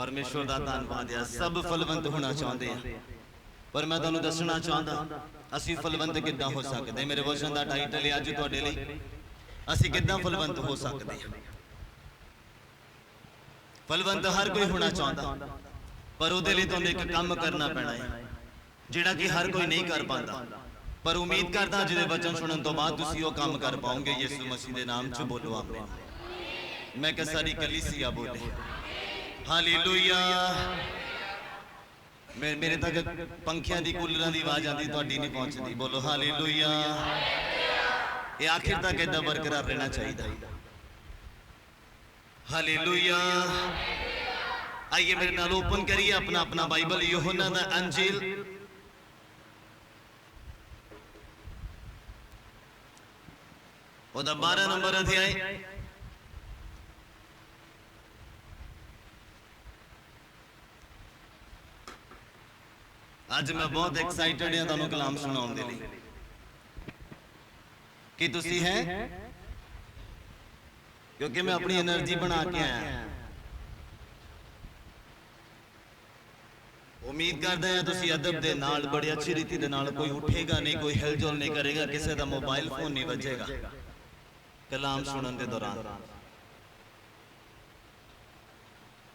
परमेश्वर का धन्यवाद है। सब फलवंत होना चाहते हैं, पर मैं तुहानू दसना चाहता असी फलवंत किद्दां हो सकते। मेरे वचन का टाइटल है अज तुहाडे लई, असी किद्दां फलवंत हो सकते हैं। फलवंत हर कोई होना चाहता, पर उहदे लई तुहानू एक काम करना पैना है जिहड़ा कि हर कोई नहीं कर पाता। पर उम्मीद करदा अज दे वचन सुनन तो बाद तुसीं ओह काम कर पाओगे। यीशु मसीह दे नाम च बोलो आमीन। मैं कह सारी कलीसिया बोले हालेलुया। मेरे तक पंखियां दी कूलरां दी आवाज आती, तुहाडी नहीं पहुंचती। बोलो हालेलुया। ये आखिर तक इदा बरकरार रहना चाहिए। हालेलुया। आइए मेरे नाल ओपन करिए अपना अपना बाइबल, यूहन्ना दा अंजील ओदा 12 नंबर अध्याय। आज मैं बहुत एक्साइटेड हाँ तुहानू कलाम सुनाउण दे लई कि तुसी हैं, क्योंकि मैं अपनी एनर्जी बना के आया। उम्मीद करदा है तुसी अदब दे नाल बड़ी अच्छी रीति दे नाल, कोई उठेगा नहीं, कोई हिलजुल नहीं करेगा, किसी का मोबाइल फोन नहीं बजेगा कलाम सुनन दे दौरान।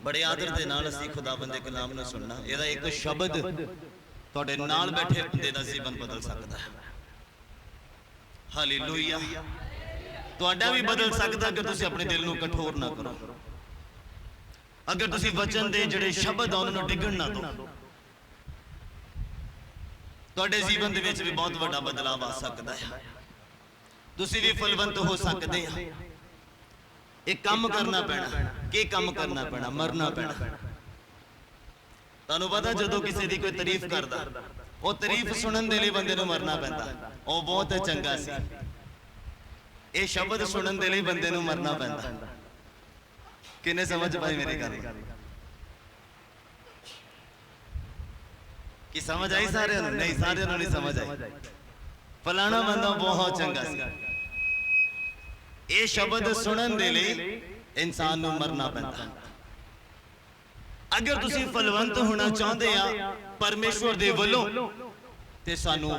बड़े आदर दे नाल असीं खुदावंद दे कलाम नूं सुनना। इहदा एक शब्द तुहाडे नाल बैठे बंदे दा जीवन बदल सकदा है। हालेलुया। तुहाडा भी बदल सकदा कि तुसीं अपने दिल नूं कठोर ना करो। अगर तुसीं वचन दे जिहड़े शब्द आ उन्हां नूं डिगण ना दो, तुहाडे जीवन दे विच भी बहुत वड्डा बदलाव आ सकदा है। तुसीं भी फलवंत हो सकदे हो। एक काम करना पैना। की काम करना पैना? मरना पैना। तुहानू पता जदों किसी दी कोई तारीफ करदा, वो तारीफ सुनन दे लई बंदे नूं मरना पैंदा। वो बहुत चंगा सी, ये शब्द सुनन दे लई बंदे नूं मरना पैंदा। किने समझ पाई मेरी गल? कि समझ आई सारे नूं? नहीं, सारे नूं नहीं समझ आई। फलाना बंदा बहुत चंगा सी, ये शब्द सुनन दे लई इंसान नूं मरना पैंदा। अगर तुसी फलवंत होना चाहते आ परमेश्वर दे वल्लों, ते सानू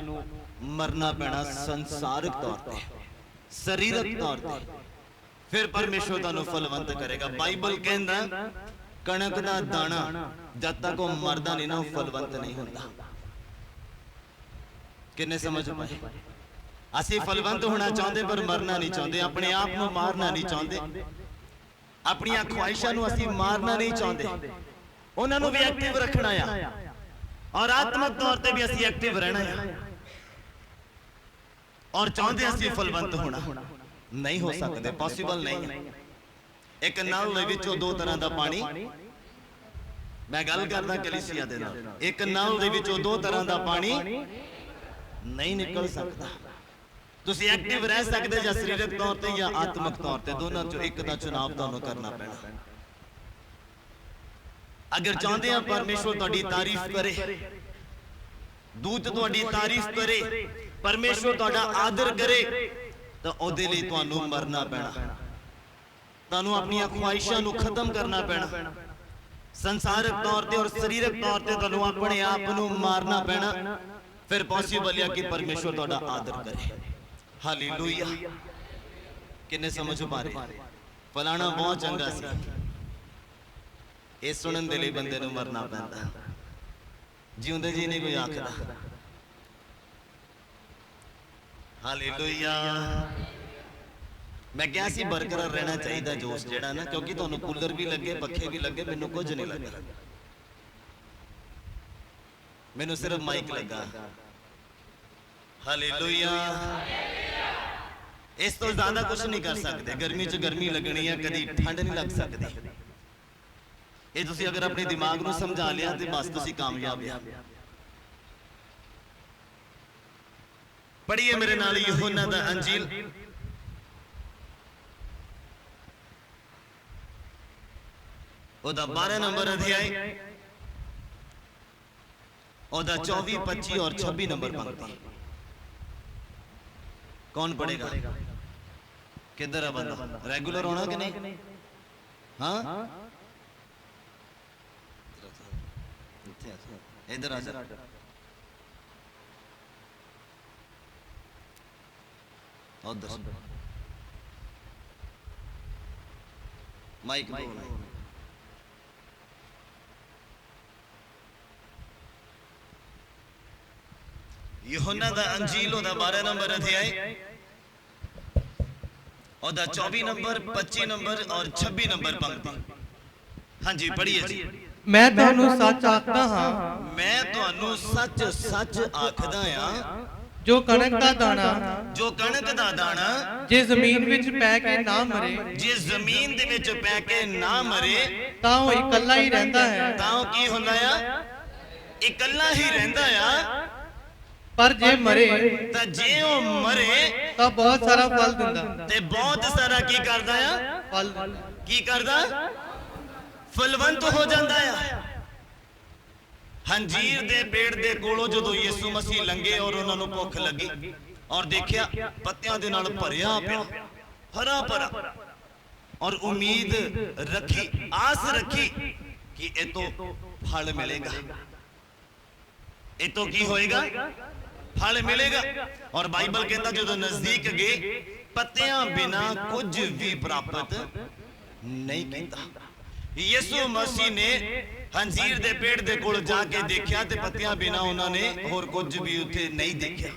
मरना पैना संसारिक तौर पे, शरीरक तौर पे, फिर परमेश्वर तुहानू फलवंत करेगा। बाइबल कहंदा कणक दा दाना जद तक वो मरदा नहीं ना, फलवंत नहीं होंदा। किन्ने समझ पाए? असीं फलवंत होना चाहते पर मरना नहीं चाहते, अपने आप नूं मारना नहीं चाहते, अपनी ख्वाहिशां नूं असीं मारना नहीं चाहते, उन्होंने भी एक्टिव रखना है और आत्मक तौर पर भी असीं एक्टिव रहना है। और चाहते असीं फलवंत होना नहीं हो सकते, पॉसिबल नहीं है। एक नल दे विचों दो तरह का पानी, मैं गल करदा कलीसिया दे नाल, एक नल दे विचों दो तरह का पानी नहीं निकल सकता। तुसीं एक्टिव रह सकते या शरीरक तौर पर या आत्मक तौर पर, दोनों चों एक दा चुनाव तुहानूं करना पैना। अगर चाहते हैं परमेश्वर तुहाडी तारीफ करे, दूत तुहाडी तारीफ करे, परमेश्वर तुहाडा आदर करे, तो उहदे लई तुहानूं मरना पैना। तुहानूं अपनी ख्वाहिशां नूं खत्म करना पैना। संसारिक तौर पर और शरीरक तौर पर तुहानूं अपने आप नूं मारना पैना। फिर पॉसिबल है कि परमेश्वर तुहाडा आदर करे। हालेलुया। किन्ने समझ पा रहे? फलाना बहुत चंगा सी, ये सुनन दे लई बंदे नूं मरना पैंदा। जिउंदे जी नहीं कोई आखदा। हालेलुया। मैं क्या सी बरकरार रहना चाहिए जोश जेड़ा ना, क्योंकि तुहानूं कूलर भी लगे, पखे भी लगे, मैनूं कुछ नहीं लगा, मैनूं सिर्फ माइक लगा। हालेलुया। इस तो ज्यादा कुछ नहीं कर सकते। गर्मी च गर्मी लगनी है, कभी ठंड नहीं लग सकती। ये तुसी अगर अपने दिमाग नूं समझा लिया तो बस तुसी कामयाब है। पढ़िए मेरे नाल यूहन्ना दा अंजील ओदा 12 नंबर अध्याय, ओदा 24, 25 और 26 नंबर पंक्ति। कौन पढ़ेगा? किधर है बंदा? रेगुलर होना कि नहीं? हाँ, इधर आ जा। उधर माइक यूहन्ना दा अंजील ओदा 12 नंबर अध्याय ओदा 24 नंबर 25 नंबर और 26 नंबर पंक्ति। हाँ जी पढ़िए जी। मैं तुहानू सच आखदा हां, मैं तुहानू सच सच आखदा हां, जो कणक दा दाना जे जमीन विच पै के ना मरे, जे जमीन दे विच पै के ना मरे, तां ओह इकल्ला ही रहिंदा है। तां की हुंदा आ? इकल्ला ही रहिंदा आ। पर जे मरे तां जे ओ मरे तां बहुत सारा फल दिंदा। ते बहुत सारा की करदा आ? फल की करदा? फलवंत हो जांदा आ। हंजीर दे पेड़ दे कोलों जदों यीशु मसीह लंघे और उन्हां नूं भुख लगी और देखिया पत्तियां दे नाल भरिया पिया, हरा भरा, और उम्मीद रखी, आस रखी कि ए तो फल मिलेगा, ए तो की होएगा? फल मिलेगा। और बाइबल कहता जदों नजदीक गए पत्तियां बिना कुछ भी प्राप्त नहीं कीता। यीशु मसीह ने हंजीर दे पेड़ दे कोल जाके देखिया ते पत्तियां बिना उन्होंने होर कुछ भी उत्थे नहीं देखिया।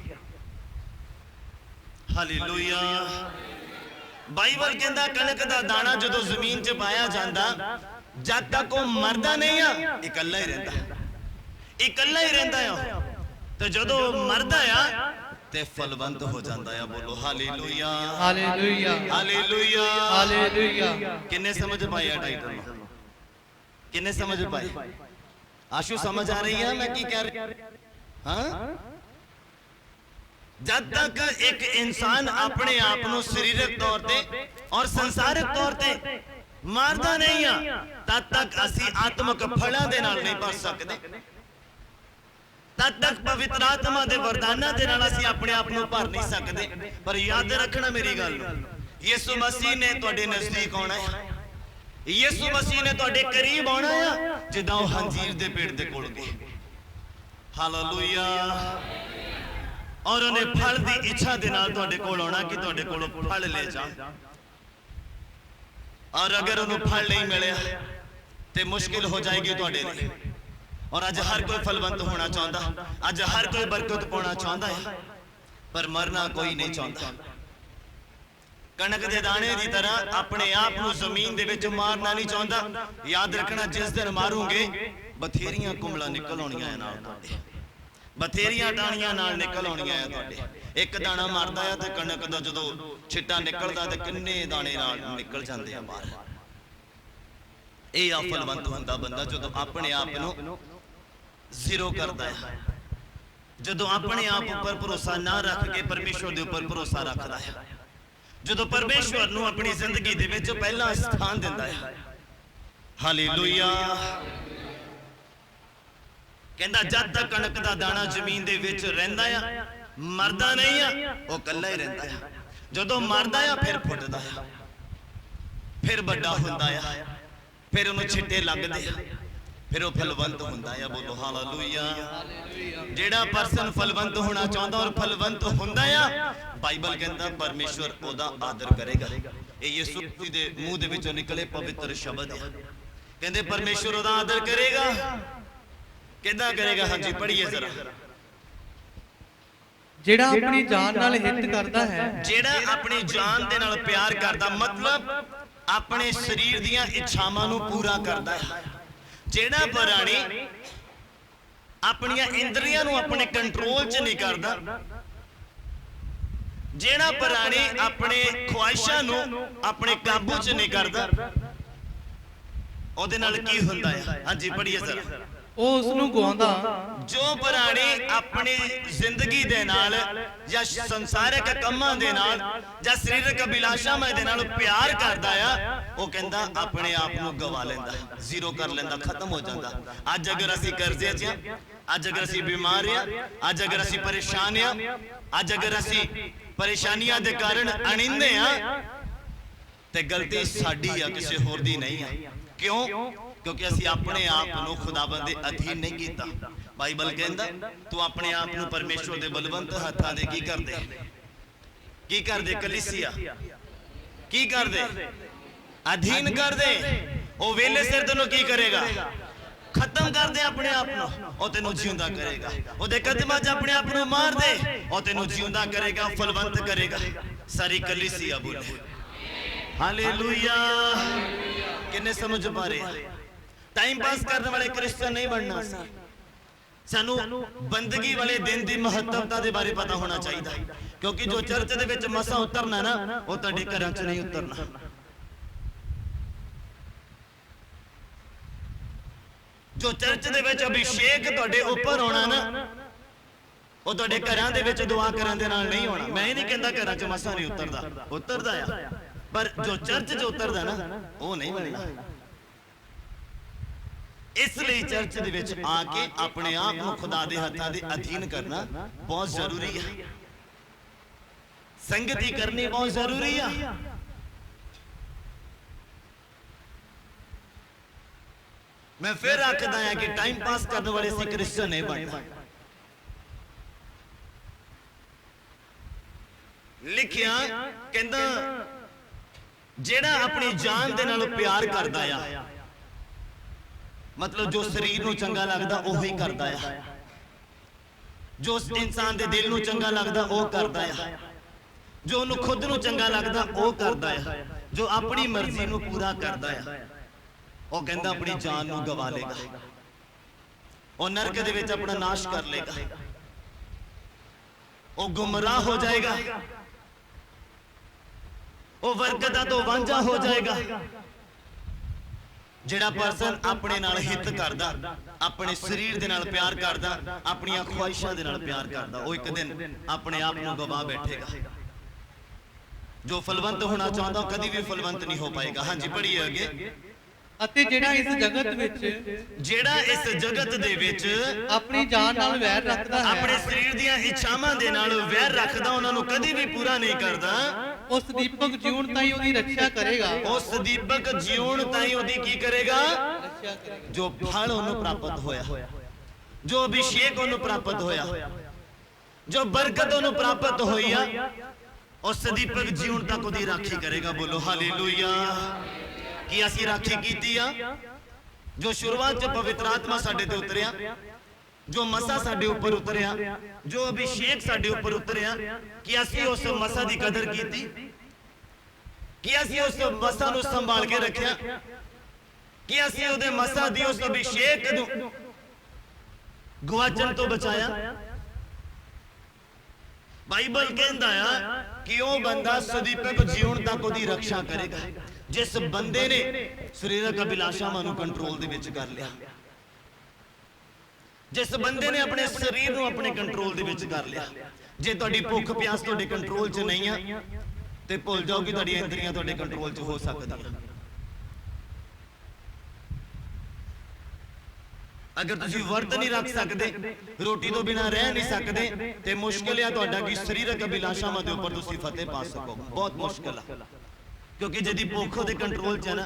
हालेलुया। बाइबल कहता कणक दा दाना जदों जमीन च पाया जांदा जद तक वो मरदा नहीं आ, इकल्ला ही रहिंदा, इकल्ला ही रहिंदा आ। ते जदों मरदा आ ते फलवंत हो जांदा आ। बोलो हालेलुया, हालेलुया, हालेलुया, हालेलुया। किन्ने समझ पाया टाइटल? किन्ने समझ पाए? आशु समझ आ रही है मैं की कह रही? हाँ, जब तक एक इंसान अपने आप को शरीरक तौर पे और संसारिक तौर पे मारदा नहीं आ तद तक असी आत्मक फलों दे नाल नहीं भर सकते। तद तक पवित्र आत्मा दे वरदानां दे नाल असी अपने आप को भर नहीं सकते। पर याद रखना मेरी गल, यीशु मसीह ने तुहाडे नजदीक आउणा है, यीशु मसीह ने तुहाडे करीब आउणा है जिद्दां ओह हंजीर दे पेड़ दे कोल गए। हालेलुया। और उन्हें फल दी इच्छा दे नाल तुहाडे कोल आउणा कि तुहाडे कोलों फल ले जा। और अगर उन्हें फल नहीं मिले तो मुश्किल हो जाएगी तुहाडे लई। और अज हर कोई फलवंत होना चाहता, अज हर कोई बरकत पाना चाहता है, पर मरना कोई नहीं चाहता। कणक दे दाने की तरह अपने आप को जमीन दे विच मारना नहीं चाहता। याद रखना जिस दिन मारूंगे बथेरियां कुंबला निकल आउणियां नाल तुहाडे, बथेरियां टाणियां नाल निकल आउणियां तुहाडे। एक दाना मारदा है ते कणक दा जदों छिट्टा निकलदा ते किन्ने दाने नाल निकल जांदे आ बाहर। ਇਹ ਫਲਵੰਤ ਹੁੰਦਾ ਬੰਦਾ ਜਦੋਂ ਆਪਣੇ ਆਪ ਨੂੰ ਜ਼ੀਰੋ ਕਰਦਾ ਹੈ, ਜਦੋਂ ਆਪਣੇ ਆਪ ਉੱਪਰ ਭਰੋਸਾ ਨਾ ਰੱਖ ਕੇ ਪਰਮੇਸ਼ਵਰ ਦੇ ਉੱਪਰ ਭਰੋਸਾ ਰੱਖਦਾ ਹੈ, ਜਦੋਂ ਪਰਮੇਸ਼ਵਰ ਨੂੰ ਆਪਣੀ ਜ਼ਿੰਦਗੀ ਦੇ ਵਿੱਚ ਪਹਿਲਾ ਸਥਾਨ ਦਿੰਦਾ ਹੈ। ਹਾਲੇਲੂਇਆ। ਕਹਿੰਦਾ ਜਦ ਤੱਕ ਕਣਕ ਦਾ ਦਾਣਾ ਜ਼ਮੀਨ ਦੇ ਵਿੱਚ ਰਹਿੰਦਾ ਆ, ਮਰਦਾ ਨਹੀਂ ਆ, ਉਹ ਇਕੱਲਾ ਹੀ ਰਹਿੰਦਾ ਆ। ਜਦੋਂ ਮਰਦਾ ਆ ਫਿਰ ਫੁੱਟਦਾ ਆ, ਫਿਰ ਵੱਡਾ ਹੁੰਦਾ ਆ, फिर उन्हें छिट्टे लगते फिर वह फलवंत होंदा है। बोलो हालेलुया। जेड़ा पर्सन फलवंत होना चाहता और फलवंत होंदा है, बाइबल कहता परमेश्वर ओदा आदर करेगा। ये यीशु दे मुंह दे विचों निकले पवित्र शब्द है। कहते परमेश्वर ओदा आदर करेगा। किदां करेगा? हाँ जी पढ़िए जरा। जेड़ा अपनी जान नाल हित करदा है, जेड़ा अपनी जान दे नाल प्यार करदा, मतलब अपने शरीर दियां इच्छावां नूं पूरा करदा है। जेड़ा प्राणी अपनियां इंद्रियां नूं अपने कंट्रोल च नहीं करदा, जेड़ा प्राणी अपने ख्वाहिशां नूं अपने काबू च नहीं करदा, ओदे नाल की हुंदा है? हां जी पढ़िए जरा। जो प्राणी अपनी जिंदगी दे नाल या संसारिक कामां दे नाल या शरीरक अभिलाषावां दे नाल प्यार करदा आ, वो कहंदा अपने आप नूं गवा लैंदा, जीरो कर लैंदा, खत्म हो जांदा। अज अगर असीं कर्जे च आ, अज अगर असीं बीमार आ, अज अगर असीं परेशान आ, अज अगर असीं परेशानियां दे कारण अणिंदे आ, ते गलती साडी आ, किसी होर दी नहीं आ। क्यों? क्योंकि असी अपने आप को खुदाबंद दे अधीन नहीं कीता। बाइबल कहंदा तू अपने आप को परमेश्वर दे बलवंत हत्थां दे की कर दे कलीसिया की कर दे अधीन कर दे। ओ वेले सिर तेनों की करेगा खत्म कर दे अपने आप को, तेनों जिंदा करेगा। ओदे कदमां च अपने आप को मार दे, तेनों जिंदा करेगा, फलवंत करेगा। सारी कलीसिया बोले हालेलुया। किन्ने समझ पा रहे? टाइम पास करने वाले क्रिश्चियन नहीं बनना, सानू बंदगी वाले दिन की महत्वता के बारे पता होना चाहिए। क्योंकि जो चर्च दे विच मसा उतरना ना, वो तुहाडे घरां च नहीं उतरना। जो चर्च दे विच अभिषेक तुहाडे उपर होना ना, वो तुहाडे घरां दे विच दुआ करन दे नाल नहीं होना। मैं नहीं कहंदा घरां च मसा नहीं उतरदा, उतरदा आ, पर जो चर्च च उतरदा ना वो नहीं बनना। इसलिए चर्च दे विच आके अपने आप को खुदा दे हत्थां दे अधीन करना बहुत जरूरी है। संगति करनी बहुत जरूरी है। मैं फिर आखदा है कि टाइम पास करने वाले सी क्रिश्चियन नहीं बनना। लिखिया कहंदा जेड़ा अपनी जान दे नाल प्यार करदा आ, मतलब जो शरीर नूं चंगा लगदा ओही करदा आ, जो इंसान दे दिल नूं चंगा लगदा ओ करदा आ, जो उन्हें खुद नूं चंगा लगदा ओ करदा आ, जो अपनी मर्जी नूं पूरा करदा आ, वो कहंदा अपनी जान नूं गवा लेगा, वो नरक दे विच अपना नाश कर लेगा, वो गुमराह हो जाएगा, वो बरकतां तो वांझा हो जाएगा। जेड़ा पर्सन अपने नाल हित करदा, अपने शरीर दे नाल प्यार करदा, अपनी ख्वाहिशां दे नाल प्यार करदा, वो एक दिन अपने आप को गवा बैठेगा। जो फलवंत होना चाहता कभी भी फलवंत नहीं हो पाएगा। हाँ जी पढ़िए आगे। ਅਤੇ ਜਿਹੜਾ ਇਸ ਜਗਤ ਵਿੱਚ जेड़ा इस जगत दे विच ਆਪਣੀ ਜਾਨ ਨਾਲ ਵੈਰ ਰੱਖਦਾ ਹੈ, अपने शरीर दीयां इच्छावां दे नाल वैर रखदा, उन्हां नूं कदी भी पूरा नहीं करदा, ਉਸ ਦੀਪਕ ਜੀਵਨ ਤਾਈਂ ਉਹਦੀ ਰੱਖਿਆ ਕਰੇਗਾ। उस दीपक जीवन ताईं ओदी की करेगा? ਰੱਖਿਆ ਕਰੇਗਾ। जो फल उन्हें प्राप्त होया, जो अभिषेक उन्हें प्राप्त होया, जो बरकत उन्हें प्राप्त होई आ, उस दीपक जीवन तक ओदी राखी करेगा। बोलो हालेलुया। कि असी राखी कीती आ, जो शुरुआत च पवित्र आत्मा साडे ते उतरिया, जो मसा साडे ऊपर उतरिया, जो अभिषेक साडे ऊपर उतरिया, कि असी उस मसा दी कदर कीती, कि असी उस मसा नूं संभाल के रखिया, कि असी उहदे मसा दी उस अभिषेक नूं गवाचन तो बचाया। बाइबल कहंदा है कि वह बंदा सदीपक जीवन तक ओदी रक्षा करेगा, जिस बंदे ने शरीरक अभिलाषावां नूं कंट्रोल दे विच कर लिया, जिस बंदे ने अपने शरीर नूं अपने कंट्रोल दे विच कर लिया। जे तुहाडी भुख प्यास तुहाडे कंट्रोल च नहीं है ते भुल जाओ कि तुहाडी इंद्रियां तुहाडे कंट्रोल च हो सकदियां। अगर तुसीं वर्त नहीं रख सकते, रोटी तो बिना रह नहीं सकते, तो मुश्किल है तुहाडा कि शरीरक अभिलाषावां दे उपर तुसीं फतेह पा सको। बहुत मुश्किल है, क्योंकि जिहदी भुख उहदे कंट्रोल च है ना,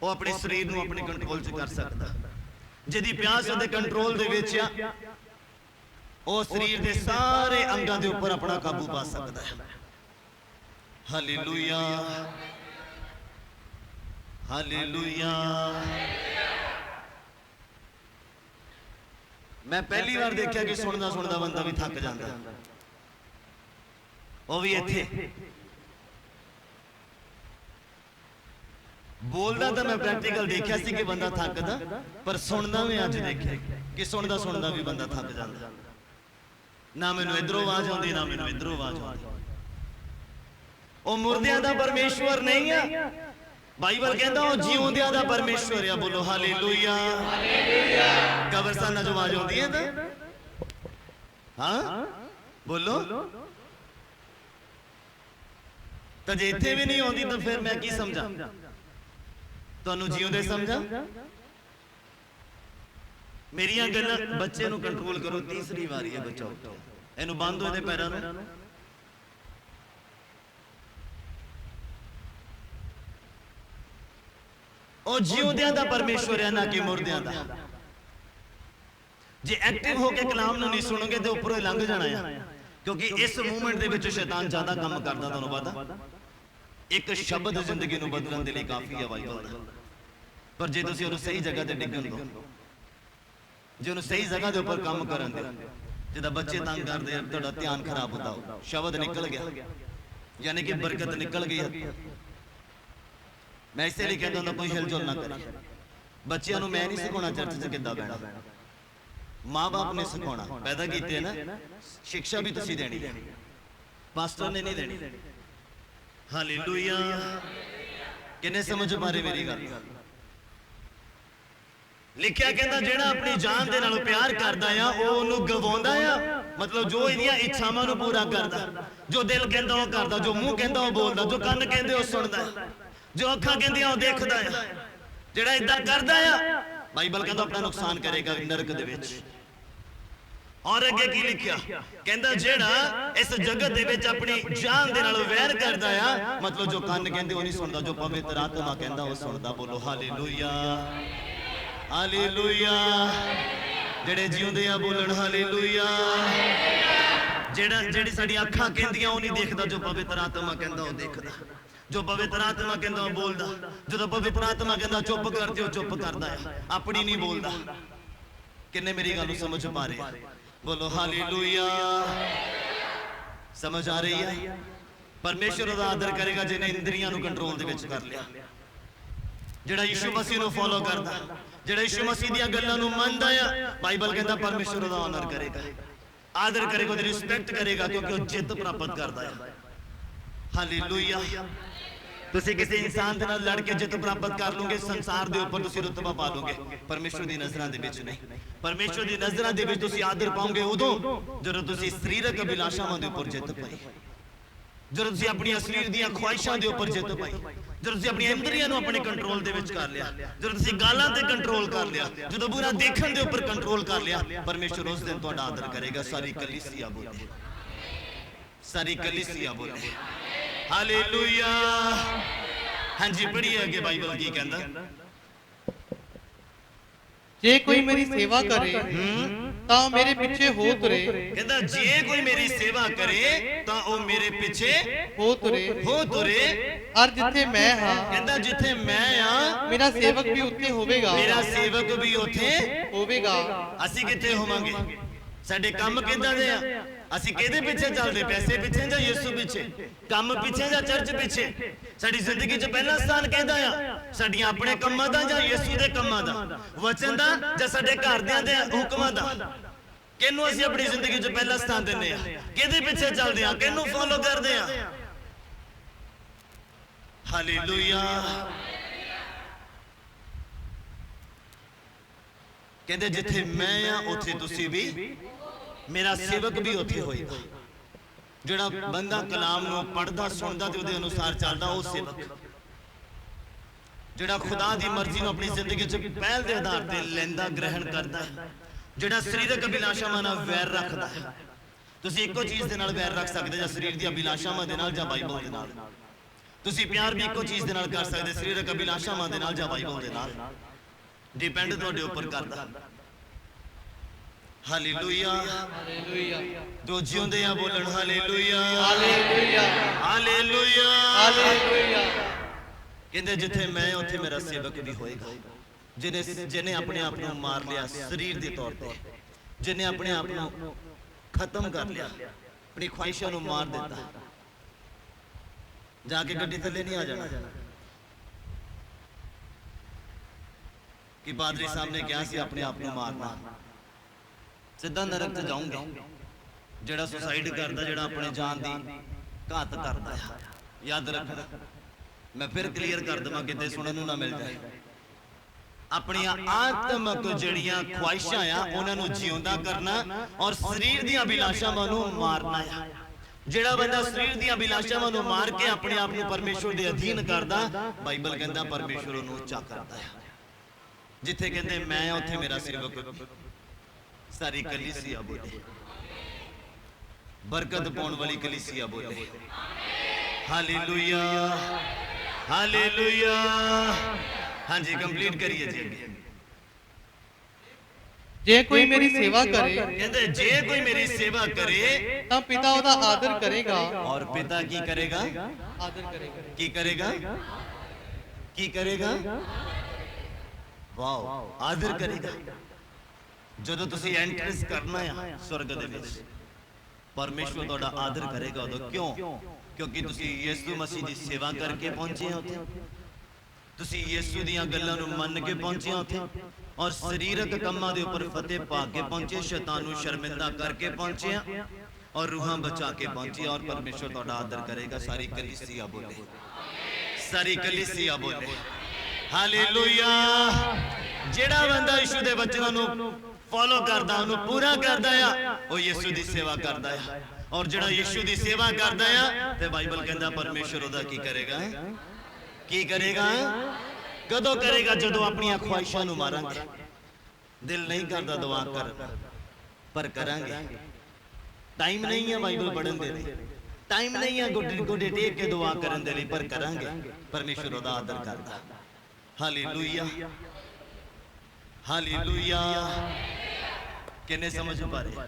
वो अपने शरीर नूं अपने कंट्रोल च कर सकदा। जिहदी प्यास उहदे कंट्रोल दे विच आ, वो शरीर दे सारे अंगां दे उपर अपना काबू पा सकदा है। Hallelujah hallelujah. मैं पहली बार देखा कि सुनदा सुनदा बंदा भी थक जाता, वो भी इत्थे बोलदा तो मैं प्रैक्टिकल देखा सी कि बंदा थकदा, पर सुनदा मैं अज देखा कि सुनदा सुनदा भी बंदा थक जाता। ना मैनू इधरों आवाज आउंदी, ना मैनू इधरों आवाज आउंदी। वो मुर्दियां दा परमेश्वर नहीं है, बाइबल कहता वो जीवंदियां दा परमेश्वर है। बोलो हालेलुया। कब्रस्तान जो आवाज आती है तो हाँ बोलो, तो जे इत्थे भी नहीं आती तो फिर मैं की समझा? तुहानू जीवंदे समझा? मेरिया गल्लां बच्चे नू कंट्रोल करो। तीसरी बारी है बच्चा उठो, इहनू बंद हो इहदे पैरां नू। ओ ਉਹ ਜਿਉਂਦਿਆਂ ਦਾ ਪਰਮੇਸ਼ਵਰ ਹੈ ਨਾ ਕਿ ਮੁਰਦਿਆਂ ਦਾ। ਜੇ ਐਕਟਿਵ ਹੋ ਕੇ ਕਲਾਮ ਨੂੰ ਨਹੀਂ ਸੁਣੋਗੇ ਤੇ ਉੱਪਰੋਂ ਹੀ ਲੰਘ ਜਾਣਾ ਆ, ਕਿਉਂਕਿ ਇਸ ਮੂਵਮੈਂਟ ਦੇ ਵਿੱਚ ਸ਼ੈਤਾਨ ਜ਼ਿਆਦਾ ਕੰਮ ਕਰਦਾ। ਤੁਹਾਨੂੰ ਪਤਾ ਇੱਕ ਸ਼ਬਦ ਜ਼ਿੰਦਗੀ ਨੂੰ ਬਦਲਣ ਦੇ ਲਈ ਕਾਫੀ ਹੈ ਬਾਈਬਲ ਦਾ, ਪਰ ਜੇ ਤੁਸੀਂ ਉਹਨੂੰ ਸਹੀ ਜਗ੍ਹਾ ਤੇ ਡਿੱਗਣ ਦਿਓ, ਜੇ ਉਹਨੂੰ ਸਹੀ ਜਗ੍ਹਾ ਦੇ ਉੱਪਰ ਕੰਮ ਕਰਨ ਦਿਓ, ਜਿੱਦਾਂ ਬੱਚੇ ਤੰਗ ਕਰਦੇ ਆ ਤੁਹਾਡਾ ਧਿਆਨ ਖਰਾਬ ਹੁੰਦਾ, ਸ਼ਬਦ ਨਿਕਲ ਗਿਆ ਯਾਨੀ ਕਿ ਬਰਕਤ ਨਿਕਲ ਗਈ। ਮੈਂ ਇਸੇ ਲਈ ਕਹਿੰਦਾ ਹੁੰਦਾ ਕੋਈ ਹਿਲਜੁਲ ਨਾ ਕਰੇ। ਬੱਚਿਆਂ ਨੂੰ ਮੈਂ ਨਹੀਂ ਸਿਖਾਉਣਾ ਚਰਚ 'ਚ ਕਿੱਦਾਂ ਬਹਿਣਾ, ਮਾਂ-ਬਾਪ ਨੇ ਸਿਖਾਉਣਾ। ਪੈਦਾ ਕੀਤੇ ਨਾ, ਸਿੱਖਿਆ ਵੀ ਤੁਸੀਂ ਦੇਣੀ ਹੈ, ਪਾਸਟਰ ਨੇ ਨਹੀਂ ਦੇਣੀ। ਹਾਲੇਲੂਇਆ। ਕਿੰਨੇ ਸਮਝ ਪਾ ਰਹੇ ਮੇਰੀ ਗੱਲ? ਲਿਖਿਆ ਕਹਿੰਦਾ ਜਿਹੜਾ ਆਪਣੀ ਜਾਨ ਦੇ ਨਾਲ ਪਿਆਰ ਕਰਦਾ ਆ ਉਹ ਉਹਨੂੰ ਗਵਾਉਂਦਾ ਆ। ਮਤਲਬ ਜੋ ਇਹਦੀਆਂ ਇੱਛਾਵਾਂ ਨੂੰ ਪੂਰਾ ਕਰਦਾ, ਜੋ ਦਿਲ ਕਹਿੰਦਾ ਉਹ ਕਰਦਾ, ਜੋ ਮੂੰਹ ਕਹਿੰਦਾ ਉਹ ਬੋਲਦਾ, ਜੋ ਕੰਨ ਕਹਿੰਦੇ ਉਹ ਸੁਣਦਾ, ਜੋ ਅੱਖਾਂ ਕਹਿੰਦੀਆਂ ਉਹ ਦੇਖਦਾ ਆ। ਜਿਹੜਾ ਇਦਾਂ ਕਰਦਾ ਆ, ਬਾਈਬਲ ਕਹਿੰਦਾ ਆਪਣਾ ਨੁਕਸਾਨ ਕਰੇਗਾ ਨਰਕ ਦੇ ਵਿੱਚ। ਔਰ ਅੱਗੇ ਕੀ ਲਿਖਿਆ? ਕਹਿੰਦਾ ਜਿਹੜਾ ਇਸ ਜਗਤ ਦੇ ਵਿੱਚ ਆਪਣੀ ਜਾਨ ਦੇ ਨਾਲ ਵੈਰ ਕਰਦਾ ਆ, ਮਤਲਬ ਜੋ ਕੰਨ ਕਹਿੰਦੇ ਉਹ ਨਹੀਂ ਸੁਣਦਾ, ਜੋ ਪਵਿੱਤਰ ਆਤਮਾ ਕਹਿੰਦਾ ਉਹ ਸੁਣਦਾ। ਬੋਲੋ ਹਾਲੇਲੂਇਆ, ਹਾਲੇਲੂਇਆ। ਜਿਹੜੇ ਜਿਉਂਦੇ ਆ ਬੋਲਣ ਹਾਲੇਲੂਇਆ। ਜਿਹੜੀ ਸਾਡੀ ਅੱਖਾਂ ਕਹਿੰਦੀਆਂ ਉਹ ਨਹੀਂ ਦੇਖਦਾ, ਜੋ ਪਵਿੱਤਰ ਆਤਮਾ ਕਹਿੰਦਾ ਉਹ ਦੇਖਦਾ, ਜੋ ਪਵਿੱਤਰ ਆਤਮਾ ਕਹਿੰਦਾ ਉਹ ਬੋਲਦਾ। ਜਦੋਂ ਪਵਿੱਤਰ ਆਤਮਾ ਕਹਿੰਦਾ ਚੁੱਪ ਕਰ ਦਿਓ, ਚੁੱਪ ਕਰਦਾ ਆ, ਆਪਣੀ ਨਹੀਂ ਬੋਲਦਾ। ਕਿੰਨੇ ਮੇਰੀ ਗੱਲ ਨੂੰ ਸਮਝ ਪਾ ਰਹੇ? ਬੋਲੋ ਹਾਲੇਲੂਇਆ। ਸਮਝ ਆ ਰਹੀ ਹੈ? ਪਰਮੇਸ਼ਰ ਦਾ ਆਦਰ ਕਰੇਗਾ ਜਿਹਨੇ ਇੰਦਰੀਆਂ ਨੂੰ ਕੰਟਰੋਲ ਦੇ ਵਿੱਚ ਕਰ ਲਿਆ, ਜਿਹੜਾ ਯਿਸੂ ਮਸੀਹ ਨੂੰ ਫੋਲੋ ਕਰਦਾ, ਜਿਹੜਾ ਯਿਸੂ ਮਸੀਹ ਦੀਆਂ ਗੱਲਾਂ ਨੂੰ ਮੰਨਦਾ ਆ। ਬਾਈਬਲ ਕਹਿੰਦਾ ਪਰਮੇਸ਼ਰ ਦਾ ਆਨਰ ਕਰੇਗਾ, ਆਦਰ ਕਰੇਗਾ, ਉਹਦੀ ਰਿਸਪੈਕਟ ਕਰੇਗਾ, ਕਿਉਂਕਿ ਉਹ ਜਿੱਤ ਪ੍ਰਾਪਤ ਕਰਦਾ ਹੈ। ਹਾਲੇਲੂਇਆ। ਤੁਸੀਂ ਕਿਸੇ ਇਨਸਾਨ ਦੇ ਨਾਲ ਲੜ ਕੇ ਜਿੱਤ ਪ੍ਰਾਪਤ ਕਰ ਲਓਗੇ, ਸੰਸਾਰ ਦੇ ਉੱਪਰ ਤੁਸੀਂ ਰੁਤਬਾ ਪਾ ਲਓਗੇ, ਪਰਮੇਸ਼ਰ ਦੀ ਨਜ਼ਰਾਂ ਦੇ ਵਿੱਚ ਨਹੀਂ। ਪਰਮੇਸ਼ਰ ਦੀ ਨਜ਼ਰਾਂ ਦੇ ਵਿੱਚ ਤੁਸੀਂ ਆਦਰ ਪਾਓਗੇ ਉਦੋਂ ਜਦੋਂ ਤੁਸੀਂ ਸਰੀਰਕ ਅਭਿਲਾਸ਼ਾਵਾਂ ਦੇ ਉੱਪਰ ਜਿੱਤ ਪਾਈ, ਜਦੋਂ ਤੁਸੀਂ ਆਪਣੀਆਂ ਸਰੀਰ ਦੀਆਂ ਖੁਆਇਸ਼ਾਂ ਦੇ ਉੱਪਰ ਜਿੱਤ ਪਾਈ, ਜਦੋਂ ਤੁਸੀਂ ਆਪਣੀਆਂ ਇੰਦਰੀਆਂ ਨੂੰ ਆਪਣੇ ਕੰਟਰੋਲ ਦੇ ਵਿੱਚ ਕਰ ਲਿਆ, ਜਦੋਂ ਤੁਸੀਂ ਗਾਲਾਂ ਤੇ ਕੰਟਰੋਲ ਕਰ ਲਿਆ, ਜਦੋਂ ਬੁਰਾ ਦੇਖਣ ਦੇ ਉੱਪਰ ਕੰਟਰੋਲ ਕਰ ਲਿਆ, ਪਰਮੇਸ਼ਰ ਉਸ ਦਿਨ ਤੁਹਾਡਾ ਆਦਰ ਕਰੇਗਾ। ਸਾਰੀ ਕਲੀਸਿਆ ਬੋਲੇ, ਸਾਰੀ ਕਲੀਸਿਆ ਬੋਲੇ ਹਾਲੇਲੂਇਆ। ਹਾਂਜੀ ਪੜ੍ਹੀਏ ਅੱਗੇ ਬਾਈਬਲ ਕੀ ਕਹਿੰਦਾ। ਜੇ ਕੋਈ ਮੇਰੀ ਸੇਵਾ ਕਰੇ ਤਾਂ ਉਹ ਮੇਰੇ ਪਿੱਛੇ ਹੋ ਤੁਰੇ। ਕਹਿੰਦਾ ਜੇ ਕੋਈ ਮੇਰੀ ਸੇਵਾ ਕਰੇ ਤਾਂ ਉਹ ਮੇਰੇ ਪਿੱਛੇ ਹੋ ਤੁਰੇ। ਔਰ ਜਿੱਥੇ ਮੈਂ ਹਾਂ, ਕਹਿੰਦਾ ਜਿੱਥੇ ਮੈਂ ਆ ਮੇਰਾ ਸੇਵਕ ਵੀ ਉੱਥੇ ਹੋਵੇਗਾ, ਮੇਰਾ ਸੇਵਕ ਵੀ ਉੱਥੇ ਹੋਵੇਗਾ। ਅਸੀਂ ਕਿੱਥੇ ਹੋਵਾਂਗੇ? ਸਾਡੇ ਕੰਮ ਕਿੱਦਾਂ ਦੇ ਆ? ਅਸੀਂ ਕਿਹਦੇ ਪਿੱਛੇ ਚੱਲਦੇ? ਪੈਸੇ ਪਿੱਛੇ ਜਾਂ ਯਿਸੂ ਪਿੱਛੇ? ਕੰਮ ਪਿੱਛੇ ਜਾਂ ਚਰਚ ਪਿੱਛੇ? ਸਾਡੀ ਜ਼ਿੰਦਗੀ 'ਚ ਪਹਿਲਾ ਸਥਾਨ ਕਿਹਦਾ ਆ? ਸਾਡੀਆਂ ਆਪਣੇ ਕੰਮਾਂ ਦਾ ਜਾਂ ਯਿਸੂ ਦੇ ਕੰਮਾਂ ਦਾ, ਵਚਨ ਦਾ ਜਾਂ ਸਾਡੇ ਘਰਦਿਆਂ ਦੇ ਹੁਕਮਾਂ ਦਾ? ਕਿਹਨੂੰ ਅਸੀਂ ਆਪਣੀ ਜ਼ਿੰਦਗੀ 'ਚ ਪਹਿਲਾ ਸਥਾਨ ਦਿੰਦੇ ਆ? ਕਿਹਦੇ ਪਿੱਛੇ ਚੱਲਦੇ ਆ? ਕਿਹਨੂੰ ਫੋਲੋ ਕਰਦੇ ਆ? ਹਾਲੇਲੂਇਆ। ਕਹਿੰਦੇ ਜਿੱਥੇ ਮੈਂ ਆ ਉੱਥੇ ਤੁਸੀਂ ਵੀ, ਮੇਰਾ ਸੇਵਕ ਵੀ ਉੱਥੇ ਹੋਏਗਾ। ਜਿਹੜਾ ਬੰਦਾ ਕਲਾਮ ਨੂੰ ਪੜ੍ਹਦਾ ਸੁਣਦਾ ਤੇ ਉਹਦੇ ਅਨੁਸਾਰ ਚੱਲਦਾ, ਉਹ ਸੇਵਕ। ਜਿਹੜਾ ਖੁਦਾ ਦੀ ਮਰਜ਼ੀ ਨੂੰ ਆਪਣੀ ਜ਼ਿੰਦਗੀ 'ਚ ਪਹਿਲ ਦੇ ਆਧਾਰ ਤੇ ਲੈਂਦਾ, ਗ੍ਰਹਿਣ ਕਰਦਾ ਹੈ, ਜਿਹੜਾ ਸਰੀਰਕ ਅਭਿਲਾਸ਼ਾਵਾਂ ਨਾਲ ਵੈਰ ਰੱਖਦਾ ਹੈ। ਤੁਸੀਂ ਇੱਕੋ ਚੀਜ਼ ਦੇ ਨਾਲ ਵੈਰ ਰੱਖ ਸਕਦੇ, ਜਾਂ ਸਰੀਰ ਦੀਆਂ ਅਭਿਲਾਸ਼ਾਵਾਂ ਦੇ ਨਾਲ ਜਾਂ ਬਾਈਬਲ ਦੇ ਨਾਲ। ਤੁਸੀਂ ਪਿਆਰ ਵੀ ਇੱਕੋ ਚੀਜ਼ ਦੇ ਨਾਲ ਕਰ ਸਕਦੇ, ਸਰੀਰਕ ਅਭਿਲਾਸ਼ਾਵਾਂ ਦੇ ਨਾਲ ਜਾਂ ਬਾਈਬਲ ਦੇ ਨਾਲ। ਡਿਪੈਂਡ ਤੁਹਾਡੇ ਉੱਪਰ ਕਰਦਾ। Hallelujah, hallelujah. ਜੋ ਜਿਉਂਦੇ ਆ ਬੋਲਣ ਹਾਲੇਲੂਇਆ, ਹਾਲੇਲੂਇਆ, ਹਾਲੇਲੂਇਆ, ਹਾਲੇਲੂਇਆ। ਕਹਿੰਦੇ ਜਿੱਥੇ ਮੈਂ ਉੱਥੇ ਮੇਰਾ ਸੇਵਕ ਵੀ ਹੋਏਗਾ। ਜਿਹਨੇ ਆਪਣੇ ਆਪ ਨੂੰ ਮਾਰ ਲਿਆ ਸਰੀਰ ਦੇ ਤੌਰ ਤੇ, ਜਿਹਨੇ ਆਪਣੇ ਆਪ ਨੂੰ ਖਤਮ ਕਰ ਲਿਆ, ਆਪਣੀ ਖੁਆਇਸ਼ਾਂ ਨੂੰ ਮਾਰ ਦਿੱਤਾ, ਜਾ ਕੇ ਗੱਡੀ ਥੱਲੇ ਨਹੀਂ ਆ ਜਾਣਾ। ਕਿ ਪਾਦਰੀ ਸਾਹਿਬ ਨੇ ਕਿਹਾ ਸੀ ਆਪਣੇ ਆਪ ਨੂੰ ਮਾਰਨਾ, ਸਿੱਧਾ ਨਰਕ 'ਚ ਜਾਊਂਗੇ। ਜਿਹੜਾ ਸੁਸਾਈਡ ਕਰਦਾ, ਜਿਹੜਾ ਆਪਣੇ ਜਾਨ ਦੀ ਘਾਤ ਕਰਦਾ ਹੈ, ਯਾਦ ਰੱਖਣਾ। ਮੈਂ ਫਿਰ ਕਲੀਅਰ ਕਰ ਦਵਾਂ ਕਿਤੇ ਸੁਣਨ ਨੂੰ ਨਾ ਮਿਲ ਜਾਏ। ਆਪਣੀਆਂ ਆਤਮਕ ਜਿਹੜੀਆਂ ਖੁਆਇਸ਼ਾਂ ਆ ਉਹਨਾਂ ਨੂੰ ਜਿਉਂਦਾ ਕਰਨਾ ਔਰ ਸਰੀਰ ਦੀਆਂ ਅਭਿਲਾਸ਼ਾਵਾਂ ਨੂੰ ਮਾਰਨਾ ਆ। ਜਿਹੜਾ ਬੰਦਾ ਸਰੀਰ ਦੀਆਂ ਅਭਿਲਾਸ਼ਾਵਾਂ ਨੂੰ ਮਾਰ ਕੇ ਆਪਣੇ ਆਪ ਨੂੰ ਪਰਮੇਸ਼ਵਰ ਦੇ ਅਧੀਨ ਕਰਦਾ, ਬਾਈਬਲ ਕਹਿੰਦਾ ਪਰਮੇਸ਼ਵਰ ਉਹਨੂੰ ਉੱਚਾ ਕਰਦਾ ਹੈ। ਜਿੱਥੇ ਕਹਿੰਦੇ ਮੈਂ ਉੱਥੇ ਮੇਰਾ ਸੇਵਕ। ਸਾਰੀ ਕਲੀਸਿਆ ਬੋਲੇ, ਬਰਕਤ ਪਾਉਣ ਵਾਲੀ ਕਲੀਸਿਆ ਬੋਲੇ ਹਾਲੇਲੂਇਆ, ਹਾਲੇਲੂਇਆ। हाँ जी कंप्लीट करिए जी। जे कोई मेरी सेवा करे कहते जे कोई मेरी सेवा करे ਤਾਂ ਪਿਤਾ ਉਹਦਾ ਆਦਰ ਕਰੇਗਾ और पिता की करेगा ਆਦਰ ਕਰੇਗਾ की करेगा की करेगा वाओ आदर करेगा। ਜਦੋਂ ਤੁਸੀਂ ਐਂਟਰੈਂਸ ਕਰਨਾ ਆ स्वर्ग ਦੇ ਵਿੱਚ परमेश्वर ਤੁਹਾਡਾ ਆਦਰ ਕਰੇਗਾ ਉਦੋਂ। ਕਿਉਂ? ਕਿਉਂਕਿ ਤੁਸੀਂ ਯਿਸੂ ਮਸੀਹ ਦੀ ਸੇਵਾ ਕਰਕੇ ਪਹੁੰਚੇ ਹੋ ਉੱਥੇ, ਤੁਸੀਂ ਯਿਸੂ ਦੀਆਂ ਗੱਲਾਂ ਨੂੰ ਮੰਨ ਕੇ ਪਹੁੰਚੇ ਹੋ ਉੱਥੇ, ਔਰ ਸਰੀਰਕ ਕੰਮਾਂ ਦੇ ਉੱਪਰ ਫਤਿਹ ਪਾ ਕੇ ਪਹੁੰਚੇ, ਸ਼ੈਤਾਨ ਨੂੰ ਸ਼ਰਮਿੰਦਾ ਕਰਕੇ ਪਹੁੰਚੇ और रूहां बचा के पहुंची और परमेश्वर ਤੁਹਾਡਾ आदर करेगा। सारी कलीसिया बोले, सारी कलीसिया बोले हालेलुया। ਜਿਹੜਾ ਬੰਦਾ ਯਿਸੂ ਦੇ ਵਚਨਾਂ ਨੂੰ ਫੋਲੋ ਕਰਦਾ, ਉਹਨੂੰ ਪੂਰਾ ਕਰਦਾ ਆ, ਉਹ ਯਿਸੂ ਦੀ ਸੇਵਾ ਕਰਦਾ ਆ। ਔਰ ਜਿਹੜਾ ਯਿਸੂ ਦੀ ਸੇਵਾ ਕਰਦਾ ਆ ਤੇ ਬਾਈਬਲ ਕਹਿੰਦਾ ਪਰਮੇਸ਼ਰ ਉਹਦਾ ਕੀ ਕਰੇਗਾ? ਕੀ ਕਰੇਗਾ? ਕਦੋਂ ਕਰੇਗਾ? ਜਦੋਂ ਆਪਣੀਆਂ ਖੁਆਇਸ਼ਾਂ ਨੂੰ ਮਾਰਾਂਗੇ। ਦਿਲ ਨਹੀਂ ਕਰਦਾ ਦੁਆ ਕਰਨ, ਪਰ ਕਰਾਂਗੇ। टाइम नहीं है बाइबल पढ़न दे लिए, टाइम नहीं है गोडे टेक के दुआ करन दे लिए, पर करांगे। परमेश्वर दा आदर करदा। Hallelujah hallelujah. किन्ने समझ पा रहे?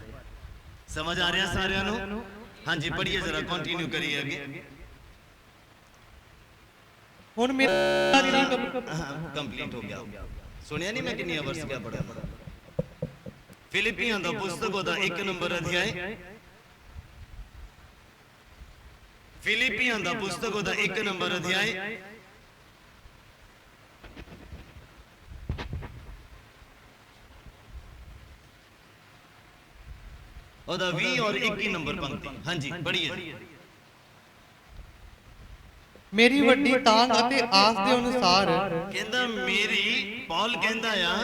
समझ आ रहा सारियां नु? हाँ जी पढ़िए जरा, कंटिन्यू करिए आगे। ਹੁਣ ਮੇਰਾ कंप्लीट हो गया। सुनिया नहीं मैं कितनी वर्ष क्या पढ़ा? फिलिपियां दा पुस्तक ओदा 1 नंबर अध्याय, फिलिपियां दा पुस्तक ओदा 1 नंबर अध्याय ओदा 20 और 21 नंबर पंक्ति। हाँ जी पढ़िए। ਮੇਰੀ ਵੱਡੀ ਤਾਂਗ ਅਤੇ ਆਸ ਦੇ ਅਨੁਸਾਰ ਕਹਿੰਦਾ ਮੇਰੀ, ਪੌਲ ਕਹਿੰਦਾ ਆ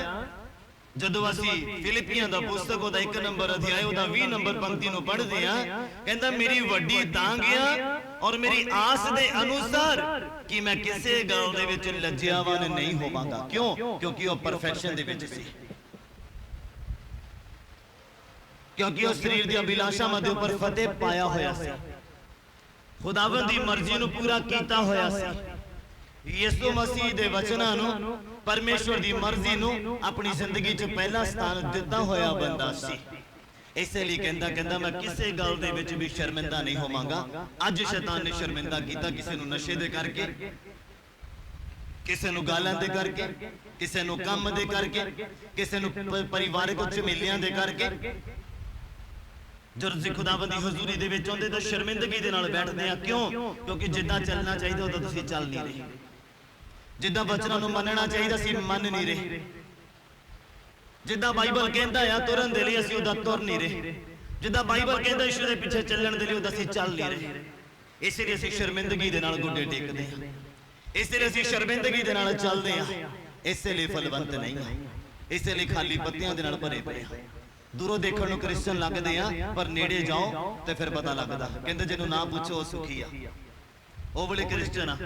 ਜਦੋਂ ਅਸੀਂ ਫਿਲਿਪੀਆਂ ਦਾ ਪੁਸਤਕ ਉਹਦਾ 1 ਨੰਬਰ ਅਧਿਆਇ ਉਹਦਾ 20 ਨੰਬਰ ਪੰਕਤੀ ਨੂੰ ਪੜ੍ਹਦੇ ਆ, ਕਹਿੰਦਾ ਮੇਰੀ ਵੱਡੀ ਤਾਂਗ ਆ ਔਰ ਮੇਰੀ ਆਸ ਦੇ ਅਨੁਸਾਰ ਕਿ ਮੈਂ ਕਿਸੇ ਗੱਲ ਦੇ ਵਿੱਚ ਲੱਜਿਆਵਾਨ ਨਹੀਂ ਹੋਵਾਂਗਾ। ਕਿਉਂ? ਕਿਉਂਕਿ ਉਹ ਪਰਫੈਕਸ਼ਨ ਦੇ ਵਿੱਚ ਸੀ, ਕਿਉਂਕਿ ਉਹ ਸਰੀਰ ਦੀ ਅਭਿਲਾਸ਼ਾਵਾਂ ਦੇ ਉੱਪਰ ਫਤਿਹ ਪਾਇਆ ਹੋਇਆ ਸੀ, ਖੁਦਾਵੰਦ ਦੀ ਮਰਜ਼ੀ ਨੂੰ ਪੂਰਾ ਕੀਤਾ ਹੋਇਆ ਸੀ, ਯਿਸੂ ਮਸੀਹ ਦੇ ਵਚਨਾਂ ਨੂੰ, ਪਰਮੇਸ਼ਵਰ ਦੀ ਮਰਜ਼ੀ ਨੂੰ ਆਪਣੀ ਜ਼ਿੰਦਗੀ 'ਚ ਪਹਿਲਾ ਸਥਾਨ ਦਿੱਤਾ ਹੋਇਆ ਬੰਦਾ ਸੀ। ਇਸੇ ਲਈ ਕਹਿੰਦਾ ਮੈਂ ਕਿਸੇ ਗੱਲ ਦੇ ਵਿੱਚ ਵੀ ਸ਼ਰਮਿੰਦਾ ਨਹੀਂ ਹੋਵਾਂਗਾ। ਅੱਜ ਸ਼ੈਤਾਨ ਨੇ ਸ਼ਰਮਿੰਦਾ ਕੀਤਾ, ਕਿਸੇ ਨੂੰ ਨਸ਼ੇ ਦੇ ਕਰਕੇ, ਕਿਸੇ ਨੂੰ ਗਾਲਾਂ ਦੇ ਕਰਕੇ, ਕਿਸੇ ਨੂੰ ਕੰਮ ਦੇ ਕਰਕੇ, ਕਿਸੇ ਨੂੰ ਪਰਿਵਾਰਕ ਝਮੇਲਿਆਂ ਦੇ ਕਰਕੇ। ਜਦੋਂ ਅਸੀਂ ਖੁਦਾਵੰਦ ਦੀ ਹਜ਼ੂਰੀ ਦੇ ਵਿੱਚ ਆਉਂਦੇ ਤਾਂ ਸ਼ਰਮਿੰਦਗੀ ਦੇ ਨਾਲ ਬੈਠਦੇ ਆ। ਕਿਉਂ? ਕਿਉਂਕਿ ਜਿੱਦਾਂ ਚੱਲਣਾ ਚਾਹੀਦਾ ਉਦੋਂ ਤੁਸੀਂ ਚੱਲ ਨਹੀਂ ਰਹੇ, ਜਿੱਦਾਂ ਵਚਨਾਂ ਨੂੰ ਮੰਨਣਾ ਚਾਹੀਦਾ ਸੀ ਮੰਨ ਨਹੀਂ ਰਹੇ, ਜਿੱਦਾਂ ਬਾਈਬਲ ਕਹਿੰਦਾ ਆ ਤੁਰਨ ਦੇ ਲਈ ਅਸੀਂ ਉਹਦਾ ਤੁਰ ਨਹੀਂ ਰਹੇ, ਜਿੱਦਾਂ ਬਾਈਬਲ ਕਹਿੰਦਾ ਯਿਸੂ ਦੇ ਪਿੱਛੇ ਚੱਲਣ ਦੇ ਲਈ ਉਹਦਾ ਅਸੀਂ ਚੱਲ ਨਹੀਂ ਰਹੇ। ਇਸੇ ਲਈ ਅਸੀਂ ਸ਼ਰਮਿੰਦਗੀ ਦੇ ਨਾਲ ਗੋਡੇ ਟੇਕਦੇ ਆ, ਇਸੇ ਲਈ ਅਸੀਂ ਸ਼ਰਮਿੰਦਗੀ ਦੇ ਨਾਲ ਚੱਲਦੇ ਆ, ਇਸੇ ਲਈ ਫਲਵੰਤ ਨਹੀਂ ਆ, ਇਸੇ ਲਈ ਖਾਲੀ ਪੱਤਿਆਂ ਦੇ ਨਾਲ ਭਰੇ ਪਏ ਆ। ਦੂਰੋਂ ਦੇਖਣ ਨੂੰ ਕ੍ਰਿਸਚਨ ਲੱਗਦੇ ਆ, ਪਰ ਨੇੜੇ ਜਾਓ ਤੇ ਫਿਰ ਪਤਾ ਲੱਗਦਾ। ਕਹਿੰਦੇ ਜਿਹਨੂੰ ਨਾ ਪੁੱਛੋ ਉਹ ਸੁਖੀ ਆ। ਉਹ ਵਾਲੇ ਕ੍ਰਿਸਚਨ ਆ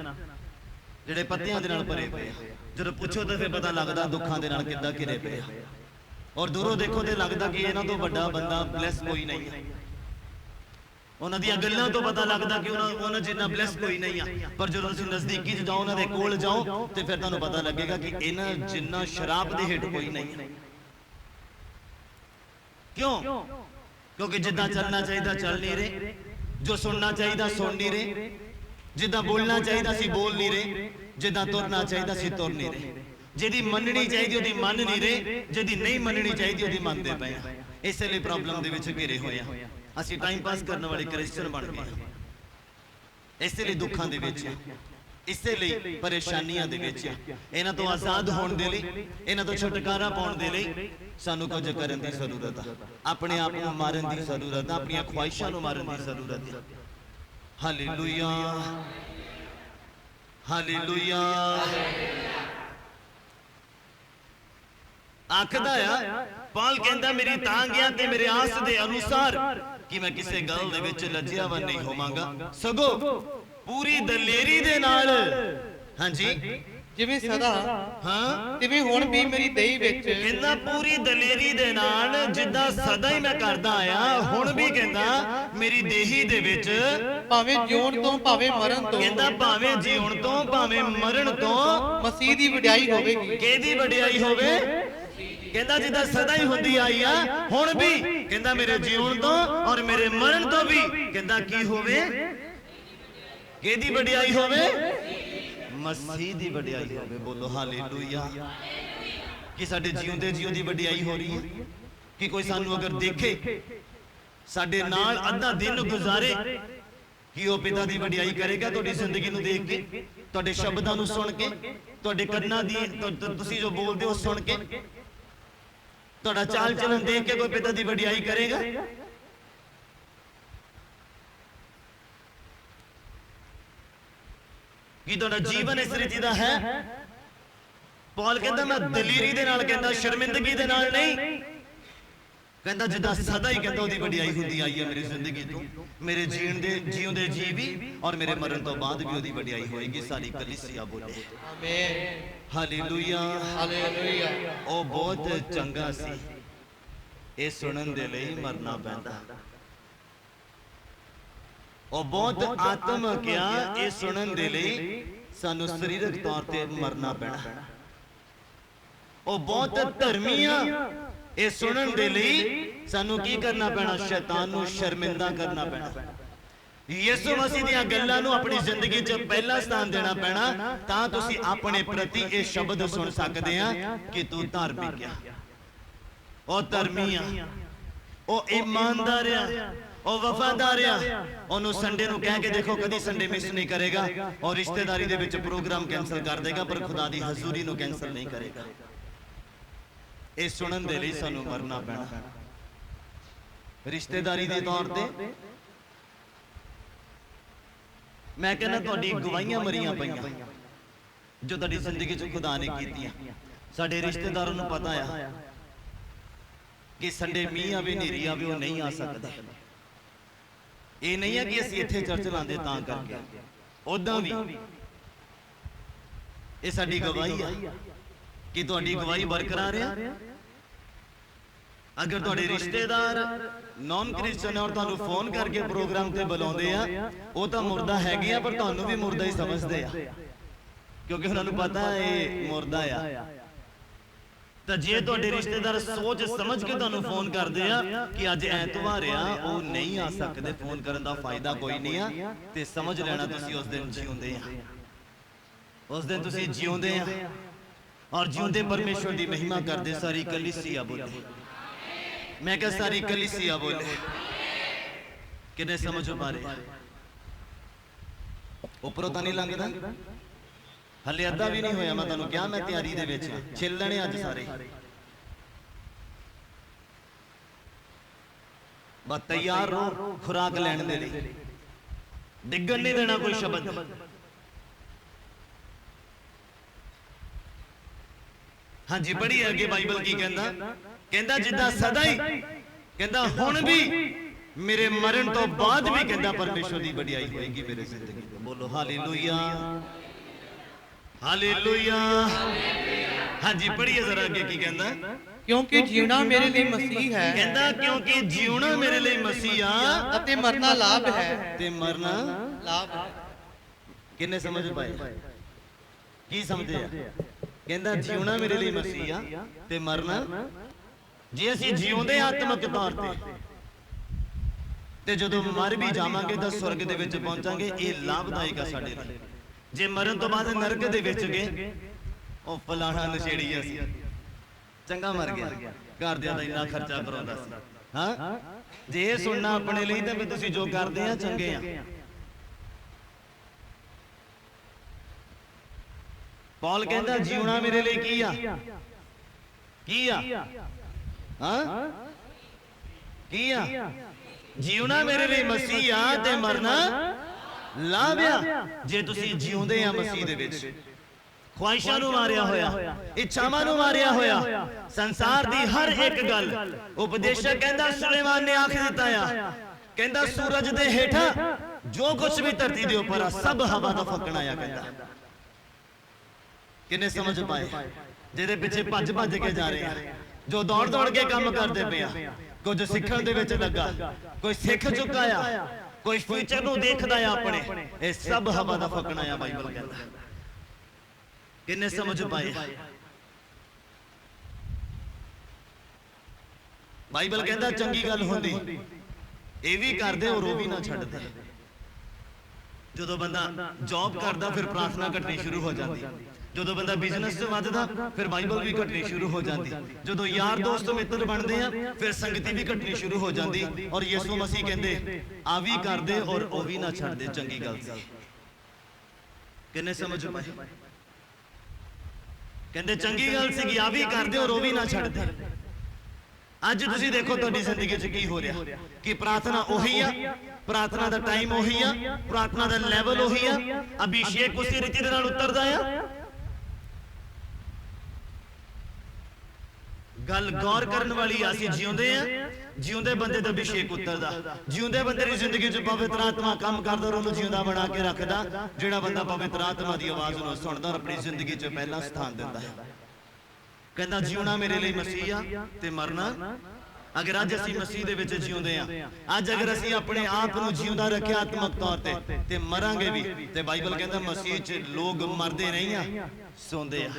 ਜਿਹੜੇ ਪੱਤਿਆਂ ਦੇ ਨਾਲ ਭਰੇ ਪਏ ਆ, ਜਦੋਂ ਪੁੱਛੋ ਤਾਂ ਫਿਰ ਪਤਾ ਲੱਗਦਾ ਦੁੱਖਾਂ ਦੇ ਨਾਲ ਕਿੱਦਾਂ ਘਿਰੇ ਪਏ ਆ। ਔਰ ਦੂਰੋਂ ਦੇਖੋ ਤੇ ਲੱਗਦਾ ਕਿ ਇਹਨਾਂ ਤੋਂ ਵੱਡਾ ਬੰਦਾ ਬਲੈਸ ਕੋਈ ਨਹੀਂ ਹੈ, ਉਹਨਾਂ ਦੀਆਂ ਗੱਲਾਂ ਤੋਂ ਪਤਾ ਲੱਗਦਾ ਕਿ ਉਹਨਾਂ ਜਿੰਨਾ ਬਲੈਸ ਕੋਈ ਨਹੀਂ ਆ। ਪਰ ਜਦੋਂ ਤੁਸੀਂ ਨਜ਼ਦੀਕੀ 'ਚ ਜਾਓ, ਉਹਨਾਂ ਦੇ ਕੋਲ ਜਾਓ, ਤੇ ਫਿਰ ਤੁਹਾਨੂੰ ਪਤਾ ਲੱਗੇਗਾ ਕਿ ਇਹਨਾਂ ਜਿੰਨਾ ਸ਼ਰਾਬ ਦੇ ਹੇਠ ਕੋਈ ਨਹੀਂ ਹੈ। क्यों? क्योंकि जिद्दां चलना चाहिए चल नहीं रहे, जो सुनना चाहिए सुन नहीं रहे, जिद्दां बोलना चाहिए सी बोल नहीं रहे, जिद्दां तुरना चाहिए सी तुर नहीं रहे, जिहदी मननी चाहिए ओहदी मन नहीं रहे, जिहदी नहीं मननी चाहिए ओहदी मनदे पए आ। इसलिए प्रॉब्लम दे विच घिरे होए आ, असीं टाइम पास करने वाले क्रिश्चियन बन गए, इसलिए दुखां दे विच, इसलिए परेशानियां दे विच। इन्हां तो आजाद होने दे लई, इन्हां तो छुटकारा पाउण दे लई सानू कुछ करन दी जरूरत है, अपने आप को मारन दी जरूरत है, अपनी ख्वाहिशां नू मारन दी जरूरत है। Hallelujah hallelujah. आखदा आ पौल कहंदा मेरी तांग आ ते मेरे आस दे अनुसार कि मैं किसी गल दे विच लज्जियावन नहीं होवांगा, सगों पूरी दलेरी दे नाल, हां जी ਜਿਵੇਂ ਸਦਾ ਹਾਂ ਤਿਵੇਂ ਹੁਣ ਵੀ ਮੇਰੀ ਦੇਹੀ ਵਿੱਚ ਕਹਿੰਦਾ ਪੂਰੀ ਦਲੇਰੀ ਦੇ ਨਾਲ ਜਿੱਦਾਂ ਸਦਾ ਹੀ ਮੈਂ ਕਰਦਾ ਆਇਆ ਹੁਣ ਵੀ ਕਹਿੰਦਾ ਮੇਰੀ ਦੇਹੀ ਦੇ ਵਿੱਚ ਭਾਵੇਂ ਜਿਉਣ ਤੋਂ ਭਾਵੇਂ ਮਰਨ ਤੋਂ ਕਹਿੰਦਾ ਭਾਵੇਂ ਜਿਉਣ ਤੋਂ ਭਾਵੇਂ ਮਰਨ ਤੋਂ ਮਸੀਹ ਦੀ ਵਡਿਆਈ ਹੋਵੇਗੀ। ਕਿਹਦੀ ਵਡਿਆਈ ਹੋਵੇ? ਕਹਿੰਦਾ ਜਿੱਦਾਂ ਸਦਾ ਹੀ ਹੁੰਦੀ ਆਈ ਆ ਹੁਣ ਵੀ ਕਹਿੰਦਾ ਮੇਰੇ ਜਿਉਣ ਤੋਂ ਔਰ ਮੇਰੇ ਮਰਨ ਤੋਂ ਵੀ ਕਹਿੰਦਾ ਕੀ ਹੋਵੇ? ਕਿਹਦੀ ਵਡਿਆਈ ਹੋਵੇ? ਮਸੀਹ ਦੀ ਵਡਿਆਈ ਹੋਵੇ। ਬੋਲੋ ਹਾਲੇਲੂਇਆ। ਕਿ ਸਾਡੇ ਜਿਉਂਦੇ ਜੀਓ ਦੀ ਵਡਿਆਈ ਹੋ ਰਹੀ ਹੈ ਕਿ ਕੋਈ ਸਾਨੂੰ ਅਗਰ ਦੇਖੇ ਸਾਡੇ ਨਾਲ ਅੱਧਾ ਦਿਨ ਗੁਜ਼ਾਰੇ ਕਿ ਉਹ ਪਿਤਾ ਦੀ ਵਡਿਆਈ ਕਰੇਗਾ ਤੁਹਾਡੀ ਜ਼ਿੰਦਗੀ ਨੂੰ ਦੇਖ ਕੇ, ਤੁਹਾਡੇ ਸ਼ਬਦਾਂ ਨੂੰ ਸੁਣ ਕੇ, ਤੁਹਾਡੇ ਕੰਨਾਂ ਦੀ ਤੁਸੀਂ ਜੋ ਬੋਲਦੇ ਹੋ ਸੁਣ ਕੇ, ਤੁਹਾਡਾ ਚਾਲ ਚਲਨ ਦੇਖ ਕੇ ਕੋਈ ਪਿਤਾ ਦੀ ਵਡਿਆਈ ਕਰੇਗਾ? ਕੀ ਤੁਹਾਡਾ ਜੀਵਨ ਇਸ ਰੀਤੀ ਦਾ ਹੈ? ਪੌਲ ਕਹਿੰਦਾ ਮੈਂ ਦਲੇਰੀ ਦੇ ਨਾਲ ਕਹਿੰਦਾ, ਸ਼ਰਮਿੰਦਗੀ ਦੇ ਨਾਲ ਨਹੀਂ, ਕਹਿੰਦਾ ਜਿੱਦਾਂ ਸਦਾ ਹੀ ਕਹਿੰਦਾ ਉਹਦੀ ਵਡਿਆਈ ਹੁੰਦੀ ਆਈ ਹੈ ਮੇਰੀ ਜ਼ਿੰਦਗੀ ਤੋਂ, ਮੇਰੇ ਜੀਣ ਦੇ ਜਿਉਂਦੇ ਜੀ ਵੀ ਔਰ ਮੇਰੇ ਮਰਨ ਤੋਂ ਬਾਅਦ ਵੀ ਉਹਦੀ ਵਡਿਆਈ ਹੋਏਗੀ। ਸਾਰੀ ਕਲੀਸਿਆ ਬੋਲੇ ਆਮੀਨ ਹਾਲੇਲੂਇਆ ਹਾਲੇਲੂਇਆ। ਉਹ ਬਹੁਤ ਚੰਗਾ ਸੀ, ਇਹ ਸੁਣਨ ਦੇ ਲਈ ਮਰਨਾ ਪੈਂਦਾ। ਉਹ ਬਹੁਤ ਆਤਮਿਕ ਆ, ਇਹ ਸੁਣਨ ਦੇ ਲਈ ਸਾਨੂੰ ਸਰੀਰਕ ਤੌਰ ਤੇ ਮਰਨਾ ਪੈਣਾ। ਉਹ ਬਹੁਤ ਧਰਮੀ ਆ, ਇਹ ਸੁਣਨ ਦੇ ਲਈ ਸਾਨੂੰ ਕੀ ਕਰਨਾ ਪੈਣਾ? ਸ਼ੈਤਾਨ ਨੂੰ ਸ਼ਰਮਿੰਦਾ ਕਰਨਾ ਪੈਣਾ। ਯਿਸੂ ਮਸੀਹ ਦੀਆਂ ਗੱਲਾਂ ਨੂੰ ਆਪਣੀ ਜ਼ਿੰਦਗੀ 'ਚ ਪਹਿਲਾ ਸਥਾਨ ਦੇਣਾ ਪੈਣਾ, ਤਾਂ ਤੁਸੀਂ ਆਪਣੇ ਪ੍ਰਤੀ ਇਹ ਸ਼ਬਦ ਸੁਣ ਸਕਦੇ ਆ ਕਿ ਤੂੰ ਧਾਰਮਿਕ ਆ, ਉਹ ਧਰਮੀ ਆ, ਉਹ ਇਮਾਨਦਾਰ ਆ, ਉਹ ਵਫਾਦਾਰ ਆ। ਉਹਨੂੰ ਸੰਡੇ ਨੂੰ ਕਹਿ ਕੇ ਦੇਖੋ, ਕਦੀ ਸੰਡੇ ਮਿਸ ਨਹੀਂ ਕਰੇਗਾ ਔਰ ਰਿਸ਼ਤੇਦਾਰੀ ਦੇ ਵਿੱਚ ਪ੍ਰੋਗਰਾਮ ਕੈਂਸਲ ਕਰ ਦੇਗਾ, ਪਰ ਖੁਦਾ ਦੀ ਹਜ਼ੂਰੀ ਨੂੰ ਕੈਂਸਲ ਨਹੀਂ ਕਰੇਗਾ। ਇਹ ਸੁਣਨ ਦੇ ਲਈ ਸਾਨੂੰ ਮਰਨਾ ਪੈਣਾ। ਰਿਸ਼ਤੇਦਾਰੀ ਦੇ ਤੌਰ ਤੇ ਮੈਂ ਕਹਿੰਦਾ ਤੁਹਾਡੀ ਗਵਾਹੀਆਂ ਮਰੀਆਂ ਪਈਆਂ ਜੋ ਤੁਹਾਡੀ ਜ਼ਿੰਦਗੀ 'ਚ ਖੁਦਾ ਨੇ ਕੀਤੀਆਂ। ਸਾਡੇ ਰਿਸ਼ਤੇਦਾਰਾਂ ਨੂੰ ਪਤਾ ਆ ਕਿ ਸੰਡੇ ਮੀਂਹ ਆਵੇ ਹਨੇਰੀ ਆਵੇ ਉਹ ਨਹੀਂ ਆ ਸਕਦੇ। ਇਹ ਨਹੀਂ ਹੈ ਕਿ ਅਸੀਂ ਇੱਥੇ ਚਰਚ ਲਾਉਂਦੇ ਤਾਂ ਕਰਕੇ, ਉਦਾਂ ਵੀ ਇਹ ਸਾਡੀ ਗਵਾਹੀ ਆ ਕਿ ਤੁਹਾਡੀ ਗਵਾਹੀ ਬਰਕਰਾਰ ਆ। ਅਗਰ ਤੁਹਾਡੇ ਰਿਸ਼ਤੇਦਾਰ ਨਾਨ ਕ੍ਰਿਸਚਨ ਔਰ ਤੁਹਾਨੂੰ ਫੋਨ ਕਰਕੇ ਪ੍ਰੋਗਰਾਮ ਤੇ ਬੁਲਾਉਂਦੇ ਆ, ਉਹ ਤਾਂ ਮੁਰਦਾ ਹੈਗੇ ਆ, ਪਰ ਤੁਹਾਨੂੰ ਵੀ ਮੁਰਦਾ ਹੀ ਸਮਝਦੇ ਆ, ਕਿਉਂਕਿ ਉਹਨਾਂ ਨੂੰ ਪਤਾ ਇਹ ਮੁਰਦਾ ਆ। ਤਾਂ ਜੇ ਤੁਹਾਡੇ ਰਿਸ਼ਤੇਦਾਰ ਸੋਚ ਸਮਝ ਕੇ ਤੁਹਾਨੂੰ ਫੋਨ ਕਰਦੇ ਆ ਕਿ ਅੱਜ ਐਤਵਾਰ ਆ, ਉਹ ਨਹੀਂ ਆ ਸਕਦੇ, ਫੋਨ ਕਰਨ ਦਾ ਫਾਇਦਾ ਕੋਈ ਨਹੀਂ ਆ, ਤੇ ਸਮਝ ਲੈਣਾ ਤੁਸੀਂ ਉਸ ਦਿਨ ਜਿਉਂਦੇ ਆ, ਉਸ ਦਿਨ ਤੁਸੀਂ ਜਿਉਂਦੇ ਆ ਔਰ ਜਿਉਂਦੇ ਪਰਮੇਸ਼ਵਰ ਦੀ ਮਹਿਮਾ ਕਰਦੇ। ਸਾਰੀ ਕਲੀਸਿਆ ਬੋਲੇ, ਮੈਂ ਕਿਹਾ ਸਾਰੀ ਕਲੀਸਿਆ ਬੋਲੇ। ਕਿੰਨੇ ਸਮਝ ਪਾ ਰਹੇ? ਉੱਪਰੋਂ ਤਾਂ ਨਹੀਂ ਲੰਘਦਾ, ਹਲੇ ਅੱਧਾ ਵੀ ਨਹੀਂ ਹੋਇਆ। ਮੈਂ ਤੁਹਾਨੂੰ ਕਿਹਾ ਮੈਂ ਤਿਆਰੀ ਦੇ ਵਿੱਚ ਆ, ਛਿੱਲ ਲੈਣੇ ਅੱਜ ਸਾਰੇ। ਬਸ ਤਿਆਰ ਰਹੋ ਖੁਰਾਕ ਲੈਣ ਦੇ ਲਈ, ਡਿੱਗਣ ਨਹੀਂ ਦੇਣਾ ਕੋਈ ਸ਼ਬਦ। ਹਾਂਜੀ ਪੜ੍ਹੀ ਅੱਗੇ ਬਾਈਬਲ ਕੀ ਕਹਿੰਦਾ? ਕਹਿੰਦਾ ਜਿੱਦਾਂ ਸਦਾ ਹੀ ਕਹਿੰਦਾ ਹੁਣ ਵੀ ਮੇਰੇ ਮਰਨ ਤੋਂ ਬਾਅਦ ਵੀ ਕਹਿੰਦਾ ਪਰਮੇਸ਼ਵਰ ਦੀ ਵਡਿਆਈ ਹੋਏਗੀ ਮੇਰੇ ਜ਼ਿੰਦਗੀ ਤੋਂ। ਬੋਲੋ ਹਾਲੇਲੂਇਆ ਹਾਲੇਲੂਇਆ। ਹਾਂਜੀ ਪੜ੍ਹੀਏ ਜ਼ਰਾ ਅੱਗੇ ਕੀ ਕਹਿੰਦਾ? ਕਿਉਂਕਿ ਜੀਉਣਾ ਮੇਰੇ ਲਈ ਮਸੀਹ ਹੈ। ਕਹਿੰਦਾ ਕਿਉਂਕਿ ਜੀਉਣਾ ਮੇਰੇ ਲਈ ਮਸੀਹ ਆ ਅਤੇ ਮਰਨਾ ਲਾਭ ਹੈ। ਤੇ ਮਰਨਾ ਲਾਭ ਹੈ। ਕਿੰਨੇ ਸਮਝ ਪਾਏ? ਕੀ ਸਮਝੇ ਆ? ਕਹਿੰਦਾ ਜੀਉਣਾ ਮੇਰੇ ਲਈ ਮਸੀਹ ਆ ਤੇ ਮਰਨਾ, ਜੇ ਅਸੀਂ ਜਿਉਂਦੇ ਆਤਮਿਕ ਤੌਰ ਤੇ ਜਦੋਂ ਮਰ ਵੀ ਜਾਵਾਂਗੇ ਤਾਂ ਸਵਰਗ ਦੇ ਵਿੱਚ ਪਹੁੰਚਾਂਗੇ। ਇਹ ਲਾਭਦਾਇਕ ਆ ਸਾਡੇ ਲਈ। ਜੇ ਮਰਨ ਤੋਂ ਬਾਅਦ ਨਰਕ ਦੇ ਵਿੱਚ ਗਏ, ਉਹ ਫਲਾਣਾ ਨਸ਼ੇੜੀ ਆ ਸੀ, ਚੰਗਾ ਮਰ ਗਿਆ, ਘਰਦਿਆਂ ਦਾ ਇੰਨਾ ਖਰਚਾ ਕਰਾਉਂਦਾ ਸੀ। ਹਾਂ, ਜੇ ਇਹ ਸੁਣਨਾ ਆਪਣੇ ਲਈ ਤਾਂ ਫਿਰ ਤੁਸੀਂ ਜੋ ਕਰਦੇ ਆ ਚੰਗੇ ਆ। ਪੌਲ ਕਹਿੰਦਾ ਜੀਉਣਾ ਮੇਰੇ ਲਈ ਕੀ ਆ? ਕੀ ਆ? ਹਾਂ ਕੀ ਆ? ਜੀਉਣਾ ਮੇਰੇ ਲਈ ਮਸੀਹ ਆ ਤੇ ਮਰਨਾ ਲਾਭ ਆ। ਜੇ ਤੁਸੀਂ ਜਿਉਂਦੇ ਆ ਮਸੀਹ ਦੇ ਵਿੱਚ, ਖੁਆਇਸ਼ਾਂ ਨੂੰ ਮਾਰਿਆ ਹੋਇਆ, ਇੱਛਾਵਾਂ ਨੂੰ ਮਾਰਿਆ ਹੋਇਆ, ਸੰਸਾਰ ਦੀ ਹਰ ਇੱਕ ਗੱਲ ਉਪਦੇਸ਼ਕ ਕਹਿੰਦਾ ਸੁਲੇਮਾਨ ਨੇ ਆਖ ਦਿੱਤਾ ਆ। ਕਹਿੰਦਾ ਸੂਰਜ ਦੇ ਹੇਠਾਂ ਜੋ ਕੁਝ ਵੀ ਧਰਤੀ ਦੇ ਉੱਪਰ ਆ ਸਭ ਹਵਾ ਦਾ ਫੱਕਣਾ ਆ। ਕਹਿੰਦਾ किन्ने समझ पाए? ਜਿਹਦੇ ਪਿੱਛੇ ਭੱਜ ਭੱਜ ਕੇ ਜਾ ਰਹੇ ਆ, ਜੋ ਦੌੜ ਦੌੜ ਕੇ ਕੰਮ ਕਰਦੇ ਪਏ ਆ, ਕੁਝ ਸਿੱਖਣ ਦੇ ਵਿੱਚ ਲੱਗਾ, ਕੋਈ ਸਿੱਖ ਚੁੱਕਾ ਆ, ਕੋਈ ਫਿਊਚਰ ਨੂੰ ਦੇਖਦਾ ਆ ਆਪਣੇ, ਇਹ ਸਭ ਹਵਾ ਦਾ ਫੱਕਣਾ ਆ। ਬਾਈਬਲ ਕਹਿੰਦਾ ਕਿੰਨੇ ਸਮਝ ਪਾਏ? ਬਾਈਬਲ ਕਹਿੰਦਾ ਚੰਗੀ ਗੱਲ ਹੁੰਦੀ ਇਹ ਵੀ ਕਰਦੇ ਔਰ ਉਹ ਵੀ ਨਾ ਛੱਡਦੇ। ਜਦੋਂ ਬੰਦਾ ਜੌਬ ਕਰਦਾ ਫਿਰ ਪ੍ਰਾਰਥਨਾ ਘਟਣੀ ਸ਼ੁਰੂ ਹੋ ਜਾਂਦੀ, ਜਦੋਂ ਬੰਦਾ ਬਿਜ਼ਨਸ 'ਚ ਵੱਧਦਾ ਫਿਰ ਬਾਈਬਲ ਵੀ ਘਟਣੀ ਸ਼ੁਰੂ ਹੋ ਜਾਂਦੀ, ਜਦੋਂ ਯਾਰ ਦੋਸਤ ਮਿੱਤਰ ਬਣਦੇ ਆ ਫਿਰ ਸੰਗਤੀ ਵੀ ਘਟਣੀ ਸ਼ੁਰੂ ਹੋ ਜਾਂਦੀ। ਔਰ ਯਿਸੂ ਮਸੀਹ ਕਹਿੰਦੇ ਆ ਵੀ ਕਰਦੇ ਔਰ ਉਹ ਵੀ ਨਾ ਛੱਡਦੇ। ਚੰਗੀ ਗੱਲ ਸੀ। ਕਿੰਨੇ ਸਮਝ ਪਾਏ? ਕਹਿੰਦੇ ਚੰਗੀ ਗੱਲ ਸੀਗੀ, ਆ ਵੀ ਕਰਦੇ ਔਰ ਉਹ ਵੀ ਨਾ ਛੱਡਦੇ। ਅੱਜ ਤੁਸੀਂ ਦੇਖੋ ਤੁਹਾਡੀ ਜ਼ਿੰਦਗੀ 'ਚ ਕੀ ਹੋ ਰਿਹਾ, ਕਿ ਪ੍ਰਾਰਥਨਾ ਉਹੀ ਆ, ਪ੍ਰਾਰਥਨਾ ਦਾ ਟਾਈਮ ਉਹੀ ਆ, ਪ੍ਰਾਰਥਨਾ ਦਾ ਲੈਵਲ ਉਹੀ ਆ, ਅਭਿਸ਼ੇਕ ਉਸੇ ਰੀਤੀ ਦੇ ਨਾਲ ਉਤਰਦਾ ਆ। ਗੱਲ ਗੌਰ ਕਰਨ ਵਾਲੀ ਆ, ਅਸੀਂ ਜਿਉਂਦੇ ਆ, ਜਿਉਂਦੇ ਬੰਦੇ ਦਾ ਅਭਿਸ਼ੇਕ ਉਤਰਦਾ, ਜਿਉਂਦੇ ਬੰਦੇ ਦੀ ਜ਼ਿੰਦਗੀ 'ਚ ਪਵਿੱਤਰ ਆਤਮਾ ਕੰਮ ਕਰਦਾ ਔਰ ਉਹਨੂੰ ਜਿਉਂਦਾ ਬਣਾ ਕੇ ਰੱਖਦਾ। ਜਿਹੜਾ ਬੰਦਾ ਪਵਿੱਤਰ ਆਤਮਾ ਦੀ ਆਵਾਜ਼ ਨੂੰ ਸੁਣਦਾ ਔਰ ਆਪਣੀ ਜ਼ਿੰਦਗੀ 'ਚ ਪਹਿਲਾ ਸਥਾਨ ਦਿੰਦਾ ਹੈ। ਕਹਿੰਦਾ ਜਿਉਣਾ ਮੇਰੇ ਲਈ ਮਸੀਹ ਆ ਤੇ ਮਰਨਾ। ਅਗਰ ਅੱਜ ਅਸੀਂ ਮਸੀਹ ਦੇ ਵਿੱਚ ਜਿਉਂਦੇ ਆ, ਅੱਜ ਅਗਰ ਅਸੀਂ ਆਪਣੇ ਆਪ ਨੂੰ ਜਿਉਂਦਾ ਰੱਖਿਆ ਆਤਮਕ ਤੌਰ ਤੇ ਮਰਾਂਗੇ ਵੀ। ਤੇ ਬਾਈਬਲ ਕਹਿੰਦਾ ਮਸੀਹ 'ਚ ਲੋਕ ਮਰਦੇ ਨਹੀਂ ਆ, ਸੌਂਦੇ ਆ।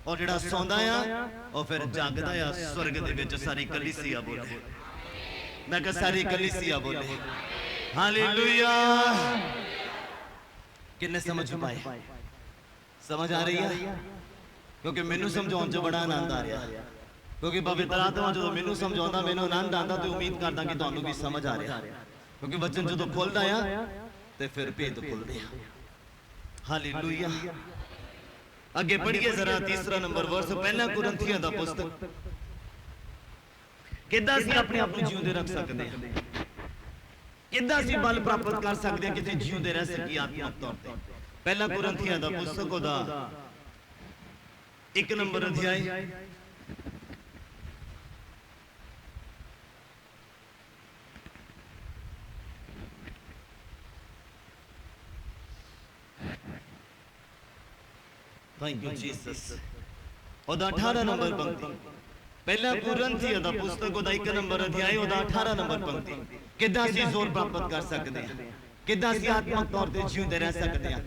ਔਰ ਜਿਹੜਾ ਸੌਂਦਾ ਆ ਉਹ ਫਿਰ ਜਾਗਦਾ ਆ ਸਵਰਗ ਦੇ ਵਿੱਚ। ਸਾਰੀ ਕਲੀਸਿਆ ਬੋਲੇ, ਮੈਂ ਕਿਹਾ ਸਾਰੀ ਕਲੀਸਿਆ ਬੋਲੇ ਹਾਲੇਲੂਇਆ। ਕਿੰਨੇ ਸਮਝ ਪਾਏ? ਸਮਝ ਆ ਰਹੀ ਆ? ਕਿਉਂਕਿ ਮੈਨੂੰ ਸਮਝਾਉਣ 'ਚ ਬੜਾ ਆਨੰਦ ਆ ਰਿਹਾ, ਕਿਉਂਕਿ ਪਵਿੱਤਰ ਆਤਮਾ ਜਦੋਂ ਮੈਨੂੰ ਸਮਝਾਉਂਦਾ ਮੈਨੂੰ ਆਨੰਦ ਆਉਂਦਾ ਤੇ ਉਮੀਦ ਕਰਦਾ ਕਿ ਤੁਹਾਨੂੰ ਵੀ ਸਮਝ ਆ ਰਿਹਾ। ਕਿਉਂਕਿ ਵਚਨ ਜਦੋਂ ਖੁੱਲਦਾ ਆ ਤੇ ਫਿਰ ਭੇਦ ਖੁੱਲਦੇ ਆ। ਹਾਲੇਲੂਇਆ। ਅੱਗੇ ਪੜ੍ਹੀਏ ਜ਼ਰਾ ਤੀਸਰਾ ਨੰਬਰ ਵਰਸ, ਪਹਿਲਾ ਕੁਰਿੰਥੀਆਂ ਦਾ ਪੁਸਤਕ। ਕਿੱਦਾਂ ਅਸੀਂ ਆਪਣੇ ਆਪ ਨੂੰ ਜਿਉਂਦੇ ਰੱਖ ਸਕਦੇ ਹਾਂ, ਕਿੱਦਾਂ ਅਸੀਂ ਬਲ ਪ੍ਰਾਪਤ ਕਰ ਸਕਦੇ ਹਾਂ ਕਿ ਜਿਉਂਦੇ ਰਹਿ ਸਕੀਏ ਆਤਮਿਕ ਤੌਰ ਤੇ। ਪਹਿਲਾ ਕੁਰਿੰਥੀਆਂ ਦਾ ਪੁਸਤਕ ਉਹਦਾ 1 ਨੰਬਰ ਅਧਿਆਇ ਥੈਂਕ ਯੂ ਜੀਸਸ, ਉਹਦਾ 18 ਨੰਬਰ ਪੰਕਤੀ। ਪਹਿਲਾ ਕੁਰਿੰਥੀਆਂ ਦਾ ਪੁਸਤਕ ਉਹਦਾ 1 ਨੰਬਰ ਅਧਿਆਇ ਉਹਦਾ 18 ਨੰਬਰ ਪੰਕਤੀ। ਕਿੱਦਾਂ ਅਸੀਂ ਜ਼ੋਰ ਪ੍ਰਾਪਤ ਕਰ ਸਕਦੇ ਹਾਂ, ਕਿੱਦਾਂ ਅਸੀਂ ਆਤਮਿਕ ਤੌਰ ਤੇ ਜਿਉਂਦੇ ਰਹਿ ਸਕਦੇ ਹਾਂ,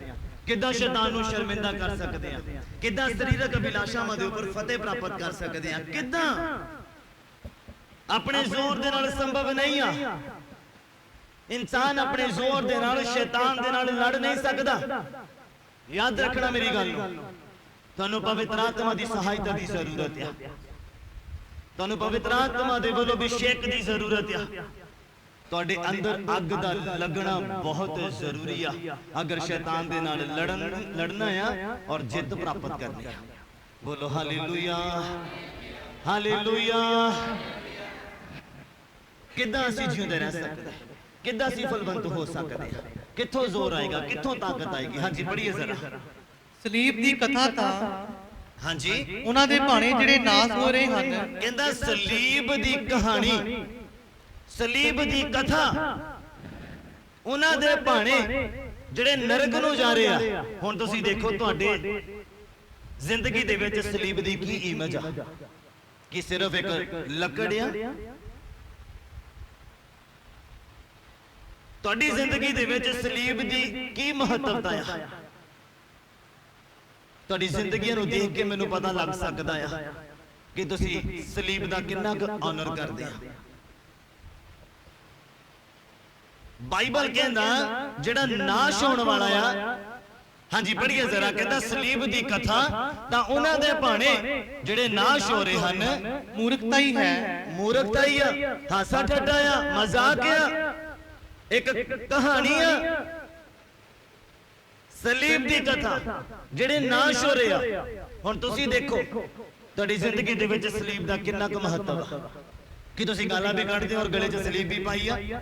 ਕਿੱਦਾਂ ਸ਼ੈਤਾਨ ਨੂੰ ਸ਼ਰਮਿੰਦਾ ਕਰ ਸਕਦੇ ਹਾਂ, ਕਿੱਦਾਂ ਸਰੀਰਕ ਅਭਿਲਾਸ਼ਾਵਾਂ ਦੇ ਉੱਪਰ ਫਤਿਹ ਪ੍ਰਾਪਤ ਕਰ ਸਕਦੇ ਹਾਂ। ਕਿੱਦਾਂ? ਆਪਣੇ ਜ਼ੋਰ ਦੇ ਨਾਲ ਸੰਭਵ ਨਹੀਂ ਆ। ਇਨਸਾਨ ਆਪਣੇ ਜ਼ੋਰ ਦੇ ਨਾਲ ਸ਼ੈਤਾਨ ਦੇ ਨਾਲ ਲੜ ਨਹੀਂ ਸਕਦਾ। ਯਾਦ ਰੱਖਣਾ ਮੇਰੀ ਗੱਲ ਨੂੰ। ਤੁਹਾਨੂੰ ਪਵਿੱਤਰ ਆਤਮਾ ਦੀ ਸਹਾਇਤਾ ਦੀ ਜ਼ਰੂਰਤ ਹੈ, ਤੁਹਾਨੂੰ ਪਵਿੱਤਰ ਆਤਮਾ ਦੇ ਵੱਲੋਂ ਅਭਿਸ਼ੇਕ ਦੀ ਜ਼ਰੂਰਤ ਹੈ। ਤੁਹਾਡੇ ਅੰਦਰ ਅੱਗ ਦਾ ਲੱਗਣਾ ਬਹੁਤ ਜ਼ਰੂਰੀ ਆ ਅਗਰ ਸ਼ੈਤਾਨ ਦੇ ਨਾਲ ਲੜਨਾ ਆ ਔਰ ਜਿੱਤ ਪ੍ਰਾਪਤ ਕਰਨੀ ਆ। ਬੋਲੋ ਹਾਲੇਲੂਇਆ, ਹਾਲੇਲੂਇਆ। ਕਿੱਦਾਂ ਅਸੀਂ ਜਿਉਂਦੇ ਰਹਿ ਸਕਦੇ, ਕਿੱਦਾਂ ਅਸੀਂ ਫਲਵੰਤ ਹੋ ਸਕਦੇ ਹਾਂ, ਕਿੱਥੋਂ ਜ਼ੋਰ ਆਏਗਾ, ਕਿੱਥੋਂ ਤਾਕਤ ਆਏਗੀ? ਹਾਂਜੀ ਪੜ੍ਹੀਏ ਜ਼ਰਾ। ਸਲੀਬ ਦੀ ਕਥਾ ਤਾਂ ਹਾਂਜੀ ਉਹਨਾਂ ਦੇ ਭਾਣੇ ਜਿਹੜੇ ਨਾਸ ਹੋ ਰਹੇ ਹਨ। ਕਹਿੰਦਾ ਸਲੀਬ ਦੀ ਕਹਾਣੀ, ਸਲੀਬ ਦੀ ਕਥਾ, ਉਹਨਾਂ ਦੇ ਭਾਣੇ ਜਿਹੜੇ ਨਰਕ ਨੂੰ ਜਾ ਰਹੇ ਆ। ਹੁਣ ਤੁਸੀਂ ਦੇਖੋ ਤੁਹਾਡੇ ਜ਼ਿੰਦਗੀ ਦੇ ਵਿੱਚ ਸਲੀਬ ਦੀ ਕੀ ਇਮੇਜ ਆ? ਕਿ ਸਿਰਫ ਇੱਕ ਲੱਕੜ ਆ? ਤੁਹਾਡੀ ਜ਼ਿੰਦਗੀ ਦੇ ਵਿੱਚ ਸਲੀਬ ਦੀ ਕੀ ਮਹੱਤਵਤਾ ਆ? ਤੁਹਾਡੀ ਜ਼ਿੰਦਗੀਆਂ ਨੂੰ ਦੇਖ ਕੇ ਮੈਨੂੰ ਪਤਾ ਲੱਗ ਸਕਦਾ ਆ ਕਿ ਤੁਸੀਂ ਸਲੀਬ ਦਾ ਕਿੰਨਾ ਕੁ ਆਨਰ ਕਰਦੇ ਆ। ਬਾਈਬਲ ਕਹਿੰਦਾ ਜਿਹੜਾ ਨਾਸ਼ ਹੋਣ ਵਾਲਾ ਆ, ਹਾਂਜੀ ਪੜ੍ਹੀਏ ਜ਼ਰਾ। ਕਹਿੰਦਾ ਸਲੀਬ ਦੀ ਕਥਾ ਤਾਂ ਉਹਨਾਂ ਦੇ ਭਾਣੇ ਜਿਹੜੇ ਨਾਸ਼ ਹੋ ਰਹੇ ਹਨ ਮੂਰਖਤਾ ਹੀ ਹੈ। ਮੂਰਖਤਾ ਹੀ ਆ, ਹਾਸਾ ਠੱਠਾ ਆ, ਮਜ਼ਾਕ ਆ, ਇੱਕ ਕਹਾਣੀ ਆ। ਸਲੀਬ ਦੀ ਕਥਾ ਜਿਹੜੇ ਨਾਸ਼ ਹੋ ਰਹੇ ਆ। ਹੁਣ ਤੁਸੀਂ ਦੇਖੋ ਤੁਹਾਡੀ ਜ਼ਿੰਦਗੀ ਦੇ ਵਿੱਚ ਸਲੀਬ ਦਾ ਕਿੰਨਾ ਕੁ ਮਹੱਤਵ ਆ। ਕਿ ਤੁਸੀਂ ਗਾਲਾਂ ਵੀ ਕੱਢਦੇ ਹੋ ਔਰ ਗਲੇ 'ਚ ਸਲੀਬ ਵੀ ਪਾਈ ਆ?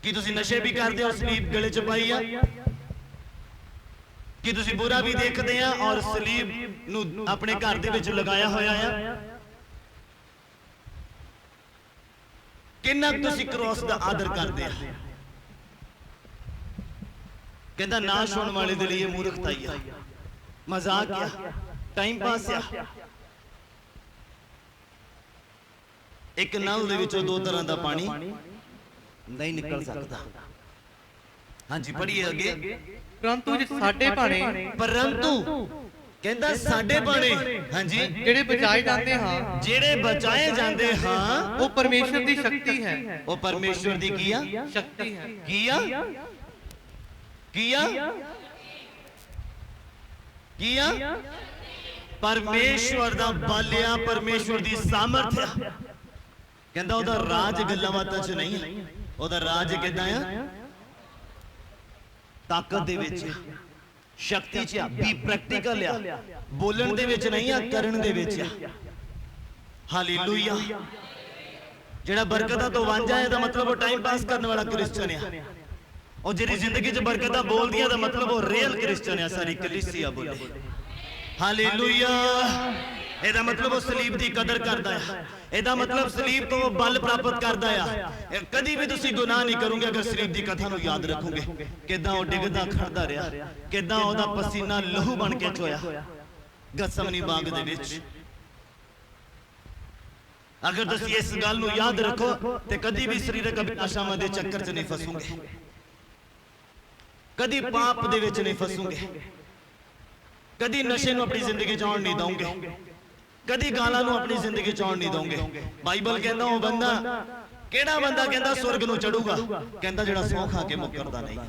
ਕਿ ਤੁਸੀਂ ਨਸ਼ੇ ਵੀ ਕਰਦੇ ਹੋ ਔਰ ਸਲੀਬ ਗਲੇ 'ਚ ਪਾਈ ਆ? ਕਿ ਤੁਸੀਂ ਬੁਰਾ ਵੀ ਦੇਖਦੇ ਆ ਔਰ ਸਲੀਬ ਨੂੰ ਆਪਣੇ ਘਰ ਦੇ ਵਿੱਚ ਲਗਾਇਆ ਹੋਇਆ ਆ? ਕਿੰਨਾ ਤੁਸੀਂ ਕ੍ਰੋਸ ਦਾ ਆਦਰ ਕਰਦੇ ਆ? ਕਹਿੰਦਾ ਨਾਸ਼ ਹੋਣ ਵਾਲੇ ਦੇ ਲਈ ਇਹ ਮੂਰਖਤਾ ਹੀ ਆ। मजाक आ, टाइम पास आ। एक नल दे विचों दो तरह का पानी नहीं निकल सकता। हाँ जी, पढ़िए अगे। परंतु जे साडे भाणे परंतु कहंदा साडे भाणे, हाँ जी, ਜਿਹੜੇ ਬਚਾਏ ਜਾਂਦੇ ਹਾਂ जेड़े बचाए जाते हाँ ਉਹ ਪਰਮੇਸ਼ਰ ਦੀ ਸ਼ਕਤੀ ਹੈ। वो परमेश्वर दी किया ਸ਼ਕਤੀ ਹੈ। किया किया किया परमेश्वर दा बलिया, परमेश्वर दी सामर्थ आ। कहंदा ओदा राज गल्लां बातां च नहीं, ओदा राज किदां आ? ताकत दे विच, शक्ति च आ, बी प्रैक्टिकल आ, बोलण दे विच नहीं आ, करन दे विच आ। हालेलुया। जेड़ा बरकतां तो वांझा है दा मतलब वो टाइम पास करने वाला क्रिश्चियन है, और जेरी जिंदगी च बरकतां बोलदी है दा मतलब वो रियल क्रिश्चियन है, सारी कलीसिया बोले। हालेलुया। एदा मतलब वो सलीब दी कदर करदा है, एदा मतलब सलीब तो वो बल प्राप्त करदा है। कदी भी तुसी गुनाह नहीं करोगे अगर सलीब दी कथा नु याद रखोगे, किदां ओ डिगदा खड़दा रहा, किदां ओदा पसीना लहू बन के चोया गसमनी बाग दे विच। अगर तुसी इस गल नु याद रखो ते कदी भी शरीरक अभिलाषावां दे चक्कर च नहीं फसूंगे, कदी पाप दे विच नहीं फसूंगे, कदी नशे नु अपनी जिंदगी च आउण नहीं दोगे, कदी गालां नु अपनी जिंदगी च आउण नहीं दोगे। बाइबल कहंदा ओ बंदा, केड़ा बंदा कहंदा स्वर्ग नु चढ़ूगा? कहंदा जेड़ा सौं खा के मुकरदा नहीं,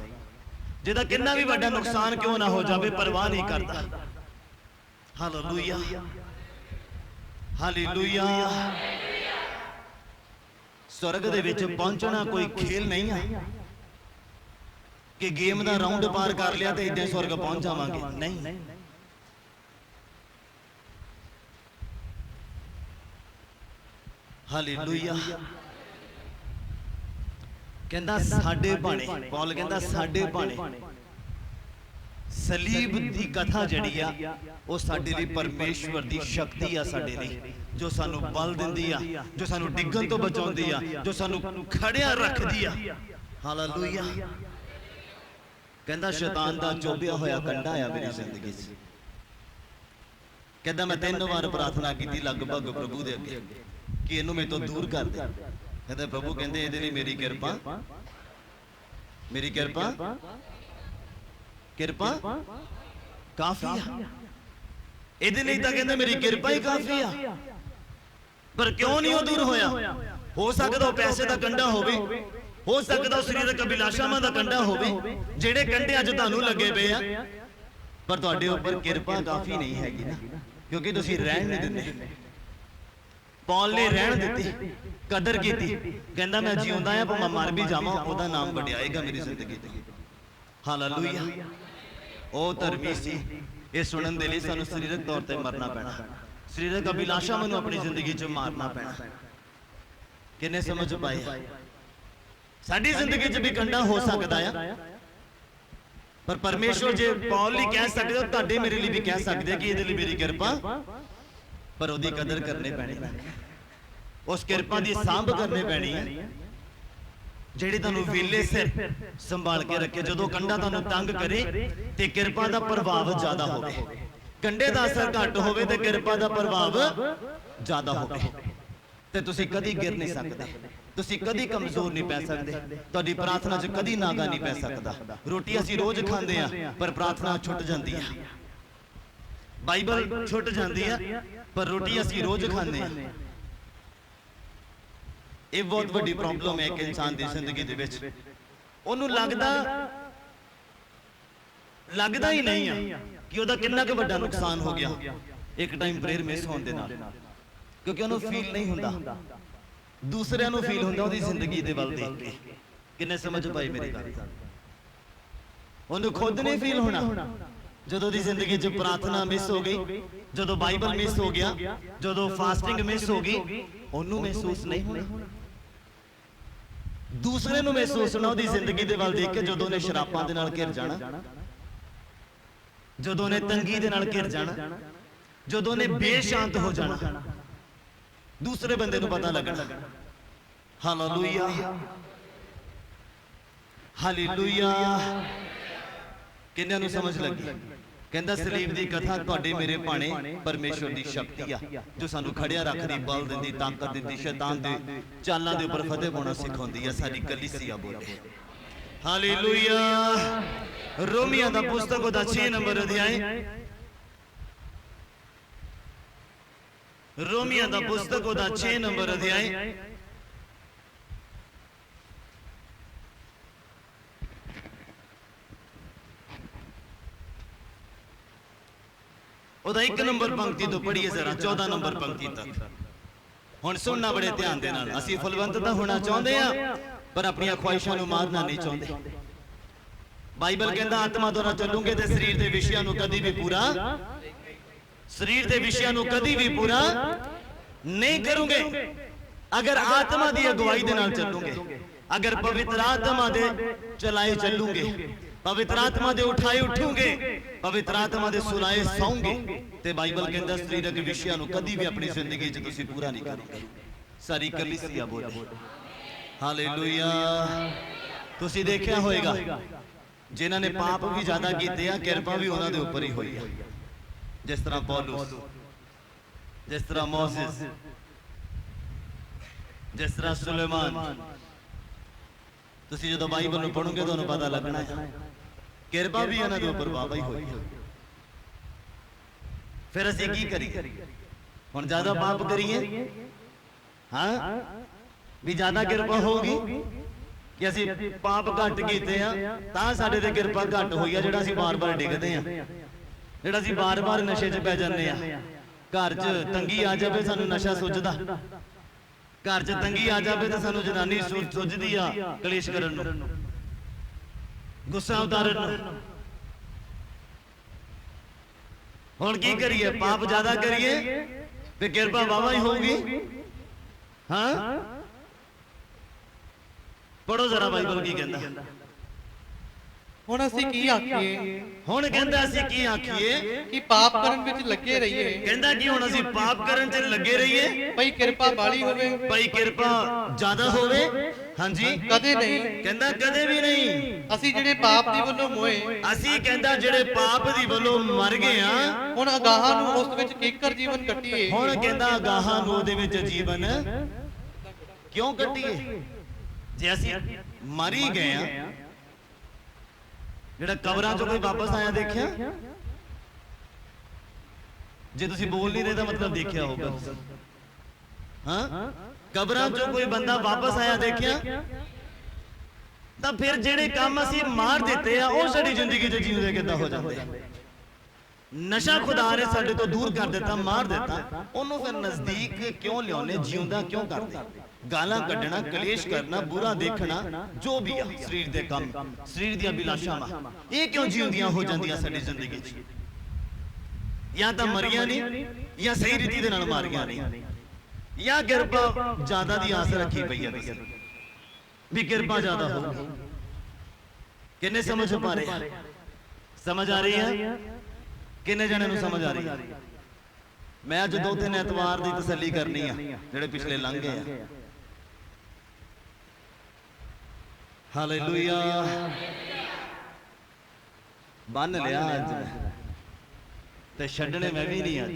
जेदा किन्ना भी बड़ा नुकसान क्यों ना हो जावे परवाह नहीं करदा। Hallelujah, hallelujah. स्वर्ग दे विच पहुंचना कोई खेल नहीं है कि गेम दा राउंड पार कर लिया तो इदां स्वर्ग पहुंच जावांगे, नहीं। हालेलुया। कहंदा साडे भाणे, पौल कहंदा साडे भाणे सलीब दी कथा जड़ी आ वो साडे लई परमेश्वर दी शक्ति आ, साडे लई जो सानू बल दिंदी आ, जो सानू डिग्गण तो बचाउंदी आ, जो सानू खड़िया रखदी आ। हालेलुया। कहंदा शैतान दा चोबिया होया कंडा आ मेरी जिंदगी च। कहंदा मैं 3 बार प्रार्थना कीती लगभग प्रभु दे अगे कि इनू मेरे तो दूर कर दे। कहंदा प्रभु कहंदे इहदे लई मेरी कृपा, मेरी कृपा, कृपा काफी आ। इहदे लई तां कहंदा मेरी कृपा ही काफी आ। पर क्यों नहीं वो दूर होया? हो सकदा वो पैसे दा कंडा होवे, हो सकदा वो शरीरक अभिलाषावां दा कंडा होवे, जेड़े कंडे अज तुहानू लगे पे आ, पर तुहाडे उपर कृपा काफी नहीं हैगी ना, क्योंकि तुसीं रहण नहीं दिंदे। पौल ने रहण दित्ती, कदर कीती, कहंदा मैं जिउंदा आ भावें मर भी जावां ओदा नाम वडियाएगा मेरी जिंदगी ते। हालेलुया। ओ धर्मी सी, ये सुनन दे लई सानू शरीरक तौर ते मरना पैना, शरीरक अभिलाषावां नू अपनी जिंदगी च मारना पैना। किन्ने समझ पाए? साडी जिंदगी च भी कंडा हो सकदा है, पर परमेश्वर जे पौल लई कह सकदे हो तुहाडे मेरे लिए भी कह सकदे कि इहदे लई मेरी कृपा, पर ओदी कदर करनी पैनी, उस कृपा दी सांभ करनी पैनी है ਜਿਹੜੀ ਤੁਹਾਨੂੰ ਵੇਲੇ ਸਿਰ ਸੰਭਾਲ ਕੇ ਰੱਖੇ। ਜਦੋਂ ਕੰਡਾ ਤੁਹਾਨੂੰ ਤੰਗ ਕਰੇ ਤੇ ਕਿਰਪਾ ਦਾ ਪ੍ਰਭਾਵ ਜ਼ਿਆਦਾ ਹੋਵੇ, ਕੰਡੇ ਦਾ ਅਸਰ ਘੱਟ ਹੋਵੇ ਤੇ ਕਿਰਪਾ ਦਾ ਪ੍ਰਭਾਵ ਜ਼ਿਆਦਾ ਹੋਵੇ, ਤੇ ਤੁਸੀਂ ਕਦੀ ਗਿਰ ਨਹੀਂ ਸਕਦੇ, ਤੁਸੀਂ ਕਦੀ ਕਮਜ਼ੋਰ ਨਹੀਂ ਪੈ ਸਕਦੇ, ਤੁਹਾਡੀ ਪ੍ਰਾਰਥਨਾ 'ਚ ਕਦੀ ਨਾਗਾ ਨਹੀਂ ਪੈ ਸਕਦਾ। ਰੋਟੀ ਅਸੀਂ ਰੋਜ਼ ਖਾਂਦੇ ਆ ਪਰ ਪ੍ਰਾਰਥਨਾ ਛੁੱਟ ਜਾਂਦੀ ਆ, ਬਾਈਬਲ ਛੁੱਟ ਜਾਂਦੀ ਆ ਪਰ ਰੋਟੀ ਅਸੀਂ ਰੋਜ਼ ਖਾਂਦੇ ਆ। ਇਹ ਬਹੁਤ ਵੱਡੀ ਪ੍ਰੋਬਲਮ ਹੈ ਇੱਕ ਇਨਸਾਨ ਦੀ ਜ਼ਿੰਦਗੀ ਦੇ ਵਿੱਚ। ਉਹਨੂੰ ਲੱਗਦਾ ਹੀ ਨਹੀਂ ਆ ਕਿ ਉਹਦਾ ਕਿੰਨਾ ਕੁ ਵੱਡਾ ਨੁਕਸਾਨ ਹੋ ਗਿਆ ਇੱਕ ਟਾਈਮ ਪ੍ਰੇਅਰ ਮਿਸ ਹੋਣ ਦੇ ਨਾਲ, ਕਿਉਂਕਿ ਉਹਨੂੰ ਫੀਲ ਨਹੀਂ ਹੁੰਦਾ, ਦੂਸਰਿਆਂ ਨੂੰ ਫੀਲ ਹੁੰਦਾ ਉਹਦੀ ਜ਼ਿੰਦਗੀ ਦੇ ਵੱਲ ਦੇਖ ਕੇ। ਕਿੰਨੇ ਸਮਝ ਪਾਈ ਮੇਰੀ ਗੱਲ? ਉਹਨੂੰ ਖੁਦ ਨਹੀਂ ਫੀਲ ਹੋਣਾ ਜਦੋਂ ਦੀ ਜ਼ਿੰਦਗੀ 'ਚ ਪ੍ਰਾਰਥਨਾ ਮਿਸ ਹੋ ਗਈ, ਜਦੋਂ ਬਾਈਬਲ ਮਿਸ ਹੋ ਗਿਆ, ਜਦੋਂ ਫਾਸਟਿੰਗ ਮਿਸ ਹੋ ਗਈ, ਉਹਨੂੰ ਮਹਿਸੂਸ ਨਹੀਂ ਹੋਣਾ। ਦੂਸਰੇ ਨੂੰ ਮਹਿਸੂਸ ਹੋਣਾ ਉਹਦੀ ਜ਼ਿੰਦਗੀ ਦੇ ਵੱਲ ਦੇਖ ਕੇ, ਜਦੋਂ ਨੇ ਸ਼ਰਾਬਾਂ ਦੇ ਨਾਲ ਘਿਰ ਜਾਣਾ, ਜਦੋਂ ਨੇ ਤੰਗੀ ਦੇ ਨਾਲ ਘਿਰ ਜਾਣਾ, ਜਦੋਂ ਨੇ ਬੇਸ਼ਾਂਤ ਹੋ ਜਾਣਾ, ਦੂਸਰੇ ਬੰਦੇ ਨੂੰ ਪਤਾ ਲੱਗਣਾ। Hallelujah, hallelujah. ਕਿੰਨਿਆਂ ਨੂੰ ਸਮਝ ਲੱਗੀ? ਕਹਿੰਦਾ ਸਲੀਬ ਦੀ ਕਥਾ ਤੁਹਾਡੇ ਮੇਰੇ ਭਾਣੇ ਪਰਮੇਸ਼ਵਰ ਦੀ ਸ਼ਕਤੀ ਆ ਜੋ ਸਾਨੂੰ ਖੜਿਆ ਰੱਖਦੀ, ਬਲ ਦਿੰਦੀ, ਤਾਕਤ ਦਿੰਦੀ, ਸ਼ੈਤਾਨ ਦੇ ਚਾਲਾਂ ਦੇ ਉੱਪਰ ਫਤਿਹ ਪਾਉਣਾ ਸਿਖਾਉਂਦੀ ਆ। ਸਾਡੀ ਕਲੀਸਿਆ ਬੋਲੇ ਹਾਲੇਲੂਇਆ। ਰੋਮੀਆਂ ਦਾ ਪੁਸਤਕ ਉਹਦਾ 6 ਨੰਬਰ ਅਧਿਆਇ, ਰੋਮੀਆਂ ਦਾ ਪੁਸਤਕ ਉਹਦਾ 6 ਨੰਬਰ ਅਧਿਆਇ ਉਹਦਾ 1 ਨੰਬਰ ਪੰਕਤੀ ਤੋਂ ਪੜ੍ਹੀਏ ਜ਼ਰਾ 14 ਨੰਬਰ ਪੰਕਤੀ ਤੱਕ। ਹੁਣ ਸੁਣਨਾ ਬੜੇ ਧਿਆਨ ਦੇ ਨਾਲ। ਅਸੀਂ ਫਲਵੰਤ ਤਾਂ ਹੋਣਾ ਚਾਹੁੰਦੇ ਆ ਪਰ ਆਪਣੀਆਂ ਖੁਆਇਸ਼ਾਂ ਨੂੰ ਮਾਰਨਾ ਨਹੀਂ ਚਾਹੁੰਦੇ। ਬਾਈਬਲ ਕਹਿੰਦਾ ਆਤਮਾ ਦੁਆਰਾ ਚੱਲੂਗੇ ਤੇ ਸਰੀਰ ਦੇ ਵਿਸ਼ਿਆਂ ਨੂੰ ਕਦੀ ਵੀ ਪੂਰਾ ਨਹੀਂ ਕਰੋਗੇ। ਅਗਰ ਆਤਮਾ ਦੀ ਅਗਵਾਈ ਦੇ ਨਾਲ ਚੱਲੂਗੇ, ਅਗਰ ਪਵਿੱਤਰ ਆਤਮਾ ਦੇ ਚਲਾਏ ਚੱਲੂਗੇ, ਪਵਿੱਤਰ ਆਤਮਾ ਦੇ ਉਠਾਏ ਉਠੋਗੇ, ਪਵਿੱਤਰ ਆਤਮਾ ਦੇ ਸੁਲਾਏ ਸੌਂਗੇ ਤੇ ਬਾਈਬਲ ਕਹਿੰਦਾ ਸਰੀਰਕ ਵਿਸ਼ਿਆਂ ਨੂੰ ਕਦੀ ਵੀ ਆਪਣੀ ਜ਼ਿੰਦਗੀ 'ਚ ਤੁਸੀਂ ਪੂਰਾ ਨਹੀਂ ਕਰੋਗੇ। ਸਾਰੀ ਕਲੀਸਿਆ ਬੋਲੇ ਹਾਲੇਲੂਇਆ। ਤੁਸੀਂ ਦੇਖਿਆ ਹੋਵੇਗਾ ਜਿਨ੍ਹਾਂ ਨੇ ਪਾਪ ਵੀ ਜ਼ਿਆਦਾ ਕੀਤੇ ਆ, ਕਿਰਪਾ ਵੀ ਉਹਨਾਂ ਦੇ ਉੱਪਰ ਹੀ ਹੋਈ ਆ। ਜਿਸ ਤਰ੍ਹਾਂ ਪੌਲੁਸ, ਜਿਸ ਤਰ੍ਹਾਂ ਮੋਸੇਸ, ਜਿਸ ਤਰ੍ਹਾਂ ਸੁਲੇਮਾਨ। ਤੁਸੀਂ ਜਦੋਂ ਬਾਈਬਲ ਨੂੰ ਪੜ੍ਹੋਗੇ ਤੁਹਾਨੂੰ ਪਤਾ ਲੱਗਣਾ ਹੈ ਕਿਰਪਾ ਵੀ ਇਹਨਾਂ ਦੇ ਉੱਪਰ ਵਾਹ ਹੀ ਹੋਈ ਹੈ। ਫਿਰ ਅਸੀਂ ਕੀ ਕਰੀਏ? ਹੁਣ ਜ਼ਿਆਦਾ ਪਾਪ ਕਰੀਏ ਹਾਂ ਵੀ ਜ਼ਿਆਦਾ ਕਿਰਪਾ ਹੋਊਗੀ ਕਿ ਅਸੀਂ ਪਾਪ ਘੱਟ ਕੀਤੇ ਆ ਤਾਂ ਸਾਡੇ ਤੇ ਕਿਰਪਾ ਘੱਟ ਹੋਈ ਆ। ਜਿਹੜਾ ਅਸੀਂ ਬਾਰ-ਬਾਰ ਡਿੱਗਦੇ ਆ, ਜਿਹੜਾ ਅਸੀਂ ਬਾਰ-ਬਾਰ ਨਸ਼ੇ 'ਚ ਪੈ ਜਾਂਦੇ ਆ। ਘਰ 'ਚ ਤੰਗੀ ਆ ਜਾਵੇ ਸਾਨੂੰ ਨਸ਼ਾ ਸੁੱਝਦਾ, ਘਰ 'ਚ ਤੰਗੀ ਆ ਜਾਵੇ ਤਾਂ ਸਾਨੂੰ ਜਨਾਨੀ ਸੁੱਝਦੀ ਆ ਕਲੇਸ਼ ਕਰਨ ਨੂੰ, ਗੁੱਸਾ ਉਤਾਰਨ ਨੂੰ। ਹੁਣ ਕੀ ਕਰੀਏ? ਪਾਪ ਜ਼ਿਆਦਾ ਕਰੀਏ ਤੇ ਕਿਰਪਾ ਵਾਵਾ ਹੀ ਹੋਊਗੀ। ਹਾਂ ਪੜੋ ਜ਼ਰਾ ਬਾਈਬਲ ਕੀ ਕਹਿੰਦਾ। ਹੁਣ ਅਸੀਂ ਕੀ ਆਖੀਏ? ਹੁਣ ਕਹਿੰਦਾ ਅਸੀਂ ਕੀ ਆਖੀਏ ਕਿ ਪਾਪ ਕਰਨ ਵਿੱਚ ਲੱਗੇ ਰਹੀਏ। ਕਹਿੰਦਾ ਕਿ ਹੁਣ ਅਸੀਂ ਪਾਪ ਕਰਨ 'ਚ ਲੱਗੇ ਰਹੀਏ ਭਈ ਕਿਰਪਾ ਬਾਲੀ ਹੋਵੇ, ਭਈ ਕਿਰਪਾ ਜ਼ਿਆਦਾ ਹੋਵੇ। ਹਾਂਜੀ ਕਦੇ ਨਹੀਂ। ਕਹਿੰਦਾ ਕਦੇ ਵੀ ਨਹੀਂ। ਅਸੀਂ ਜਿਹੜੇ ਪਾਪ ਦੀ ਵੱਲੋਂ ਮੋਏ, ਅਸੀਂ ਕਹਿੰਦਾ ਜਿਹੜੇ ਪਾਪ ਦੀ ਵੱਲੋਂ ਮਰ ਗਏ ਆ, ਹੁਣ ਅਗਾਹਾਂ ਨੂੰ ਉਸ ਵਿੱਚ ਕੀਕਰ ਜੀਵਨ ਕੱਟੀਏ। ਹੁਣ ਕਹਿੰਦਾ ਅਗਾਹਾਂ ਨੂੰ ਉਹਦੇ ਵਿੱਚ ਜੀਵਨ ਕਿਉਂ ਕੱਟੀਏ? ਜੇ ਅਸੀਂ ਮਰ ਹੀ ਗਏ ਆ, ਜਿਹੜਾ ਕਬਰਾਂ 'ਚੋਂ ਕੋਈ ਵਾਪਸ ਆਇਆ ਦੇਖਿਆ? ਜੇ ਤੁਸੀਂ ਬੋਲ ਨਹੀਂ ਰਹੇ ਤਾਂ ਮਤਲਬ ਦੇਖਿਆ ਹੋਊਗਾ। ਹਾਂ ਕਬਰਾਂ 'ਚੋਂ ਕੋਈ ਬੰਦਾ ਵਾਪਸ ਆਇਆ ਦੇਖਿਆ? ਤਾਂ ਫਿਰ ਜਿਹੜੇ ਕੰਮ ਅਸੀਂ ਮਾਰ ਦਿੱਤੇ ਆ ਉਹ ਸਾਡੀ ਜ਼ਿੰਦਗੀ 'ਚ ਜਿਉਂਦੇ ਕਿੱਦਾਂ ਹੋ ਜਾਂਦੇ ਆ? ਨਸ਼ਾ ਖੁਦਾ ਨੇ ਸਾਡੇ ਤੋਂ ਦੂਰ ਕਰ ਦਿੱਤਾ, ਮਾਰ ਦਿੱਤਾ, ਉਹਨੂੰ ਫਿਰ ਨਜ਼ਦੀਕ ਕਿਉਂ ਲਿਆਉਣੇ? ਜਿਉਂਦਾ ਕਿਉਂ ਕਰਦੇ? ਗਾਲਾਂ ਕੱਢਣਾ, ਕਲੇਸ਼ ਕਰਨਾ, ਬੁਰਾ ਦੇਖਣਾ, ਜੋ ਵੀ ਆ ਸਰੀਰ ਦੇ ਕੰਮ, ਸਰੀਰ ਦੀਆਂ ਬਿਲਾਸ਼ਾਵਾਂ, ਇਹ ਕਿਉਂ ਜਿਉਂਦੀਆਂ ਹੋ ਜਾਂਦੀਆਂ ਸਾਡੀ ਜ਼ਿੰਦਗੀ 'ਚ? ਜਾਂ ਤਾਂ ਮਰੀਆਂ ਨਹੀਂ, ਜਾਂ ਸਹੀ ਰੀਤੀ ਦੇ ਨਾਲ ਮਾਰੀਆਂ ਨਹੀਂ, ਜਾਂ ਕਿਰਪਾ ਜ਼ਿਆਦਾ ਦੀ ਆਸ ਰੱਖੀ ਪਈ ਹੈ ਵੀ ਕਿਰਪਾ ਜ਼ਿਆਦਾ ਹੋ। ਕਿੰਨੇ ਸਮਝ ਪਾ ਰਹੇ? ਸਮਝ ਆ ਰਹੀ ਹੈ? ਕਿੰਨੇ ਜਣਿਆਂ ਨੂੰ ਸਮਝ ਆ ਰਹੀ ਹੈ? ਮੈਂ ਅੱਜ 2-3 ਐਤਵਾਰ ਦੀ ਤਸੱਲੀ ਕਰਨੀ ਆ ਜਿਹੜੇ ਪਿਛਲੇ ਲੰਘ ਗਏ ਆ। ਹਾਲੇਲੂਇਆ। ਬੰਨ ਲਿਆ ਅੱਜ ਤੇ ਛੱਡਣੇ ਮੈਂ ਵੀ ਨਹੀਂ ਅੱਜ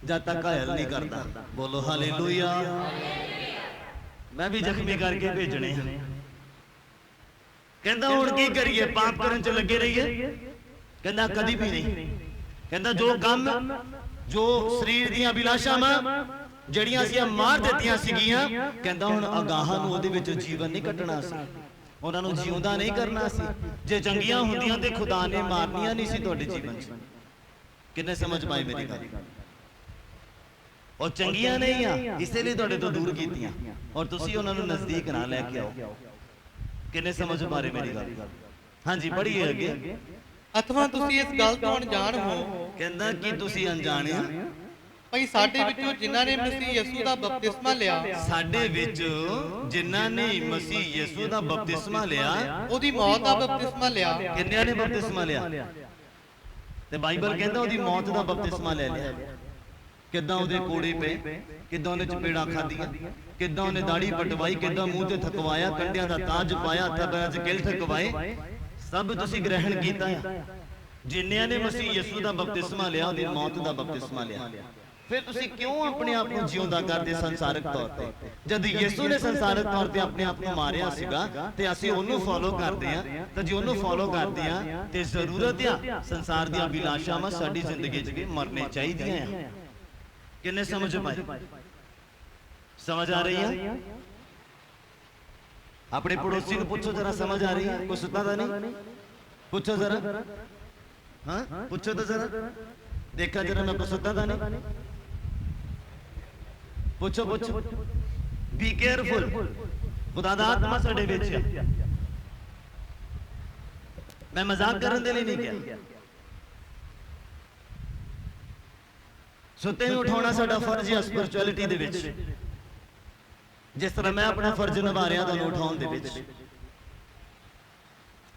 ਜਦ ਤੱਕ ਘਾਇਲ ਨਹੀਂ ਕਰਦਾ। ਬੋਲੋ ਹਾਲੇਲੂਇਆ। ਮੈਂ ਵੀ ਜ਼ਖਮੀ ਕਰਕੇ ਭੇਜਣੇ ਆ। ਕਹਿੰਦਾ ਹੁਣ ਕੀ ਕਰੀਏ? ਪਾਪ ਕਰਨ 'ਚ ਲੱਗੇ ਰਹੀਏ? ਕਹਿੰਦਾ ਕਦੀ ਵੀ ਨਹੀਂ। ਕਹਿੰਦਾ ਜੋ ਕੰਮ, ਜੋ ਸਰੀਰ ਦੀਆਂ ਅਭਿਲਾਸ਼ਾਵਾਂ ਜਿਹੜੀਆਂ ਅਸੀਂ ਮਾਰ ਦਿੱਤੀਆਂ ਸੀਗੀਆਂ, ਕਹਿੰਦਾ ਹੁਣ ਅਗਾਹਾਂ ਨੂੰ ਉਹਦੇ ਵਿੱਚ ਜੀਵਨ ਨਹੀਂ ਕੱਟਣਾ ਸੀ, ਉਹਨਾਂ ਨੂੰ ਜਿਉਂਦਾ ਨਹੀਂ ਕਰਨਾ ਸੀ। ਜੇ ਚੰਗੀਆਂ ਹੁੰਦੀਆਂ ਤੇ ਖੁਦਾ ਨੇ ਮਾਰਨੀਆਂ ਨਹੀਂ ਸੀ ਤੁਹਾਡੇ ਜੀਵਨ 'ਚ। ਕਿੰਨੇ ਸਮਝ ਪਾਏ ਮੇਰੀ ਗੱਲ? ਉਹ ਚੰਗੀਆਂ ਨਹੀਂ ਆ, ਇਸੇ ਲਈ ਤੁਹਾਡੇ ਤੋਂ ਦੂਰ ਕੀਤੀਆਂ ਔਰ ਤੁਸੀਂ ਉਹਨਾਂ ਨੂੰ ਨਜ਼ਦੀਕ ਨਾ ਲੈ ਕੇ ਆਓ। ਕਿੰਨੇ ਸਮਝ ਪਾ ਰਹੇ ਮੇਰੀ ਗੱਲ? ਹਾਂਜੀ ਪੜ੍ਹੀਏ ਅੱਗੇ। ਅਥਵਾ ਤੁਸੀਂ ਇਸ ਗੱਲ ਤੋਂ ਅਣਜਾਣ ਹੋ। ਕਹਿੰਦਾ ਕਿ ਤੁਸੀਂ ਅਣਜਾਣੇ ਆ ਭਈ ਸਾਡੇ ਵਿੱਚੋਂ ਜਿਨ੍ਹਾਂ ਨੇ ਮਸੀਹ ਯਿਸੂ ਦਾ ਬਪਤਿਸਮਾ ਲਿਆ, ਸਾਡੇ ਵਿੱਚ ਜਿਨ੍ਹਾਂ ਨੇ ਮਸੀਹ ਯਿਸੂ ਦਾ ਬਪਤਿਸਮਾ ਲਿਆ, ਉਹਦੀ ਮੌਤ ਦਾ ਬਪਤਿਸਮਾ ਲਿਆ। ਕਿੰਨਿਆਂ ਨੇ ਬਪਤਿਸਮਾ ਲਿਆ? ਤੇ ਬਾਈਬਲ ਕਹਿੰਦਾ ਉਹਦੀ ਮੌਤ ਦਾ ਬਪਤਿਸਮਾ ਲੈ ਲਿਆ। ਕਿੱਦਾਂ ਉਹਦੇ ਕੋੜੇ ਪਏ, ਕਿੱਦਾਂ ਉਹਨੇ ਚਪੇੜਾਂ ਖਾਧੀਆਂ, ਕਿੱਦਾਂ ਉਹਨੇ ਦਾੜੀ ਪਟਵਾਈ, ਕਿੱਦਾਂ ਮੂੰਹ ਤੇ ਥਕਵਾਇਆ, ਕੰਡਿਆਂ ਦਾ ਤਾਜ ਪਾਇਆ, ਹੱਥਾਂ ਪੈਰਾਂ 'ਚ ਕਿਲ ਠਕਵਾਏ, ਸਭ ਤੁਸੀਂ ਗ੍ਰਹਿਣ ਕੀਤਾ ਆ। ਜਿੰਨਿਆਂ ਨੇ ਮਸੀਹ ਯਿਸੂ ਦਾ ਬਪਤਿਸਮਾ ਲਿਆ, ਉਹਦੀ ਮੌਤ ਦਾ ਬਪਤਿਸਮਾ ਲਿਆ, ਫਿਰ ਤੁਸੀਂ ਕਿਉਂ ਆਪਣੇ ਆਪ ਨੂੰ ਜਿਉਂਦਾ ਕਰਦੇ ਸੰਸਾਰਿਕ ਤੌਰ ਤੇ? ਜਦ ਯਿਸੂ ਨੇ ਸੰਸਾਰਿਕ ਤੌਰ ਤੇ ਆਪਣੇ ਆਪ ਨੂੰ ਮਾਰਿਆ ਸੀਗਾ ਤੇ ਅਸੀਂ ਉਹਨੂੰ ਫੋਲੋ ਕਰਦੇ ਆ, ਤਾਂ ਜੇ ਉਹਨੂੰ ਫੋਲੋ ਕਰਦੇ ਆ ਤੇ ਜ਼ਰੂਰਤ ਆ ਸੰਸਾਰ ਦੀਆਂ ਅਭਿਲਾਸ਼ਾਵਾਂ ਸਾਡੀ ਜ਼ਿੰਦਗੀ 'ਚ ਵੀ ਮਰਨੇ ਚਾਹੀਦੀਆਂ ਆ। ਕਿੰਨੇ ਸਮਝ ਪਾਏ? ਸਮਝ ਆ ਰਹੀ ਆ? ਆਪਣੇ ਪੜੋਸੀ ਨੂੰ ਪੁੱਛੋ ਜਰਾ, ਸਮਝ ਆ ਰਹੀ ਹੈ? ਕੋਈ ਸੁੱਤਾ ਤਾਂ ਨਹੀਂ? ਪੁੱਛੋ ਜਰਾ, ਹਾਂ ਪੁੱਛੋ ਤਾਂ ਜਰਾ, ਦੇਖਾ ਜਰਾ ਮੈਂ ਕੋਈ ਸੁੱਤਾ ਤਾਂ ਨਹੀਂ? ਪੁੱਛੋ ਪੁੱਛੋ। ਬੀ ਕੇਅਰਫੁਲ, ਖੁਦਾ ਦਾ ਆਤਮਾ ਸਾਡੇ ਵਿੱਚ ਹੈ। ਮੈਂ ਮਜ਼ਾਕ ਕਰਨ ਦੇ ਲਈ ਨਹੀਂ ਕਿਹਾ। ਸੁੱਤੇ ਨੂੰ ਉਠਾਉਣਾ ਸਾਡਾ ਫਰਜ਼ ਹੈ ਸਪਿਰਚੁਅਲਿਟੀ ਦੇ ਵਿੱਚ, ਜਿਸ ਤਰ੍ਹਾਂ ਮੈਂ ਆਪਣਾ ਫਰਜ਼ ਨਿਭਾ ਰਿਹਾ ਤੁਹਾਨੂੰ ਉਠਾਉਣ ਦੇ ਵਿੱਚ।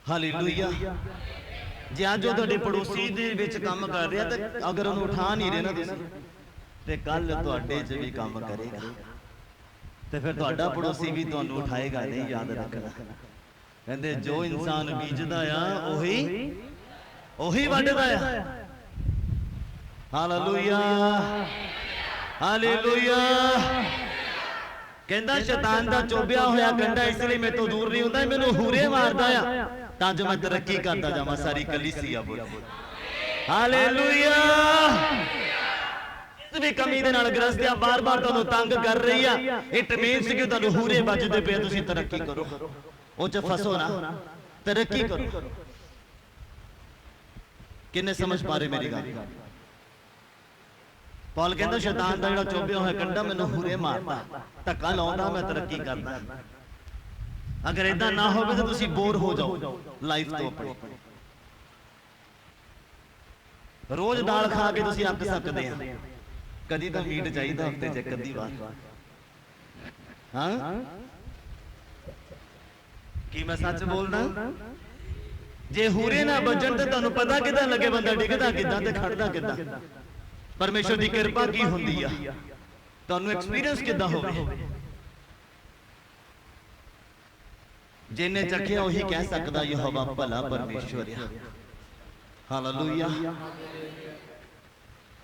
ਹਾਲੇਲੂਇਆ। ਜੇ ਅੱਜ ਉਹ ਤੁਹਾਡੇ ਪੜੋਸੀ ਦੇ ਵਿੱਚ ਕੰਮ ਕਰ ਰਿਹਾ ਤਾਂ ਅਗਰ ਉਹਨੂੰ ਉਠਾ ਨਹੀਂ ਰਹੇ ਨਾ ਤੁਸੀਂ, ਤੇ ਕੱਲ ਤੁਹਾਡੇ 'ਚ ਵੀ ਕੰਮ ਕਰੇਗਾ, ਤੇ ਫਿਰ ਤੁਹਾਡਾ ਪੜੋਸੀ ਵੀ ਤੁਹਾਨੂੰ ਉਠਾਏਗਾ ਨਹੀਂ, ਯਾਦ ਰੱਖਣਾ। ਕਹਿੰਦੇ ਜੋ ਇਨਸਾਨ ਬੀਜਦਾ ਆ ਉਹੀ ਵੱਢਦਾ ਆ। Hallelujah, hallelujah. ਕਹਿੰਦਾ ਸ਼ੈਤਾਨ ਦਾ ਚੋਬਿਆ ਹੋਇਆ ਕੰਡਾ ਇਸ ਲਈ ਮੇਰੇ ਤੋਂ ਦੂਰ ਨਹੀਂ ਹੁੰਦਾ, ਮੈਨੂੰ ਹੂਰੇ ਮਾਰਦਾ ਆ ਤਾਂ ਜੋ ਮੈਂ ਤਰੱਕੀ ਕਰਦਾ ਜਾਵਾਂ। ਸਾਰੀ ਕਲੀਸਿਆ ਬੋਲੇ ਹਾਲੇਲੂਇਆ। ਇਸ ਵੀ ਕਮੀ ਦੇ ਨਾਲ ਗ੍ਰਸਤ ਆ, ਬਾਰ-ਬਾਰ ਤੁਹਾਨੂੰ ਤੰਗ ਕਰ ਰਹੀ ਆ, ਇਟ ਮੀਨਸ ਕਿ ਤੁਹਾਨੂੰ ਹੂਰੇ ਵੱਜਦੇ ਪਏ, ਤੁਸੀਂ ਤਰੱਕੀ ਕਰੋ, ਉਹ 'ਚ ਫਸੋ ਨਾ, ਤਰੱਕੀ ਕਰੋ। ਕਿੰਨੇ ਸਮਝ ਪਾ ਰਹੇ ਮੇਰੀ ਗੱਲ? ਪੌਲ ਕਹਿੰਦਾ ਸ਼ੈਤਾਨ ਦਾ ਜਿਹੜਾ ਚੋਬਿਆ ਹੋਇਆ ਕੰਡਾ ਮੈਨੂੰ ਹੂਰੇ ਮਾਰਦਾ, ਧੱਕਾ ਲਾਉਂਦਾ, ਮੈਂ ਤਰੱਕੀ ਕਰਦਾ। ਅਗਰ ਇਦਾਂ ਨਾ ਹੋਵੇ ਤਾਂ ਤੁਸੀਂ ਬੋਰ ਹੋ ਜਾਓ ਲਾਈਫ ਤੋਂ ਆਪਣੀ। ਰੋਜ਼ ਦਾਲ ਖਾ ਕੇ ਤੁਸੀਂ ਅੱਕ ਸਕਦੇ ਆ, ਕਦੀ ਤਾਂ ਮੀਟ ਚਾਹੀਦਾ ਹਫਤੇ 'ਚ ਇੱਕ ਅੱਧੀ ਵਾਰ। ਹਾਂ ਕੀ ਮੈਂ ਸੱਚ ਬੋਲਦਾ? ਜੇ ਹੂਰੇ ਨਾ ਵੱਜਣ ਤੇ ਤੁਹਾਨੂੰ ਪਤਾ ਕਿਦਾਂ ਲੱਗੇ ਬੰਦਾ ਡਿੱਗਦਾ ਕਿਦਾਂ ਤੇ ਖੜਦਾ ਕਿਦਾਂ? ਪਰਮੇਸ਼ਰ ਦੀ ਕਿਰਪਾ ਕੀ ਹੁੰਦੀ ਆ, ਤੁਹਾਨੂੰ ਐਕਸਪੀਰੀਅੰਸ ਕਿਦਾਂ ਹੋਵੇ? ਜਿੰਨੇ ਚੱਖਿਆ ਉਹੀ ਕਹਿ ਸਕਦਾ ਯਹੋਵਾ ਭਲਾ ਪਰਮੇਸ਼ਵਰ ਆ। ਹਾਲੇਲੂਇਆ।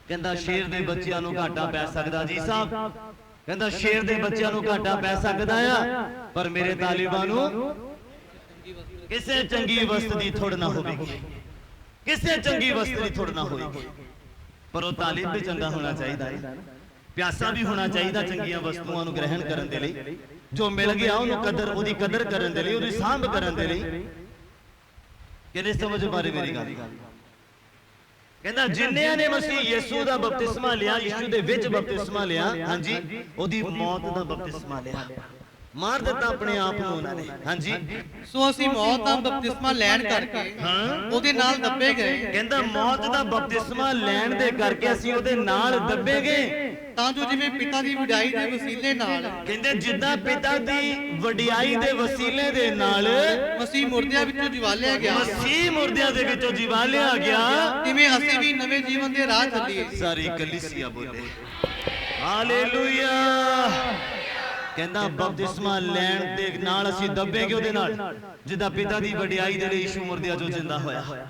ਕਹਿੰਦਾ ਸ਼ੇਰ ਦੇ ਬੱਚਿਆਂ ਨੂੰ ਘਾਟਾ ਪੈ ਸਕਦਾ ਜੀ ਸਾਹਿਬ, ਕਹਿੰਦਾ ਸ਼ੇਰ ਦੇ ਬੱਚਿਆਂ ਨੂੰ ਘਾਟਾ ਪੈ ਸਕਦਾ ਆ, ਪਰ ਮੇਰੇ ਤਾਲਿਬਾਂ ਨੂੰ ਕਿਸੇ ਚੰਗੀ ਵਸਤ ਦੀ ਥੋੜ ਨਾ ਹੋਵੇਗੀ, ਕਿਸੇ ਚੰਗੀ ਵਸਤ ਦੀ ਥੋੜ ਨਾ ਹੋਵੇਗੀ। ਪਰ ਉਹ ਤਾਲਿਬ ਵੀ ਚੰਗਾ ਹੋਣਾ ਚਾਹੀਦਾ ਹੈ, ਪਿਆਸਾ ਵੀ ਹੋਣਾ ਚਾਹੀਦਾ ਚੰਗੀਆਂ ਵਸਤੂਆਂ ਨੂੰ ਗ੍ਰਹਿਣ ਕਰਨ ਦੇ ਲਈ। ਜੋ ਮਿਲ ਗਿਆ ਉਹਨੂੰ ਉਹਦੀ ਕਦਰ ਕਰਨ ਦੇ ਲਈ, ਉਹਦੀ ਸਾਂਭ ਕਰਨ ਦੇ ਲਈ। ਕਿਹਨੇ ਸਮਝ ਬਾਰੇ ਮੇਰੀ ਗੱਲ? ਕਹਿੰਦਾ ਜਿੰਨਿਆਂ ਨੇ ਮਸੀਹ ਯਿਸੂ ਦਾ ਬਪਤਿਸਮਾ ਲਿਆ, ਯਿਸੂ ਦੇ ਵਿੱਚ ਬਪਤਿਸਮਾ ਲਿਆ, ਹਾਂਜੀ, ਉਹਦੀ ਮੌਤ ਦਾ ਬਪਤਿਸਮਾ ਲਿਆ, ਮਾਰ ਦਿੱਤਾ ਆਪਣੇ ਆਪ ਨੂੰ ਉਹਨਾਂ ਨੇ। ਹਾਂਜੀ, ਸੋ ਅਸੀਂ ਮੌਤ ਦਾ ਬਪਤਿਸਮਾ ਲੈਣ ਕਰਕੇ ਉਹਦੇ ਨਾਲ ਦੱਬੇ ਗਏ। ਕਹਿੰਦਾ ਮੌਤ ਦਾ ਬਪਤਿਸਮਾ ਲੈਣ ਦੇ ਕਰਕੇ ਅਸੀਂ ਉਹਦੇ ਨਾਲ ਦੱਬੇ ਗਏ, ਤਾਂ ਜੋ ਜਿਵੇਂ ਪਿਤਾ ਦੀ ਵਡਿਆਈ ਦੇ ਵਸੀਲੇ ਨਾਲ, ਕਹਿੰਦੇ ਜਿੱਦਾਂ ਪਿਤਾ ਦੀ ਵਡਿਆਈ ਦੇ ਵਸੀਲੇ ਦੇ ਨਾਲ ਮਸੀਹ ਮੁਰਦਿਆਂ ਵਿੱਚੋਂ ਜਿਵਾਲਿਆ ਗਿਆ, ਮਸੀਹ ਮੁਰਦਿਆਂ ਦੇ ਵਿੱਚੋਂ ਜਿਵਾਲਿਆ ਗਿਆ, ਤਿਵੇਂ ਅਸੀਂ ਵੀ ਨਵੇਂ ਜੀਵਨ ਦੇ ਰਾਹ ਚੱਲੀਏ। ਸਾਰੀ ਕਲੀਸਿਆ ਬੋਲੇ ਹਾਲੇਲੂਇਆ। ਕਹਿੰਦਾ ਬਪਤਿਸਮਾ ਲੈਣ ਦੇ ਨਾਲ ਅਸੀਂ ਦੱਬੇਗੇ ਉਹਦੇ ਨਾਲ, ਜਿੱਦਾਂ ਪਿਤਾ ਦੀ ਵਡਿਆਈ ਦੇ ਲਈ ਯਿਸੂ ਮੁਰਦਿਆਂ ਚੋਂ ਜਿੰਦਾ ਹੋਇਆ,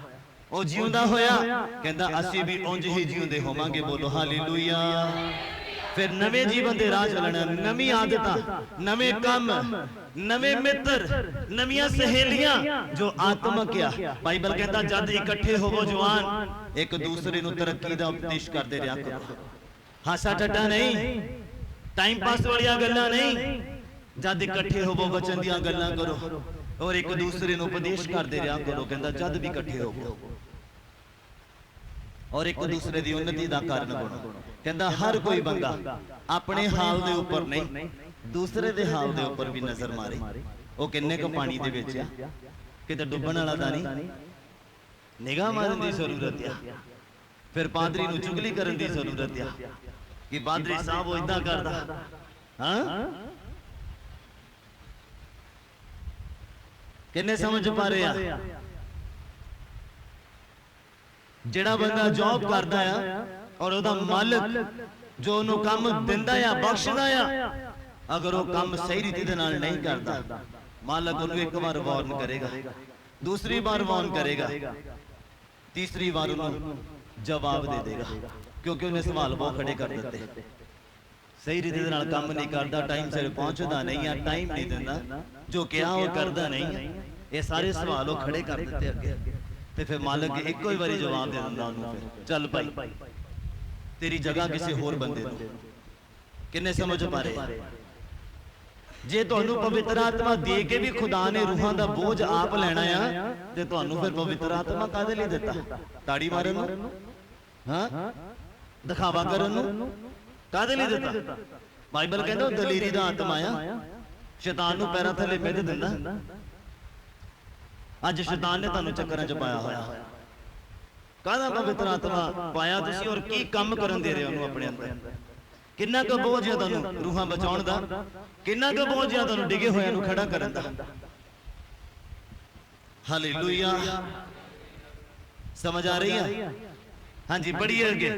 ਉਹ ਜਿਉਂਦਾ ਹੋਇਆ। ਕਹਿੰਦਾ ਅਸੀਂ ਵੀ ਉਂਝ ਹੀ ਜਿਉਂਦੇ ਹੋਵਾਂਗੇ। ਬੋਲੋ ਹਾਲੇਲੂਇਆ। ਫਿਰ ਨਵੇਂ ਜੀਵਨ ਦੇ ਰਾਹ ਚੱਲਣਾ, ਨਵੀਂ ਆਦਤਾਂ, ਨਵੇਂ ਕੰਮ, ਨਵੇਂ ਮਿੱਤਰ, ਨਵੀਆਂ ਸਹੇਲੀਆਂ ਜੋ ਆਤਮਿਕ ਆ। ਬਾਈਬਲ ਕਹਿੰਦਾ ਜਦ ਇਕੱਠੇ ਹੋਵੋ ਜਵਾਨ, ਇੱਕ ਦੂਸਰੇ ਨੂੰ ਤਰੱਕੀ ਦਾ ਉਪਦੇਸ਼ ਕਰਦੇ ਰਿਹਾ ਕਰੋ। ਹਾਸਾ ਠੱਠਾ ਨਹੀਂ, ਟਾਈਮ ਪਾਸ ਵਾਲੀਆਂ ਗੱਲਾਂ ਨਹੀਂ। ਜਦ ਇਕੱਠੇ ਹੋਵੋ ਵਚਨ ਦੀਆਂ ਗੱਲਾਂ ਕਰੋ ਔਰ ਇੱਕ ਦੂਸਰੇ ਨੂੰ ਉਪਦੇਸ਼ ਕਰਦੇ ਰਿਹਾ ਕਰੋ। ਕਹਿੰਦਾ ਜਦ ਵੀ ਇਕੱਠੇ ਹੋਵੋ ਔਰ ਇੱਕ ਦੂਸਰੇ ਦੀ ਉન્નਤੀ ਦਾ ਕਾਰਨ ਬਣੋ। ਕਹਿੰਦਾ ਹਰ ਕੋਈ ਬੰਦਾ ਆਪਣੇ ਹਾਲ ਦੇ ਉੱਪਰ ਨਹੀਂ, ਦੂਸਰੇ ਦੇ ਹਾਲ ਦੇ ਉੱਪਰ ਵੀ ਨਜ਼ਰ ਮਾਰੇ। ਉਹ ਕਿੰਨੇ ਕੁ ਪਾਣੀ ਦੇ ਵਿੱਚ ਆ, ਕਿਤੇ ਡੁੱਬਣ ਵਾਲਾ ਤਾਂ ਨਹੀਂ। ਨਿਗਾਹ ਮਾਰਨ ਦੀ ਜ਼ਰੂਰਤ ਆ। ਫਿਰ ਪਾਦਰੀ ਨੂੰ ਚੁਗਲੀ ਕਰਨ ਦੀ ਜ਼ਰੂਰਤ ਆ ਕਿ ਪਾਦਰੀ ਸਾਹਿਬ ਉਹ ਇਦਾਂ ਕਰਦਾ। ਹਾਂ ਕਿੰਨੇ ਸਮਝ ਪਾ ਰਹੇ ਆ? ਜਿਹੜਾ ਬੰਦਾ ਜੌਬ ਕਰਦਾ ਆ ਔਰ ਉਹਦਾ ਮਾਲਕ ਜੋ ਉਹਨੂੰ ਕੰਮ ਦਿੰਦਾ ਆ, ਬਖਸ਼ਦਾ ਆ, ਅਗਰ ਉਹ ਕੰਮ ਸਹੀ ਰੀਤੀ ਦੇ ਨਾਲ ਨਹੀਂ ਕਰਦਾ, ਮਾਲਕ ਉਹਨੂੰ ਇੱਕ ਵਾਰ ਵਾਰਨ ਕਰੇਗਾ, ਦੂਸਰੀ ਵਾਰ ਵਾਰਨ ਕਰੇਗਾ, तीसरी बार उन्होंने जवाब दे देगा, क्योंकि उन्हें सवाल बहुत खड़े कर देते। सही रीति दे नाल काम नहीं करता, टाइम सिर पहुंचता नहीं है, टाइम नहीं देता, जो कहा वो करता नहीं है, ये सारे सवाल वो खड़े कर देते अगे। तो फिर मालिक एक ही बारी जवाब दे दिंदा उन्होंने, चल भाई तेरी जगह किसी होर बंदे नूं। किन्ने समझ पा रहे? जे तुहानू पवित्र आत्मा दे के भी खुदा ने रूहां दा बोझ आप लेना आ, ते तुहानू फिर पवित्र आत्मा कादे लई दिता? ताड़ी मारन नूं, हां दिखावा करन नूं, कादे लई दिता? बाइबल कहंदा दलेरी दा आत्मा आ, शैतान नूं पैरां थल्ले मिध दिंदा। अज शैतान ने तुहानू चक्करां च पाया होया। काहदा पवित्र आत्मा पाया तुसीं और की काम करन दे रहे हो उहनू अपने अंदर? किन्ना क बोझ है तुहानू रूहां बचाउण दा, किन्ना क बोझ है तुहानू डिगे होया नू खड़ा करन दा। हालेलुया, समझ आ रही है? हाँ जी, बड़ी अगे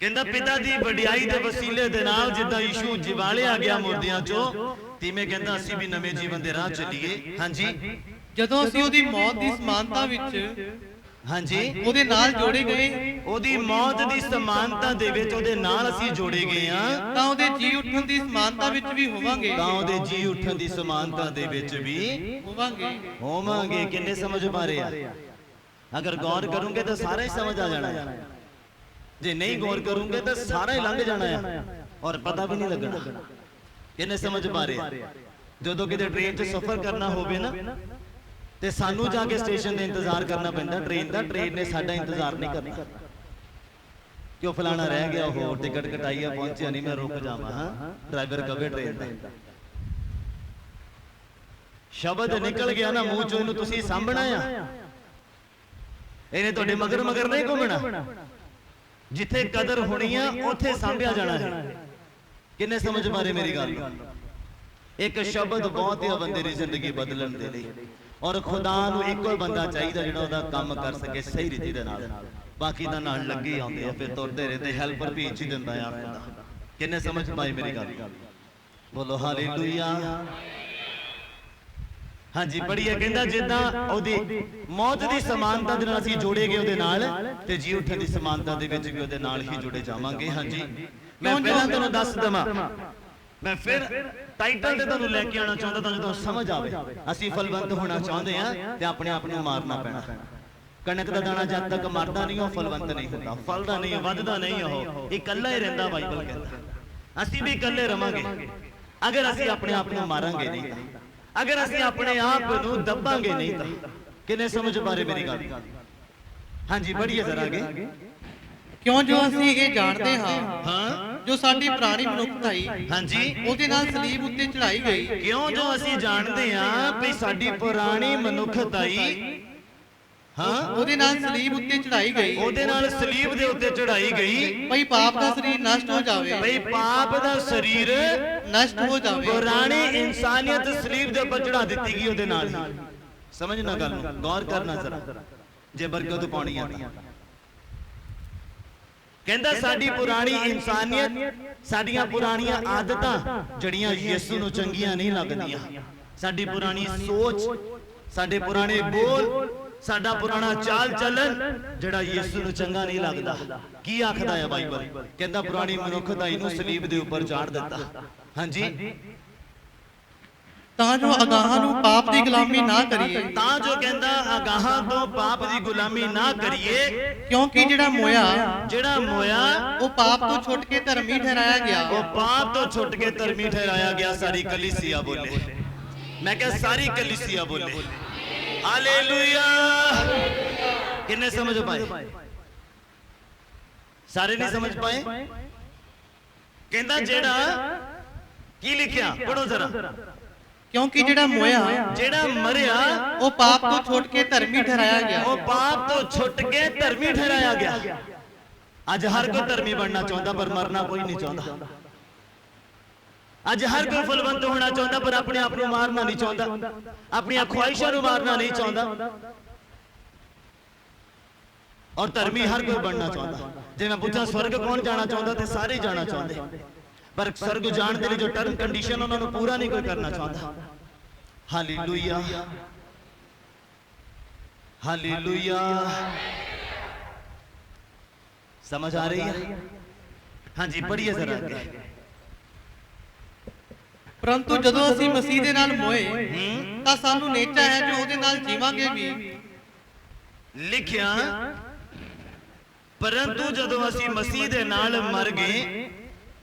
कहंदा पिता दी वडियाई दे वसीले दे नाल जिद्दां यीशु जिवालिया गया मुर्दियां चों, तिवें कहंदा असीं भी नवें जीवन दे राह चलीए। हाँ जी, ਜਦੋਂ ਅਸੀਂ ਉਹਦੀ ਮੌਤ ਦੀ ਸਮਾਨਤਾ ਵਿੱਚ हाँ जी ਉਹਦੇ ਨਾਲ ਜੋੜੇ ਗਏ, ਉਹਦੀ ਮੌਤ ਦੀ ਸਮਾਨਤਾ ਦੇ ਵਿੱਚ ਉਹਦੇ ਨਾਲ ਅਸੀਂ ਜੋੜੇ ਗਏ ਆ, ਤਾਂ ਉਹਦੇ ਜੀ ਉੱਠਣ ਦੀ ਸਮਾਨਤਾ ਵਿੱਚ ਵੀ ਹੋਵਾਂਗੇ। ਤਾਂ ਉਹਦੇ ਜੀ ਉੱਠਣ ਦੀ ਸਮਾਨਤਾ ਦੇ ਵਿੱਚ ਵੀ ਹੋਵਾਂਗੇ। ਕਿੰਨੇ ਸਮਝ ਪਾ ਰਹੇ ਆ? ਅਗਰ ਗੌਰ ਕਰੋਗੇ ਤਾਂ ਸਾਰਾ ਹੀ ਸਮਝ ਆ ਜਾਣਾ ਹੈ, ਜੇ ਨਹੀਂ ਗੌਰ ਕਰੋਗੇ ਤਾਂ ਸਾਰਾ ਹੀ ਲੰਘ ਜਾਣਾ ਹੈ ਔਰ ਪਤਾ ਵੀ ਨਹੀਂ ਲੱਗਣਾ। ਕਿੰਨੇ ਸਮਝ ਪਾ ਰਹੇ ਆ? ਜਦੋਂ ਕਿਤੇ ਟ੍ਰੇਨ 'ਚ ਸਫ਼ਰ ਕਰਨਾ ਹੋਵੇ ਨਾ, ਤੇ ਸਾਨੂੰ ਜਾ ਕੇ ਸਟੇਸ਼ਨ ਦੇ ਇੰਤਜ਼ਾਰ ਕਰਨਾ ਪੈਂਦਾ ਟ੍ਰੇਨ ਦਾ। ਟ੍ਰੇਨ ਨੇ ਸਾਡਾ ਇੰਤਜ਼ਾਰ ਨਹੀਂ ਕਰਨਾ, ਕਿਉਂ ਫਲਾਣਾ ਰਹਿ ਗਿਆ, ਹੋਰ ਟਿਕਟ ਕਟਾਈ ਆ, ਪਹੁੰਚਿਆ ਨਹੀਂ, ਮੈਂ ਰੁਕ ਜਾਵਾਂ। ਹਾਂ, ਡਰਾਈਵਰ ਕਵੇ ਟ੍ਰੇਨ ਦਾ ਸ਼ਬਦ ਨਿਕਲ ਗਿਆ ਨਾ ਮੂੰਹ ਚੋਂ, ਇਹਨੂੰ ਤੁਸੀਂ ਸਾਂਭਣਾ ਆ, ਇਹਨੇ ਤੁਹਾਡੇ ਮਗਰ ਮਗਰ ਨਹੀਂ ਘੁੰਮਣਾ। ਜਿੱਥੇ ਕਦਰ ਹੋਣੀ ਆ ਉੱਥੇ ਸਾਂਭਿਆ ਜਾਣਾ ਹੈ। ਕਿੰਨੇ ਸਮਝ ਪਾ ਰਹੇ ਮੇਰੀ ਗੱਲ? ਇੱਕ ਸ਼ਬਦ ਬਹੁਤ ਹੀ ਬੰਦੇ ਦੀ ਜ਼ਿੰਦਗੀ ਬਦਲਣ ਦੇ ਲਈ, और खुदा नूं इक्को बंदा चाहिए जिहड़ा उहदा काम कर सके सही रीति दे नाल, बाकी दा नाल लगे ही आउंदे आ, फिर तुरदे रहंदे, हेल्पर भेज ही दिंदा आ खुदा। किन्ने समझ पाई मेरी गल? बोलो हालेलुया। हाँ जी, पढ़िए कहंदा जिद्दां ओहदी मौत दी समानता दे नाल असीं जोड़े गए ओहदे नाल, ते जी उठण दी समानता दे विच भी ओहदे नाल ही जुड़े जावांगे। हाँ जी, मैं पहलां तुहानूं दस दवां, मैं फिर टाइटल ते तुहानूं लैके आना चाहुंदा तां जो समझ आवे। असीं फलवंत होना चाहुंदे आ ते अपने आप नूं मारना पैना। कणक दा दाना जद तक मरदा नहीं हो फलवंत नहीं होता, फलदा नहीं, वधदा नहीं, हो इकल्ला ही रहिंदा। बाइबल कहंदा असीं भी इकल्ले रवांगे अगर असीं अपने आप नूं मारांगे नहीं तां, अगर असीं अपने आप नूं दबांगे नहीं तां। किन्ने समझ पा रहे मेरी गल? हाँ जी, बढ़िए जरा आगे। क्यों जो ਅਸੀਂ ਇਹ ਜਾਣਦੇ ਹਾਂ ਜੋ ਸਾਡੀ ਪੁਰਾਣੀ ਮਨੁੱਖਤਾਈ ਹਾਂਜੀ ਉਹਦੇ ਨਾਲ ਸਲੀਬ ਉੱਤੇ ਚੜਾਈ ਗਈ। ਕਿਉਂ ਜੋ ਅਸੀਂ ਜਾਣਦੇ ਹਾਂ ਵੀ ਸਾਡੀ ਪੁਰਾਣੀ ਮਨੁੱਖਤਾਈ ਉਹਦੇ ਨਾਲ ਸਲੀਬ ਉੱਤੇ ਚੜਾਈ ਗਈ, ਉਹਦੇ ਨਾਲ ਸਲੀਬ ਦੇ ਉੱਤੇ ਚੜਾਈ ਗਈ, ਭਈ ਪਾਪ ਦਾ ਸਰੀਰ ਨਸ਼ਟ ਹੋ ਜਾਵੇ, ਭਈ ਪਾਪ ਦਾ ਸਰੀਰ ਨਸ਼ਟ ਹੋ ਜਾਵੇ। ਪੁਰਾਣੀ ਇਨਸਾਨੀਅਤ ਸਲੀਬ ਦੇ ਉੱਪਰ ਚੜਾ ਦਿੱਤੀ ਗਈ ਉਹਦੇ ਨਾਲ ਹੀ। ਸਮਝਣਾ ਗੱਲ ਨੂੰ, ਗੌਰ ਕਰਨਾ ਜ਼ਰਾ, ਜੇ ਬਰਕਤ ਪਾਉਣੀ ਆ। ਕਹਿੰਦਾ ਸਾਡੀ ਪੁਰਾਣੀ ਇਨਸਾਨੀਅਤ, ਸਾਡੀਆਂ ਪੁਰਾਣੀਆਂ ਆਦਤਾਂ ਜਿਹੜੀਆਂ ਯਿਸੂ ਨੂੰ ਚੰਗੀਆਂ ਨਹੀਂ ਲੱਗਦੀਆਂ, ਸਾਡੀ ਪੁਰਾਣੀ ਸੋਚ, ਸਾਡੇ ਪੁਰਾਣੇ ਬੋਲ, ਸਾਡਾ ਪੁਰਾਣਾ ਚਾਲ ਚੱਲਣ ਜਿਹੜਾ ਯਿਸੂ ਨੂੰ ਚੰਗਾ ਨਹੀਂ ਲੱਗਦਾ। ਕੀ ਆਖਦਾ ਹੈ ਬਾਈਬਲ? ਕਹਿੰਦਾ ਪੁਰਾਣੀ ਮਨੁੱਖਤਾਈ ਨੂੰ ਸਲੀਬ ਦੇ ਉੱਪਰ ਚਾੜ ਦਿੱਤਾ। ਹਾਂਜੀ, ਤਾਂ ਜੋ ਅਗਾਹਾਂ ਨੂੰ ਪਾਪ ਦੀ ਗੁਲਾਮੀ ਨਾ ਕਰੀਏ, ਤਾਂ ਜੋ ਕਹਿੰਦਾ ਅਗਾਹਾਂ ਤੋਂ ਪਾਪ ਦੀ ਗੁਲਾਮੀ ਨਾ ਕਰੀਏ, ਕਿਉਂਕਿ ਜਿਹੜਾ ਮੋਇਆ ਉਹ ਪਾਪ ਤੋਂ ਛੁੱਟ ਕੇ ਧਰਮੀ ਠਹਿਰਾਇਆ ਗਿਆ। ਉਹ ਪਾਪ ਤੋਂ ਛੁੱਟ ਕੇ ਧਰਮੀ ਠਹਿਰਾਇਆ ਗਿਆ। ਸਾਰੀ ਕਲੀਸਿਆ ਬੋਲੇ, ਮੈਂ ਕਿਹਾ ਸਾਰੀ ਕਲੀਸਿਆ ਬੋਲੇ ਹਾਲੇਲੂਇਆ। ਕਿੰਨੇ ਸਮਝ ਪਾਏ? ਸਾਰੇ ਨਹੀਂ ਸਮਝ ਪਾਏ? ਕਹਿੰਦਾ ਜਿਹੜਾ ਕੀ ਲਿਖਿਆ ਪੜੋ ਜ਼ਰਾ। ਕਿਉਂਕਿ ਜਿਹੜਾ ਮਰਿਆ ਉਹ ਪਾਪ ਤੋਂ ਛੁੱਟ ਕੇ ਧਰਮੀ ਠਹਿਰਾਇਆ ਗਿਆ। ਉਹ ਪਾਪ ਤੋਂ ਛੁੱਟ ਕੇ ਧਰਮੀ ਠਹਿਰਾਇਆ ਗਿਆ। ਅੱਜ ਹਰ ਕੋਈ ਧਰਮੀ ਬਣਨਾ ਚਾਹੁੰਦਾ ਪਰ ਮਰਨਾ ਕੋਈ ਨਹੀਂ ਚਾਹੁੰਦਾ। ਅੱਜ ਹਰ ਕੋਈ ਫਲਵੰਤ ਹੋਣਾ ਚਾਹੁੰਦਾ ਪਰ ਆਪਣੇ ਆਪ ਨੂੰ ਮਾਰਨਾ ਨਹੀਂ ਚਾਹੁੰਦਾ, ਆਪਣੀਆਂ ਖੁਆਇਸ਼ਾਂ ਨੂੰ ਮਾਰਨਾ ਨਹੀਂ ਚਾਹੁੰਦਾ। ਔਰ ਧਰਮੀ ਹਰ ਕੋਈ ਬਣਨਾ ਚਾਹੁੰਦਾ। ਜੇ ਮੈਂ ਪੁੱਛਾਂ ਸਵਰਗ ਕੌਣ ਜਾਣਾ ਚਾਹੁੰਦਾ ਤੇ ਸਾਰੇ ਜਾਣਾ ਚਾਹੁੰਦੇ, पर स्वर्ग जाने के लिए जो टर्म कंडीशन उन्होंने पूरा नहीं कोई करना चाहता। Hallelujah hallelujah. समझ आ रही है? हाँ जी, पढ़िए जरा आगे। परंतु जदों ਅਸੀਂ ਮਸੀਹ ਦੇ ਨਾਲ ਮੋਏ ਤਾਂ ਸਾਨੂੰ ਨੇਚਾ ਹੈ ਜੋ ਉਹਦੇ ਨਾਲ ਜੀਵਾਂਗੇ ਵੀ। लिखिया परंतु जदों असी मसीह दे नाल मर गए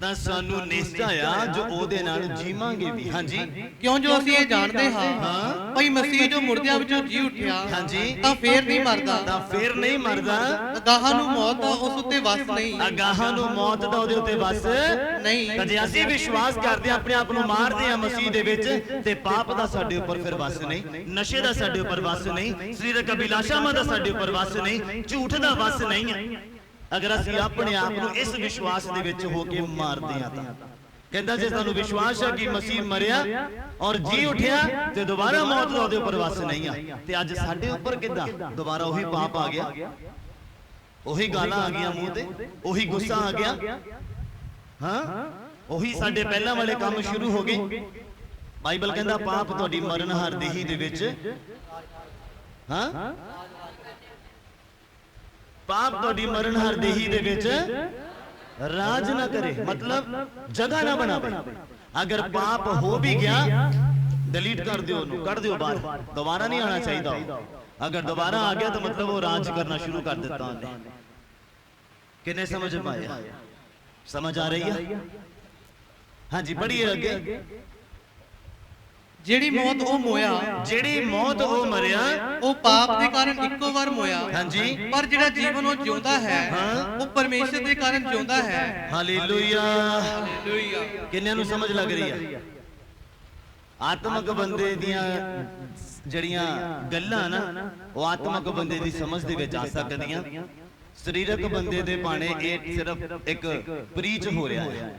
ਤਾਂ ਸਾਨੂੰ ਨਿਸ਼ਚਾ ਆ ਜੋ ਉਹਦੇ ਨਾਲ ਜੀਵਾਂਗੇ ਵੀ। ਹਾਂਜੀ, ਕਿਉਂ ਜੋ ਅਸੀਂ ਇਹ ਜਾਣਦੇ ਹਾਂ ਭਈ ਮਸੀਹ ਜੋ ਮੁਰਦਿਆਂ ਵਿੱਚੋਂ ਜੀ ਉੱਠਿਆ ਹਾਂਜੀ, ਤਾਂ ਫੇਰ ਨਹੀਂ ਮਰਦਾ, ਤਾਂ ਫੇਰ ਨਹੀਂ ਮਰਦਾ। ਅਗਾਹਾਂ ਨੂੰ ਮੌਤ ਦਾ ਉਸ ਉੱਤੇ ਵਸ ਨਹੀਂ, ਅਗਾਹਾਂ ਨੂੰ ਮੌਤ ਦਾ ਉਹਦੇ ਉੱਤੇ ਵਸ ਨਹੀਂ। ਤਾਂ ਜੇ ਅਸੀਂ ਵਿਸ਼ਵਾਸ ਕਰਦੇ ਹਾਂ, ਆਪਣੇ ਆਪ ਨੂੰ ਮਾਰਦੇ ਹਾਂ ਮਸੀਹ ਦੇ ਵਿੱਚ, ਤੇ ਪਾਪ ਦਾ ਸਾਡੇ ਉੱਪਰ ਫਿਰ ਵਸ ਨਹੀਂ, ਨਸ਼ੇ ਦਾ ਸਾਡੇ ਉੱਪਰ ਵਸ ਨਹੀਂ, ਸਰੀਰਕ ਅਭਿਲਾਸ਼ਾਵਾਂ ਦਾ ਸਾਡੇ ਉੱਪਰ ਵਸ ਨਹੀਂ, ਝੂਠ ਦਾ ਵਸ ਨਹੀਂ ਹੈ। ਅਗਰ ਅਸੀਂ ਆਪਣੇ ਆਪ ਨੂੰ ਇਸ ਵਿਸ਼ਵਾਸ ਦੇ ਵਿੱਚ ਹੋ ਕੇ ਮਾਰਦੇ ਹਾਂ ਤਾਂ ਕਹਿੰਦਾ ਜੇ ਤੁਹਾਨੂੰ ਵਿਸ਼ਵਾਸ ਹੈ ਕਿ ਮਸੀਹ ਮਰਿਆ ਔਰ ਜੀ ਉੱਠਿਆ ਤੇ ਦੁਬਾਰਾ ਮੌਤ ਦਾ ਉਹਦੇ ਉੱਪਰ ਵਸ ਨਹੀਂ ਆ, ਤੇ ਅੱਜ ਸਾਡੇ ਉੱਪਰ ਕਿੱਦਾਂ ਦੁਬਾਰਾ ਉਹੀ ਪਾਪ ਆ ਗਿਆ, ਉਹੀ ਗਾਲਾਂ ਆ ਗਈਆਂ ਮੂੰਹ ਤੇ, ਉਹੀ ਗੁੱਸਾ ਆ ਗਿਆ, ਹਾਂ ਉਹੀ ਸਾਡੇ ਪਹਿਲਾਂ ਵਾਲੇ ਕੰਮ ਸ਼ੁਰੂ ਹੋ ਗਏ। ਬਾਈਬਲ ਕਹਿੰਦਾ ਪਾਪ ਤੁਹਾਡੀ ਮਰਨਹਾਰ ਦੇਹੀ ਦੇ ਵਿੱਚ, ਹਾਂ पाप तोड़ी मरणहार देही दे विच राज ना करे, मतलब जगह ना बनावे। अगर पाप हो भी गया डिलीट कर दियो, कर दियो बाहर, दोबारा नहीं आना चाहिए। अगर दोबारा आ गया तो मतलब वो राज करना शुरू कर देता है। किन्ने समझ पाया? समझ आ रही है? हाँ जी, पढ़िए आगे। ਜਿਹੜੀ ਮੌਤ ਉਹ ਮੋਇਆ, ਜਿਹੜੀ ਮੌਤ ਉਹ ਮਰਿਆ, ਉਹ ਪਾਪ ਦੇ ਕਾਰਨ ਇੱਕੋ ਵਾਰ ਮੋਇਆ। ਹਾਂਜੀ, ਪਰ ਜਿਹੜਾ ਜੀਵਨ ਉਹ ਜਿਉਂਦਾ ਹੈ ਉਹ ਪਰਮੇਸ਼ਰ ਦੇ ਕਾਰਨ ਜਿਉਂਦਾ ਹੈ। Hallelujah, hallelujah. ਕਿੰਨਿਆਂ ਨੂੰ ਸਮਝ ਲੱਗ ਰਹੀ ਹੈ? ਆਤਮਿਕ ਬੰਦੇ ਦੀਆਂ ਜਿਹੜੀਆਂ ਗੱਲਾਂ ਨਾ, ਉਹ ਆਤਮਿਕ ਬੰਦੇ ਦੀ ਸਮਝ ਦੇ ਵਿੱਚ ਆ ਸਕਦੀਆਂ। ਸਰੀਰਕ ਬੰਦੇ ਦੇ ਭਾਣੇ ਇਹ ਸਿਰਫ ਇੱਕ ਪ੍ਰੀਚ ਹੋ ਰਿਹਾ ਹੈ,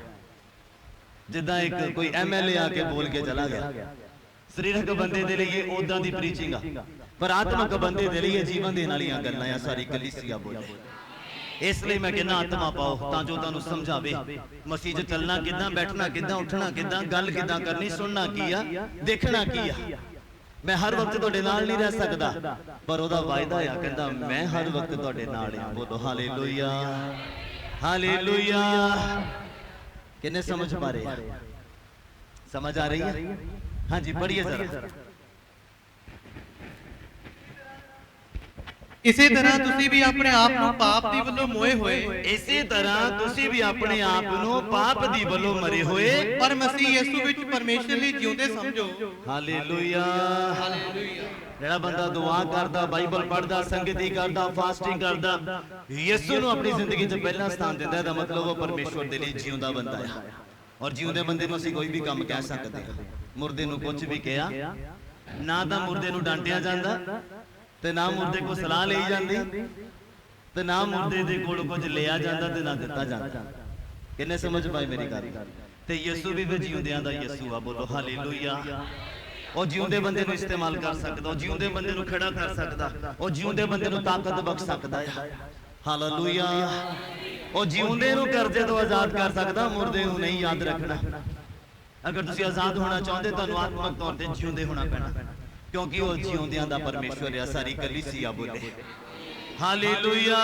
ਜਿੱਦਾਂ ਇੱਕ ਕੋਈ ਐਮਐਲਏ ਆ ਕੇ ਬੋਲ ਕੇ ਚਲਾ ਗਿਆ। ਸਰੀਰਕ ਬੰਦੇ ਦੇ ਲਈ ਇਹ ਉਦਾਂ ਦੀ ਪ੍ਰੀਚਿੰਗ ਆ, ਪਰ ਆਤਮਿਕ ਬੰਦੇ ਦੇ ਲਈ ਇਹ ਜੀਵਨ ਦੇਣ ਵਾਲੀਆਂ ਗੱਲਾਂ ਆ। ਸਾਰੀ ਕਲੀਸਿਆ ਬੋਲੇ, ਇਸ ਲਈ ਮੈਂ ਕਹਿੰਦਾ ਆਤਮਾ ਪਾਓ ਤਾਂ ਜੋ ਤੁਹਾਨੂੰ ਸਮਝਾਵੇ ਮਸੀਹ 'ਚ ਚੱਲਣਾ ਕਿੱਦਾਂ, ਬੈਠਣਾ ਕਿੱਦਾਂ, ਉੱਠਣਾ ਕਿੱਦਾਂ, ਗੱਲ ਕਿੱਦਾਂ ਕਰਨੀ, ਸੁਣਨਾ ਕੀ ਆ, ਦੇਖਣਾ ਕੀ ਆ। ਮੈਂ ਹਰ ਵਕਤ ਤੁਹਾਡੇ ਨਾਲ ਨਹੀਂ ਰਹਿ ਸਕਦਾ, ਪਰ ਉਹਦਾ ਵਾਅਦਾ ਆ, ਕਹਿੰਦਾ ਮੈਂ ਹਰ ਵਕਤ ਤੁਹਾਡੇ ਨਾਲ ਆ। ਬੋਲੋ ਹਾਲੇਲੂਇਆ, ਹਾਲੇਲੂਇਆ। किन्ने समझ पा रहे? समझ आ रही है? हाँ जी, पढ़िए जरा। ਇਸੇ ਤਰ੍ਹਾਂ ਤੁਸੀਂ ਵੀ ਆਪਣੇ ਆਪ ਨੂੰ ਪਾਪ ਦੀ ਵੱਲੋਂ ਮੋਏ ਹੋਏ, ਇਸੇ ਤਰ੍ਹਾਂ ਤੁਸੀਂ ਵੀ ਆਪਣੇ ਆਪ ਨੂੰ ਪਾਪ ਦੀ ਵੱਲੋਂ ਮਰੇ ਹੋਏ, ਪਰ ਮਸੀਹ ਯਿਸੂ ਵਿੱਚ ਪਰਮੇਸ਼ਰ ਲਈ ਜਿਉਂਦੇ ਸਮਝੋ। Hallelujah, hallelujah. ਜਿਹੜਾ ਬੰਦਾ ਦੁਆ ਕਰਦਾ, ਬਾਈਬਲ ਪੜ੍ਹਦਾ, ਸੰਗਤੀ ਕਰਦਾ, ਫਾਸਟਿੰਗ ਕਰਦਾ, ਯਿਸੂ ਨੂੰ ਆਪਣੀ ਜ਼ਿੰਦਗੀ 'ਚ ਪਹਿਲਾ ਸਥਾਨ ਦਿੰਦਾ, ਇਹਦਾ ਮਤਲਬ ਉਹ ਪਰਮੇਸ਼ਵਰ ਦੇ ਲਈ ਜਿਉਂਦਾ ਬੰਦਾ ਹੈ। ਔਰ ਜਿਉਂਦੇ ਬੰਦੇ ਨੂੰ ਅਸੀਂ ਕੋਈ ਵੀ ਕੰਮ ਕਹਿ ਸਕਦੇ ਹਾਂ। ਮੁਰਦੇ ਨੂੰ ਕੁਝ ਵੀ ਕਿਹਾ ਨਾ, ਤਾਂ ਮੁਰਦੇ ਨੂੰ ਡਾਂਟਿਆ ਜਾਂਦਾ, ਤੇ ਨਾ ਮੁਰਦੇ ਕੋ ਸਲਾਹ ਲਈ ਜਾਂਦੀ, ਤੇ ਨਾ ਮੁਰਦੇ ਦੇ ਕੋਲ ਕੁਝ ਲਿਆ ਜਾਂਦਾ ਤੇ ਨਾ ਦਿੱਤਾ ਜਾਂਦਾ। ਕਿੰਨੇ ਸਮਝ ਪਾਏ ਮੇਰੀ ਗੱਲ? ਤੇ ਯਿਸੂ ਵੀ ਜਿਉਂਦਿਆਂ ਦਾ ਯਿਸੂ ਆ। ਬੋਲੋ ਹਾਲੇਲੂਇਆ। ਉਹ ਜਿਉਂਦੇ ਬੰਦੇ ਨੂੰ ਇਸਤੇਮਾਲ ਕਰ ਸਕਦਾ, ਉਹ ਜਿਉਂਦੇ ਬੰਦੇ ਨੂੰ ਖੜਾ ਕਰ ਸਕਦਾ, ਉਹ ਜਿਉਂਦੇ ਬੰਦੇ ਨੂੰ ਤਾਕਤ ਬਖਸ਼ ਸਕਦਾ ਹੈ। ਹਾਲੇਲੂਇਆ। ਉਹ ਜਿਉਂਦੇ ਨੂੰ ਕਰਜ਼ੇ ਤੋਂ ਆਜ਼ਾਦ ਕਰ ਸਕਦਾ, ਮੁਰਦੇ ਨੂੰ ਨਹੀਂ। ਯਾਦ ਰੱਖਣਾ, ਅਗਰ ਤੁਸੀਂ ਆਜ਼ਾਦ ਹੋਣਾ ਚਾਹੁੰਦੇ ਤੁਹਾਨੂੰ ਆਤਮਿਕ ਤੌਰ ਤੇ ਜਿਉਂਦੇ ਹੋਣਾ ਪੈਣਾ, ਕਿਉਂਕਿ ਉਹ ਜਿਉਂਦਿਆਂ ਦਾ ਪਰਮੇਸ਼ਵਰ ਆ। ਸਾਰੀ ਕਲੀਸਿਆ ਬੋਲੇ ਹਾਲੇਲੂਇਆ।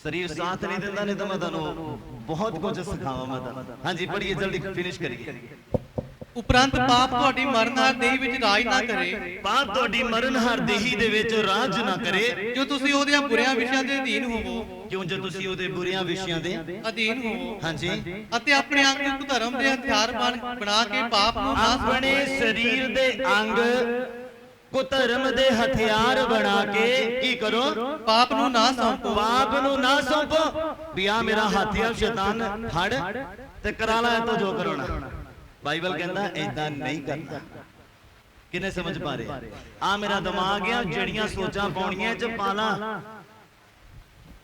ਸਰੀਰ ਸਾਥ ਨਹੀਂ ਦਿੰਦਾ, ਨਹੀਂ ਤਾਂ ਮੈਂ ਤੁਹਾਨੂੰ ਬਹੁਤ ਕੁਝ ਸਿਖਾਵਾਂ ਮੈਂ ਤੁਹਾਨੂੰ। ਹਾਂਜੀ, ਪੜ੍ਹੀਏ ਜਲਦੀ, ਫਿਨਿਸ਼ ਕਰੀਏ। ਉਪਰੰਤ ਪਾਪ ਤੁਹਾਡੀ ਮਰਨਹਾਰ ਦੇਹੀ ਵਿੱਚ ਰਾਜ ਨਾ ਕਰੇ, ਪਾਪ ਤੁਹਾਡੀ ਮਰਨਹਾਰ ਦੇਹੀ ਦੇ ਵਿੱਚ ਰਾਜ ਨਾ ਕਰੇ, ਜੋ ਤੁਸੀਂ ਉਹਦੇ ਬੁਰਿਆਂ ਵਿਸ਼ਿਆਂ ਦੇ ਅਧੀਨ ਹੋਵੋ। ਕਿਉਂ ਜੋ ਤੁਸੀਂ ਉਹਦੇ ਬੁਰਿਆਂ ਵਿਸ਼ਿਆਂ ਦੇ ਅਧੀਨ ਹੋਵੋ। ਹਾਂਜੀ, ਅਤੇ ਆਪਣੇ ਅੰਗ ਨੂੰ ਧਰਮ ਦੇ ਹਥਿਆਰ ਬਣਾ ਕੇ ਪਾਪ ਨੂੰ ਆਪਣੇ ਸਰੀਰ ਦੇ ਅੰਗ ਕੁਧਰਮ ਦੇ ਹਥਿਆਰ ਬਣਾ ਕੇ ਕੀ ਕਰੋ? ਪਾਪ ਨੂੰ ਨਾ ਸੌਂਪੋ। ਪਾਪ ਨੂੰ ਨਾ ਸੌਂਪੋ ਵੀ ਆ ਮੇਰਾ ਹੱਥ ਆ, ਸ਼ੈਤਾਨ ਫੜ ਤੇ ਕਰਾ ਲੈ ਤੋ ਜੋ ਕਰਨਾ। ਬਾਈਬਲ ਕਹਿੰਦਾ ਏਦਾਂ ਨਹੀਂ ਕਰਨਾ। ਕਿੰਨੇ ਸਮਝ ਪਾ ਰਹੇ? ਆ ਮੇਰਾ ਦਿਮਾਗ ਆ, ਜਿਹੜੀਆਂ ਸੋਚਾਂ ਪਾਉਣੀਆਂ ਚ ਪਾ ਲਾ,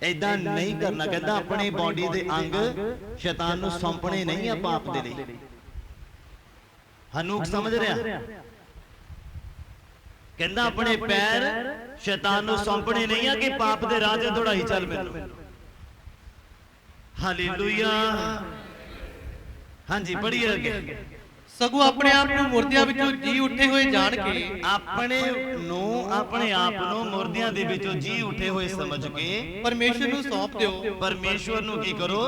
ਏਦਾਂ ਨਹੀਂ ਕਰਨਾ। ਕਹਿੰਦਾ ਆਪਣੀ ਬਾਡੀ ਦੇ ਅੰਗ ਸ਼ੈਤਾਨ ਨੂੰ ਸੌਂਪਣੇ ਨਹੀਂ ਆ ਪਾਪ ਦੇ ਲਈ। ਹਨੂਕ ਸਮਝ ਰਿਹਾ? ਕਹਿੰਦਾ ਆਪਣੇ ਪੈਰ ਸ਼ੈਤਾਨ ਨੂੰ ਸੌਂਪਣੇ ਨਹੀਂ ਆ ਕਿ ਪਾਪ ਦੇ ਰਾਹ ਤੇ ਦੌੜਾਈ ਚੱਲ ਮੈਨੂੰ। ਹਾਲੇਲੂਇਆ। ਹਾਂਜੀ, ਪੜ੍ਹੀਏ ਅੱਗੇ। ਸਗੋਂ ਆਪਣੇ ਆਪ ਨੂੰ ਮੁਰਦਿਆਂ ਵਿੱਚੋਂ ਜੀ ਉੱਠੇ ਹੋਏ ਜਾਣ ਕੇ ਆਪਣੇ ਆਪ ਨੂੰ ਮੁਰਦਿਆਂ ਦੇ ਵਿੱਚੋਂ ਜੀ ਉੱਠੇ ਹੋਏ ਸਮਝ ਕੇ ਪਰਮੇਸ਼ਰ ਨੂੰ ਸੌਂਪ ਦਿਓ। ਪਰਮੇਸ਼ਵਰ ਨੂੰ ਕੀ ਕਰੋ?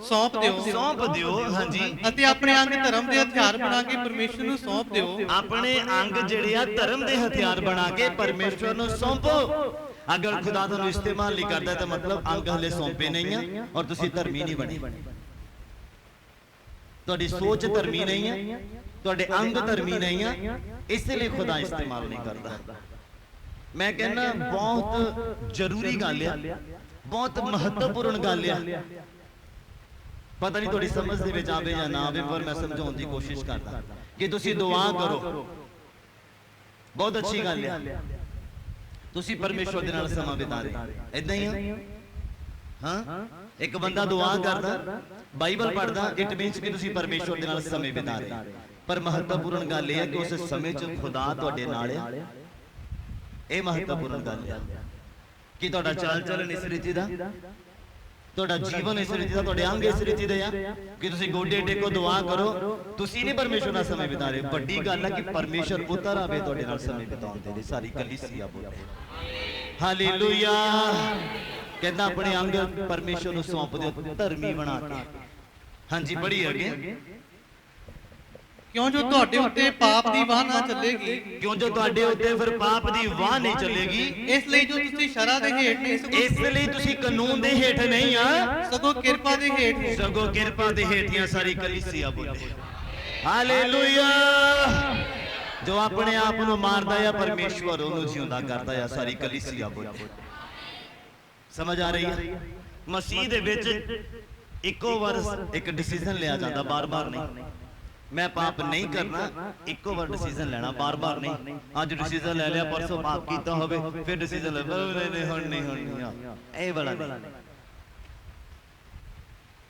ਸੌਂਪ ਦਿਓ। ਸੌਂਪ ਦਿਓ। ਹਾਂਜੀ। ਅਤੇ ਆਪਣੇ ਅੰਗ ਧਰਮ ਦੇ ਹਥਿਆਰ ਬਣਾ ਕੇ ਪਰਮੇਸ਼ਰ ਨੂੰ ਸੌਂਪ ਦਿਓ। ਆਪਣੇ ਅੰਗ ਜਿਹੜੇ ਆ ਧਰਮ ਦੇ ਹਥਿਆਰ ਬਣਾ ਕੇ ਪਰਮੇਸ਼ਵਰ ਨੂੰ ਸੌਂਪੋ। ਅਗਰ ਖੁਦਾ ਤੁਹਾਨੂੰ ਇਸਤੇਮਾਲ ਨਹੀਂ ਕਰਦਾ ਤਾਂ ਮਤਲਬ ਅੰਗ ਹਲੇ ਸੌਂਪੇ ਨਹੀਂ ਆ ਔਰ ਤੁਸੀਂ ਧਰਮੀ ਨਹੀਂ ਬਣੇ। ਤੁਹਾਡੀ ਸੋਚ ਧਰਮੀ ਨਹੀਂ ਹੈ, ਤੁਹਾਡੇ ਅੰਗ ਧਰਮੀ ਨਹੀਂ ਆ, ਇਸ ਲਈ ਖੁਦਾ ਇਸਤੇਮਾਲ ਨਹੀਂ ਕਰਦਾ। ਮੈਂ ਕਹਿੰਦਾ ਬਹੁਤ ਜ਼ਰੂਰੀ ਗੱਲ ਆ, ਬਹੁਤ ਮਹੱਤਵਪੂਰਨ ਗੱਲ ਆ। ਪਤਾ ਨਹੀਂ ਤੁਹਾਡੀ ਸਮਝ ਦੇ ਵਿੱਚ ਆਵੇ ਜਾਂ ਨਾ ਆਵੇ, ਪਰ ਮੈਂ ਸਮਝਾਉਣ ਦੀ ਕੋਸ਼ਿਸ਼ ਕਰਦਾ ਕਿ ਤੁਸੀਂ ਦੁਆ ਕਰੋ। ਬਹੁਤ ਅੱਛੀ ਗੱਲ ਆ, ਤੁਸੀਂ ਪਰਮੇਸ਼ਵਰ ਦੇ ਨਾਲ ਸਮਾਂ ਬਿਤਾ ਰਹੇ। ਇਦਾਂ ਹੀ ਆ। ਹਾਂ, ਇੱਕ ਬੰਦਾ ਦੁਆ ਕਰਦਾ, ਬਾਈਬਲ ਪੜ੍ਹਦਾ, ਇਟ ਮੀਨਸ ਕਿ ਤੁਸੀਂ ਪਰਮੇਸ਼ਵਰ ਦੇ ਨਾਲ ਸਮੇਂ ਬਿਤਾ ਰਹੇ। ਪਰ ਮਹੱਤਵਪੂਰਨ ਗੱਲ ਇਹ ਹੈ ਕਿ ਉਸ ਸਮੇਂ 'ਚ ਖੁਦਾ ਤੁਹਾਡੇ ਨਾਲ ਆ। ਇਹ ਮਹੱਤਵਪੂਰਨ ਗੱਲ ਆ ਕਿ ਤੁਹਾਡਾ ਚਾਲ ਚੱਲਣ ਇਸ ਰੀਤੀ ਦਾ, ਤੁਹਾਡਾ ਜੀਵਨ ਇਸ ਰੀਤੀ ਦਾ, ਤੁਹਾਡੇ ਅੰਗ ਇਸ ਰੀਤੀ ਦੇ ਆ ਕਿ ਤੁਸੀਂ ਗੋਡੇ ਟੇਕੋ, ਦੁਆ ਕਰੋ। ਤੁਸੀਂ ਨਹੀਂ ਪਰਮੇਸ਼ਵਰ ਨਾਲ ਸਮੇਂ ਬਿਤਾ ਰਹੇ। ਵੱਡੀ ਗੱਲ ਹੈ ਕਿ ਪਰਮੇਸ਼ਵਰ ਉਤਰ ਆਵੇ ਤੁਹਾਡੇ ਨਾਲ ਸਮੇਂ ਬਿਤਾਉਣ ਦੇ ਲਈ। ਸਾਰੀ ਕਲੀਸਿਆ ਬੋਲੇ ਹਾਲੇਲੂਇਆ। ਕਹਿੰਦਾ ਆਪਣੇ ਅੰਗ ਪਰਮੇਸ਼ਵਰ ਨੂੰ ਸੌਂਪ ਦਿਓ, ਧਰਮੀ ਬਣਾ ਕੇ। ਹਾਂਜੀ, ਪੜ੍ਹੀ ਅੱਗੇ। ਕਿਉਂ ਜੋ ਤੁਹਾਡੇ ਉੱਤੇ ਪਾਪ ਦੀ ਵਾਹ ਨਾ ਚੱਲੇਗੀ। ਕਿਉਂ ਜੋ ਤੁਹਾਡੇ ਉੱਤੇ ਫਿਰ ਪਾਪ ਦੀ ਵਾਹ ਨਹੀਂ ਚੱਲੇਗੀ। ਇਸ ਲਈ ਜੋ ਤੁਸੀਂ ਸ਼ਰ੍ਹਾ ਦੇ ਹੇਠ ਨਹੀਂ, ਇਸ ਲਈ ਤੁਸੀਂ ਕਾਨੂੰਨ ਦੇ ਹੇਠ ਨਹੀਂ ਆ, ਸਗੋਂ ਕਿਰਪਾ ਦੇ ਹੇਠ ਹੋ। ਸਗੋਂ ਕਿਰਪਾ ਦੇ ਹੇਠੀਆਂ। ਸਾਰੀ ਕਲੀਸਿਆ ਬੋਲੇ ਹਾਲੇਲੂਇਆ। ਜੋ ਆਪਣੇ ਆਪ ਨੂੰ ਮਾਰਦਾ ਆ, ਪਰਮੇਸ਼ਵਰ ਉਹਨੂੰ ਜਿਉਂਦਾ ਕਰਦਾ ਆ। ਸਾਰੀ ਕਲੀਸਿਆ ਬੋਲੇ। ਸਮਝ ਆ ਰਹੀ ਹੈ? ਮਸੀਹ ਦੇ ਵਿੱਚ ਇੱਕੋ ਵਾਰ ਇੱਕ ਡਿਸੀਜਨ ਲਿਆ ਜਾਂਦਾ, ਬਾਰ-ਬਾਰ ਨਹੀਂ। ਮੈਂ ਪਾਪ ਨਹੀਂ ਕਰਨਾ, ਇੱਕੋ ਵਾਰ ਡਿਸੀਜਨ ਲੈਣਾ, ਬਾਰ-ਬਾਰ ਨਹੀਂ। ਅੱਜ ਡਿਸੀਜਨ ਲੈ ਲਿਆ, ਪਰਸੋਂ ਪਾਪ ਕੀਤਾ ਹੋਵੇ, ਫਿਰ ਡਿਸੀਜਨ ਲੈ ਨਹੀਂ, ਹੁਣ ਨਹੀਂ। ਇਹ ਵਾਲਾ ਨਹੀਂ।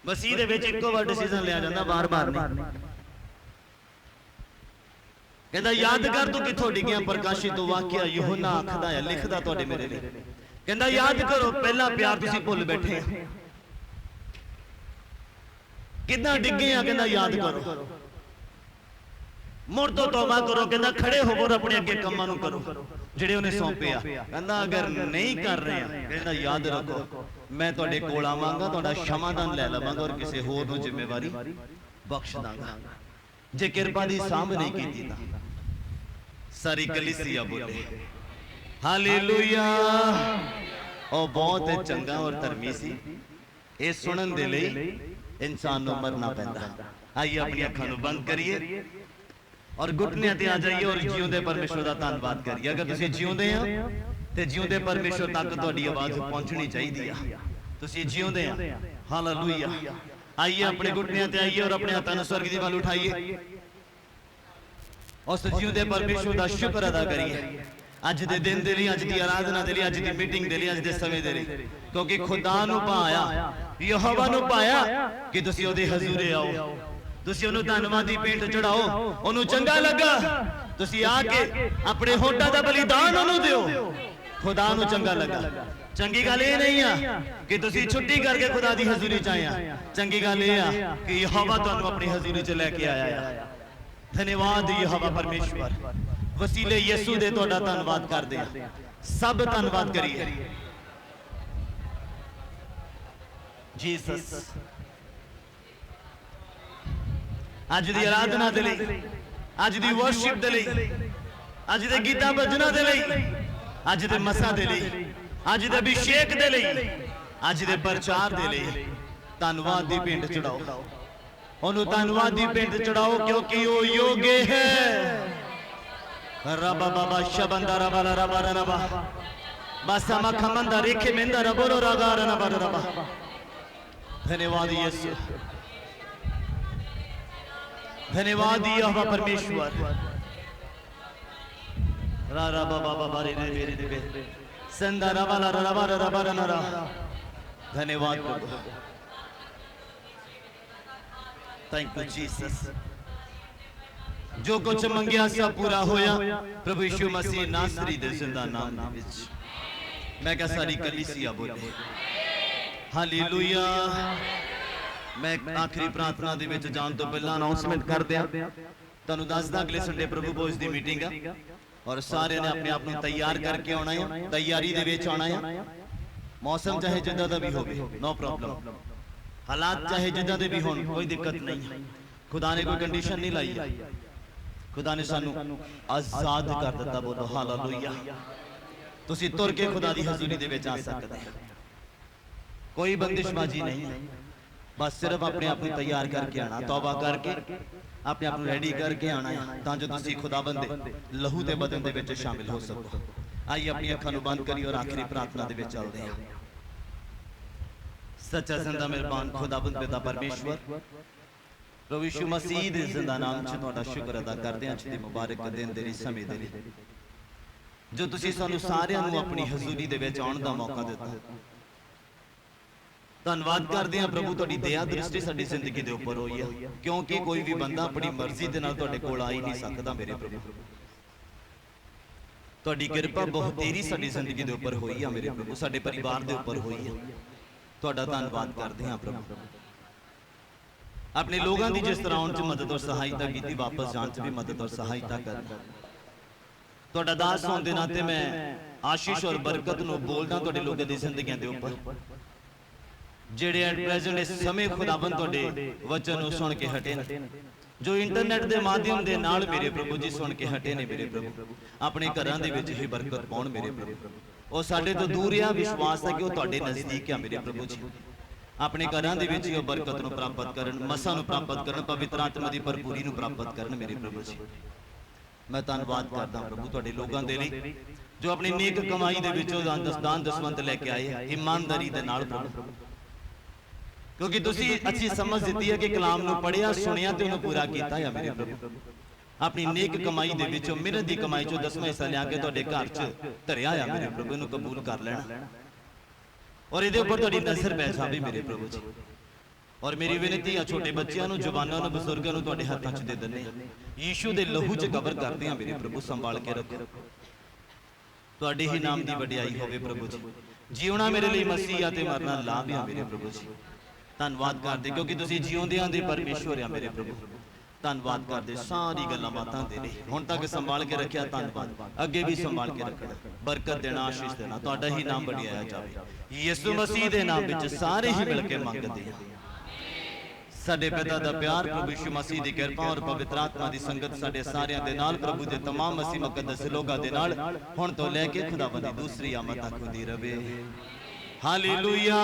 ਮਸੀਹ ਦੇ ਵਿੱਚ ਇੱਕੋ ਵਾਰ ਡਿਸੀਜਨ ਲਿਆ ਜਾਂਦਾ, ਬਾਰ-ਬਾਰ ਨਹੀਂ। ਕਹਿੰਦਾ ਯਾਦ ਕਰ ਤੂੰ ਕਿੱਥੋਂ ਡਿੱਗਿਆ। ਪ੍ਰਕਾਸ਼ਿਤ ਵਾਕਿਆ ਯਹੋਨਾ ਆਖਦਾ ਹੈ, ਲਿਖਦਾ ਤੁਹਾਡੇ ਮੇਰੇ ਲਈ। ਕਹਿੰਦਾ ਯਾਦ ਕਰੋ, ਪਹਿਲਾ ਪਿਆਰ ਤੁਸੀਂ ਭੁੱਲ ਬੈਠੇ ਆ। ਕਿੱਦਾਂ ਡਿੱਗੇ ਆ, ਕਹਿੰਦਾ ਯਾਦ ਕਰੋ। ਮੁੜ ਤੋਂ ਤੌਬਾ ਕਰੋ। ਕਹਿੰਦਾ ਖੜੇ ਹੋਵੋ, ਆਪਣੇ ਅੱਗੇ ਕੰਮਾਂ ਨੂੰ ਕਰੋ ਜਿਹੜੇ ਉਹਨੇ ਸੌਂਪੇ ਆ। ਕਹਿੰਦਾ ਅਗਰ ਨਹੀਂ ਕਰ ਰਹੇ ਆ, ਕਹਿੰਦਾ ਯਾਦ ਰੱਖੋ, ਮੈਂ ਤੁਹਾਡੇ ਕੋਲ ਆਵਾਂਗਾ, ਤੁਹਾਡਾ ਸ਼ਮਾਦਾਨ ਲੈ ਲਵਾਂਗਾ ਔਰ ਕਿਸੇ ਹੋਰ ਨੂੰ ਜ਼ਿੰਮੇਵਾਰੀ ਬਖਸ਼ ਦਾਂਗਾ ਜੇ ਕਿਰਪਾ ਦੀ ਸਾਂਭ ਨਹੀਂ ਕੀਤੀ ਤਾਂ। ਸਾਰੀ ਕਲੀਸਿਆ ਬੋਲੇ ਹਾਲੇਲੂਇਆ। ਉਹ ਬਹੁਤ ਚੰਗਾ ਔਰ ਧਰਮੀ ਸੀ। ਇਹ ਸੁਣਨ ਦੇ ਲਈ ਇਨਸਾਨ ਨੂੰ ਮਰਨਾ ਪੈਂਦਾ। ਆਈਏ ਆਪਣੀ ਅੱਖਾਂ ਨੂੰ ਬੰਦ ਕਰੀਏ ਔਰ ਘੁਟਨਿਆਂ ਤੇ ਆ ਜਾਈਏ ਔਰ ਜਿਉਂਦੇ ਪਰਮੇਸ਼ਵਰ ਦਾ ਧੰਨਵਾਦ ਕਰੀਏ। ਅਗਰ ਤੁਸੀਂ ਜਿਉਂਦੇ ਆ ਤੇ ਜਿਉਂਦੇ ਪਰਮੇਸ਼ਵਰ ਤੱਕ ਤੁਹਾਡੀ ਆਵਾਜ਼ ਪਹੁੰਚਣੀ ਚਾਹੀਦੀ ਆ। ਤੁਸੀਂ ਜਿਉਂਦੇ ਆ। ਹਾਲੇਲੂਇਆ। ਆਈਏ ਆਪਣੇ ਘੁਟਨਿਆਂ ਤੇ ਆਈਏ ਔਰ ਆਪਣੇ ਹੱਥਾਂ ਨੂੰ ਸਵਰਗ ਦੀ ਵੱਲ ਉਠਾਈਏ। ਉਸ ਜਿਉਂਦੇ ਪਰਮੇਸ਼ਵਰ ਦਾ ਸ਼ੁਕਰ ਅਦਾ ਕਰੀਏ ਅੱਜ ਦੇ ਦਿਨ ਦੇ ਲਈ, ਅੱਜ ਦੀ ਆਰਾਧਨਾ ਦੇ ਲਈ, ਅੱਜ ਦੀ ਮੀਟਿੰਗ ਦੇ ਲਈ, ਅੱਜ ਦੇ ਸਮੇਂ ਦੇ ਲਈ। ਕਿਉਂਕਿ ਖੁਦਾ ਨੂੰ ਪਾਇਆ, ਯਹੋਵਾ ਨੂੰ ਪਾਇਆ ਕਿ ਤੁਸੀਂ ਉਹਦੇ ਹਜ਼ੂਰੇ ਆਓ, ਤੁਸੀਂ ਉਹਨੂੰ ਧੰਨਵਾਦੀ ਭੇਂਟ ਚੜਾਓ। ਉਹਨੂੰ ਚੰਗਾ ਲੱਗਾ, ਤੁਸੀਂ ਆ ਕੇ ਆਪਣੇ ਹੋਠਾਂ ਦਾ ਬਲੀਦਾਨ ਉਹਨੂੰ ਦਿਓ। ਖੁਦਾ ਨੂੰ ਚੰਗਾ ਲੱਗਾ। ਚੰਗੀ ਗੱਲ ਇਹ ਨਹੀਂ ਆ ਕਿ ਤੁਸੀਂ ਛੁੱਟੀ ਕਰਕੇ ਖੁਦਾ ਦੀ ਹਜ਼ੂਰੀ ਚ ਆਏ ਆ। ਚੰਗੀ ਗੱਲ ਇਹ ਆ ਕਿ ਯਹੋਵਾ ਤੁਹਾਨੂੰ ਆਪਣੀ ਹਜ਼ੂਰੀ ਚ ਲੈ ਕੇ ਆਇਆ ਆ। ਧੰਨਵਾਦ ਯਹੋਵਾ ਪਰਮੇਸ਼ਵਰ। ਵਸੀਲੇ ਯਿਸੂ ਦੇ ਤੁਹਾਡਾ ਧੰਨਵਾਦ ਕਰਦੇ ਆ। ਸਭ ਧੰਨਵਾਦ ਕਰੀਏ। ਜੀਸਸ। ਅੱਜ ਦੀ ਆਰਾਧਨਾ ਦੇ ਲਈ, ਅੱਜ ਦੀ ਵਰਸ਼ਿਪ ਦੇ ਲਈ, ਅੱਜ ਦੇ ਗੀਤਾਂ ਭਜਨਾਂ ਦੇ ਲਈ, ਅੱਜ ਦੇ ਮਸਾਂ ਦੇ ਲਈ, ਅੱਜ ਦੇ ਅਭਿਸ਼ੇਕ ਦੇ ਲਈ, ਅੱਜ ਦੇ ਪ੍ਰਚਾਰ ਦੇ ਲਈ ਧੰਨਵਾਦ ਦੀ ਭੇਂਟ ਚੜਾਓ। ਉਹਨੂੰ ਧੰਨਵਾਦ ਦੀ ਭੇਂਟ ਚੜਾਓ ਕਿਉਂਕਿ ਉਹ ਯੋਗੇ ਹੈ। ਰਬਾ ਬਾਬਾ ਸ਼ਬੰਦਾ ਰਬਾ ਰਬਾ ਰਬਾ ਬਾਸਾ ਮਖਮੰਦਾ ਰੇਖੇ ਮੇਂਦਾ ਰਬੋਰੋ ਰਗਾ ਰਬਾ ਰਬਾ। ਧੰਨਵਾਦ ਯਿਸੂ। धन्यवाद यहोवा परमेश्वर। रा रा बा बा बा रे रे रे रे संदा रा वाला रा रा रा रा रा रा। धन्यवाद प्रभु। Thank you Jesus. जो कुछ मंगिया सब पूरा होया प्रभु यीशु मसीह नासरी दे जिंदा नाम विच। मैं क्या सारी कलीसिया बोले हालेलुया। मैं आखिरी प्रार्थना दे विच जान तो पहला अनाउंसमेंट कर दिया ਤੁਹਾਨੂੰ ਦੱਸਦਾ ਅਗਲੇ ਸੰਡੇ ਪ੍ਰਭੂ ਭੋਜ ਦੀ ਮੀਟਿੰਗ ਆ ਔਰ ਸਾਰਿਆਂ ਨੇ ਆਪਣੇ ਆਪ ਨੂੰ ਤਿਆਰ ਕਰਕੇ ਆਉਣਾ ਹੈ, ਤਿਆਰੀ ਦੇ ਵਿੱਚ ਆਉਣਾ ਹੈ। ਮੌਸਮ ਚਾਹੇ ਜਿੱਦਾਂ ਦਾ ਵੀ ਹੋਵੇ, ਨੋ ਪ੍ਰੋਬਲਮ। ਹਾਲਾਤ ਚਾਹੇ ਜਿੱਦਾਂ ਦੇ ਵੀ ਹੋਣ, ਕੋਈ ਦਿੱਕਤ ਨਹੀਂ ਹੈ। ਖੁਦਾ ਨੇ ਕੋਈ ਕੰਡੀਸ਼ਨ ਨਹੀਂ ਲਾਈ ਹੈ। ਖੁਦਾ ਨੇ ਸਾਨੂੰ ਆਜ਼ਾਦ ਕਰ ਦਿੱਤਾ। ਬੋਲੋ ਹਾਲੇਲੂਇਆ। ਤੁਸੀਂ ਤੁਰ ਕੇ ਖੁਦਾ ਦੀ ਹਜ਼ੂਰੀ ਦੇ ਵਿੱਚ ਆ ਸਕਦੇ ਹੋ। ਕੋਈ ਬੰਦਿਸ਼ਬਾਜ਼ੀ ਨਹੀਂ ਹੈ। ਬਸ ਸਿਰਫ ਆਪਣੇ ਆਪ ਨੂੰ ਤਿਆਰ ਕਰਕੇ ਆਣਾ, ਤੌਬਾ ਕਰਕੇ ਆਪਣੇ ਆਪ ਨੂੰ ਰੈਡੀ ਕਰਕੇ ਆਣਾ ਹੈ, ਤਾਂ ਜੋ ਤੁਸੀਂ ਖੁਦਾਵੰਦ ਦੇ ਲਹੂ ਤੇ ਬਦਨ ਦੇ ਵਿੱਚ ਸ਼ਾਮਿਲ ਹੋ ਸਕੋ। ਆइए अपनी ਅੱਖਾਂ ਨੂੰ ਬੰਦ ਕਰੀ ਔਰ ਆਖਰੀ ਪ੍ਰਾਰਥਨਾ ਦੇ ਵਿੱਚ ਚੱਲਦੇ ਹਾਂ। ਸੱਚਾ ਜ਼ਿੰਦਾ ਮਿਹਰਬਾਨ ਖੁਦਾਵੰਦ ਪਿਤਾ ਪਰਮੇਸ਼ਵਰ, ਪ੍ਰਭੂ ਯਿਸੂ ਮਸੀਹ ਦੇ ਜ਼ਿੰਦਾ ਨਾਮ 'ਚ ਤੁਹਾਡਾ ਸ਼ੁਕਰ ਅਦਾ ਕਰਦੇ ਹਾਂ ਅੱਜ ਦੇ ਮੁਬਾਰਕ ਦਿਨ ਦੇ ਲਈ, ਸਮੇਂ ਦੇ ਲਈ, ਜੋ ਤੁਸੀਂ ਸਾਨੂੰ ਸਾਰਿਆਂ ਨੂੰ ਆਪਣੀ ਹਜ਼ੂਰੀ ਦੇ ਵਿੱਚ ਆਉਣ ਦਾ ਮੌਕਾ ਦਿੱਤਾ। ਧੰਨਵਾਦ ਕਰਦੇ ਹਾਂ ਪ੍ਰਭੂ, ਤੁਹਾਡੀ ਦਇਆ ਦ੍ਰਿਸ਼ਟੀ ਸਾਡੀ ਜ਼ਿੰਦਗੀ ਦੇ ਉੱਪਰ ਹੋਈ ਹੈ, ਕਿਉਂਕਿ ਕੋਈ ਵੀ ਬੰਦਾ ਆਪਣੀ ਮਰਜ਼ੀ ਦੇ ਨਾਲ ਤੁਹਾਡੇ ਕੋਲ ਆ ਹੀ ਨਹੀਂ ਸਕਦਾ। ਮੇਰੇ ਪ੍ਰਭੂ, ਤੁਹਾਡੀ ਕਿਰਪਾ ਬਹੁਤ ਤੇਰੀ ਸਾਡੀ ਜ਼ਿੰਦਗੀ ਦੇ ਉੱਪਰ ਹੋਈ ਆ ਮੇਰੇ ਪ੍ਰਭੂ, ਸਾਡੇ ਪਰਿਵਾਰ ਦੇ ਉੱਪਰ ਹੋਈ ਆ। ਤੁਹਾਡਾ ਧੰਨਵਾਦ ਕਰਦੇ ਹਾਂ ਪ੍ਰਭੂ। ਆਪਣੇ ਲੋਕਾਂ ਦੀ ਜਿਸ ਤਰ੍ਹਾਂ ਆਉਣ 'ਚ ਮਦਦ ਔਰ ਸਹਾਇਤਾ ਕੀਤੀ, ਵਾਪਸ ਜਾਣ 'ਚ ਵੀ ਮਦਦ ਔਰ ਸਹਾਇਤਾ ਕਰਨਾ। ਤੁਹਾਡਾ ਦਾਸ ਹੋਣ ਦੇ ਨਾਤੇ ਮੈਂ ਆਸ਼ੀਸ਼ ਔਰ ਬਰਕਤ ਨੂੰ ਬੋਲਦਾ ਤੁਹਾਡੇ ਲੋਕਾਂ ਦੀ ਜ਼ਿੰਦਗੀਆਂ ਦੇ ਉੱਪਰ, ਜਿਹੜੇ ਐਟ ਪ੍ਰੈਜ਼ੈਂਟ ਇਸ ਸਮੇਂ ਖੁਦਾਵੰਦ ਤੁਹਾਡੇ ਵਚਨ ਨੂੰ ਸੁਣ ਕੇ ਹਟੇ ਨੇ, ਜੋ ਇੰਟਰਨੈਟ ਦੇ ਮਾਧਿਅਮ ਦੇ ਨਾਲ ਮੇਰੇ ਪ੍ਰਭੂ ਜੀ ਸੁਣ ਕੇ ਹਟੇ ਨੇ ਮੇਰੇ ਪ੍ਰਭੂ, ਆਪਣੇ ਘਰਾਂ ਦੇ ਵਿੱਚ ਹੀ ਬਰਕਤ ਪਾਉਣ ਮੇਰੇ ਪ੍ਰਭੂ। ਉਹ ਸਾਡੇ ਤੋਂ ਦੂਰ ਆ, ਵਿਸ਼ਵਾਸ ਹੈ ਕਿ ਉਹ ਤੁਹਾਡੇ ਨਜ਼ਦੀਕ ਆ ਮੇਰੇ ਪ੍ਰਭੂ ਜੀ। ਆਪਣੇ ਘਰਾਂ ਦੇ ਵਿੱਚ ਹੀ ਉਹ ਬਰਕਤ ਨੂੰ ਪ੍ਰਾਪਤ ਕਰਨ, ਮਸਾਂ ਨੂੰ ਪ੍ਰਾਪਤ ਕਰਨ, ਪਵਿੱਤਰ ਆਤਮਾ ਦੀ ਭਰਪੂਰੀ ਨੂੰ ਪ੍ਰਾਪਤ ਕਰਨ ਮੇਰੇ ਪ੍ਰਭੂ ਜੀ। ਮੈਂ ਧੰਨਵਾਦ ਕਰਦਾ ਪ੍ਰਭੂ ਤੁਹਾਡੇ ਲੋਕਾਂ ਦੇ ਲਈ, ਜੋ ਆਪਣੀ ਨੇਕ ਕਮਾਈ ਦੇ ਵਿੱਚੋਂ ਦਾਨ ਦਸਵੰਧ ਲੈ ਕੇ ਆਏ ਇਮਾਨਦਾਰੀ ਦੇ ਨਾਲ ਪ੍ਰਭੂ, ਕਿਉਂਕਿ ਤੁਸੀਂ ਅੱਛੀ ਸਮਝ ਦਿੱਤੀ ਹੈ ਕਿ ਕਲਾਮ ਨੂੰ ਪੜਿਆ, ਸੁਣਿਆ ਤੇ ਉਹਨੂੰ ਪੂਰਾ ਕੀਤਾ ਹੈ ਮੇਰੇ ਪ੍ਰਭੂ। ਆਪਣੀ ਨੇਕ ਕਮਾਈ ਦੇ ਵਿੱਚੋਂ, ਮਿਹਨਤ ਦੀ ਕਮਾਈ ਚੋਂ 10ਵਾਂ ਹਿੱਸਾ ਲਿਆ ਕੇ ਤੁਹਾਡੇ ਘਰ 'ਚ ਧਰਿਆ ਆ ਮੇਰੇ ਪ੍ਰਭੂ, ਇਹਨੂੰ ਕਬੂਲ ਕਰ ਲੈਣਾ ਔਰ ਇਹਦੇ ਉੱਪਰ ਤੁਹਾਡੀ ਨਜ਼ਰ ਪੈ ਜਾਵੇ ਮੇਰੇ ਪ੍ਰਭੂ ਜੀ। ਔਰ ਮੇਰੀ ਬੇਨਤੀ ਆ, ਛੋਟੇ ਬੱਚਿਆਂ ਨੂੰ, ਜਵਾਨਾਂ ਨੂੰ, ਬਜ਼ੁਰਗਾਂ ਨੂੰ ਤੁਹਾਡੇ ਹੱਥਾਂ 'ਚ ਦੇ ਦਿੰਦੇ ਹਾਂ, ਯੀਸ਼ੂ ਦੇ ਲਹੂ 'ਚ ਕਬਰ ਕਰਦੇ ਹਾਂ ਮੇਰੇ ਪ੍ਰਭੂ। ਸੰਭਾਲ ਕੇ ਰੱਖੋ, ਤੁਹਾਡੇ ਹੀ ਨਾਮ ਦੀ ਵਡਿਆਈ ਹੋਵੇ ਪ੍ਰਭੂ ਜੀ। ਜੀਉਣਾ ਮੇਰੇ ਲਈ ਮਸੀਹ ਆ ਤੇ ਮਰਨਾ ਲਾਭ ਆ ਮੇਰੇ ਪ੍ਰਭੂ ਜੀ। ਧੰਨਵਾਦ ਕਰਦੇ ਕਿਉਂਕਿ ਤੁਸੀਂ ਜਿਉਂਦਿਆਂ ਦੇ ਪਰਮੇਸ਼ਵਰ ਆ ਮੇਰੇ ਪ੍ਰਭੂ। ਧੰਨਵਾਦ ਕਰਦੇ ਸਾਰੀ ਗੱਲਾਂ ਬਾਤਾਂ ਦੇ ਲਈ, ਹੁਣ ਤੱਕ ਸੰਭਾਲ ਕੇ ਰੱਖਿਆ, ਧੰਨਵਾਦ, ਅੱਗੇ ਵੀ ਸੰਭਾਲ ਕੇ ਰੱਖਣਾ, ਬਰਕਤ ਦੇਣਾ, ਆਸ਼ੀਸ਼ ਦੇਣਾ, ਤੁਹਾਡਾ ਹੀ ਨਾਮ ਵਡਿਆਇਆ ਜਾਵੇ। ਯਿਸੂ ਮਸੀਹ ਦੇ ਨਾਮ ਵਿੱਚ ਸਾਰੇ ਹੀ ਮਿਲ ਕੇ ਮੰਗਦੇ ਹਾਂ। ਸਾਡੇ ਪਿਤਾ ਦਾ ਪਿਆਰ, ਪ੍ਰਭੂ ਯਿਸੂ ਮਸੀਹ ਦੀ ਕਿਰਪਾ ਔਰ ਪਵਿੱਤਰ ਆਤਮਾ ਦੀ ਸੰਗਤ ਸਾਡੇ ਸਾਰਿਆਂ ਦੇ ਨਾਲ, ਪ੍ਰਭੂ ਦੇ तमाम ਮਸੀਹ ਮੁਕੱਦਸ ਲੋਕਾਂ ਦੇ ਨਾਲ ਹੁਣ ਤੋਂ ਲੈ ਕੇ ਖੁਦਾਵੰਦ ਦੀ ਦੂਸਰੀ ਆਮਦ ਤੱਕ ਹੁੰਦੀ ਰਹੇ। ਹਾਲੇਲੂਇਆ।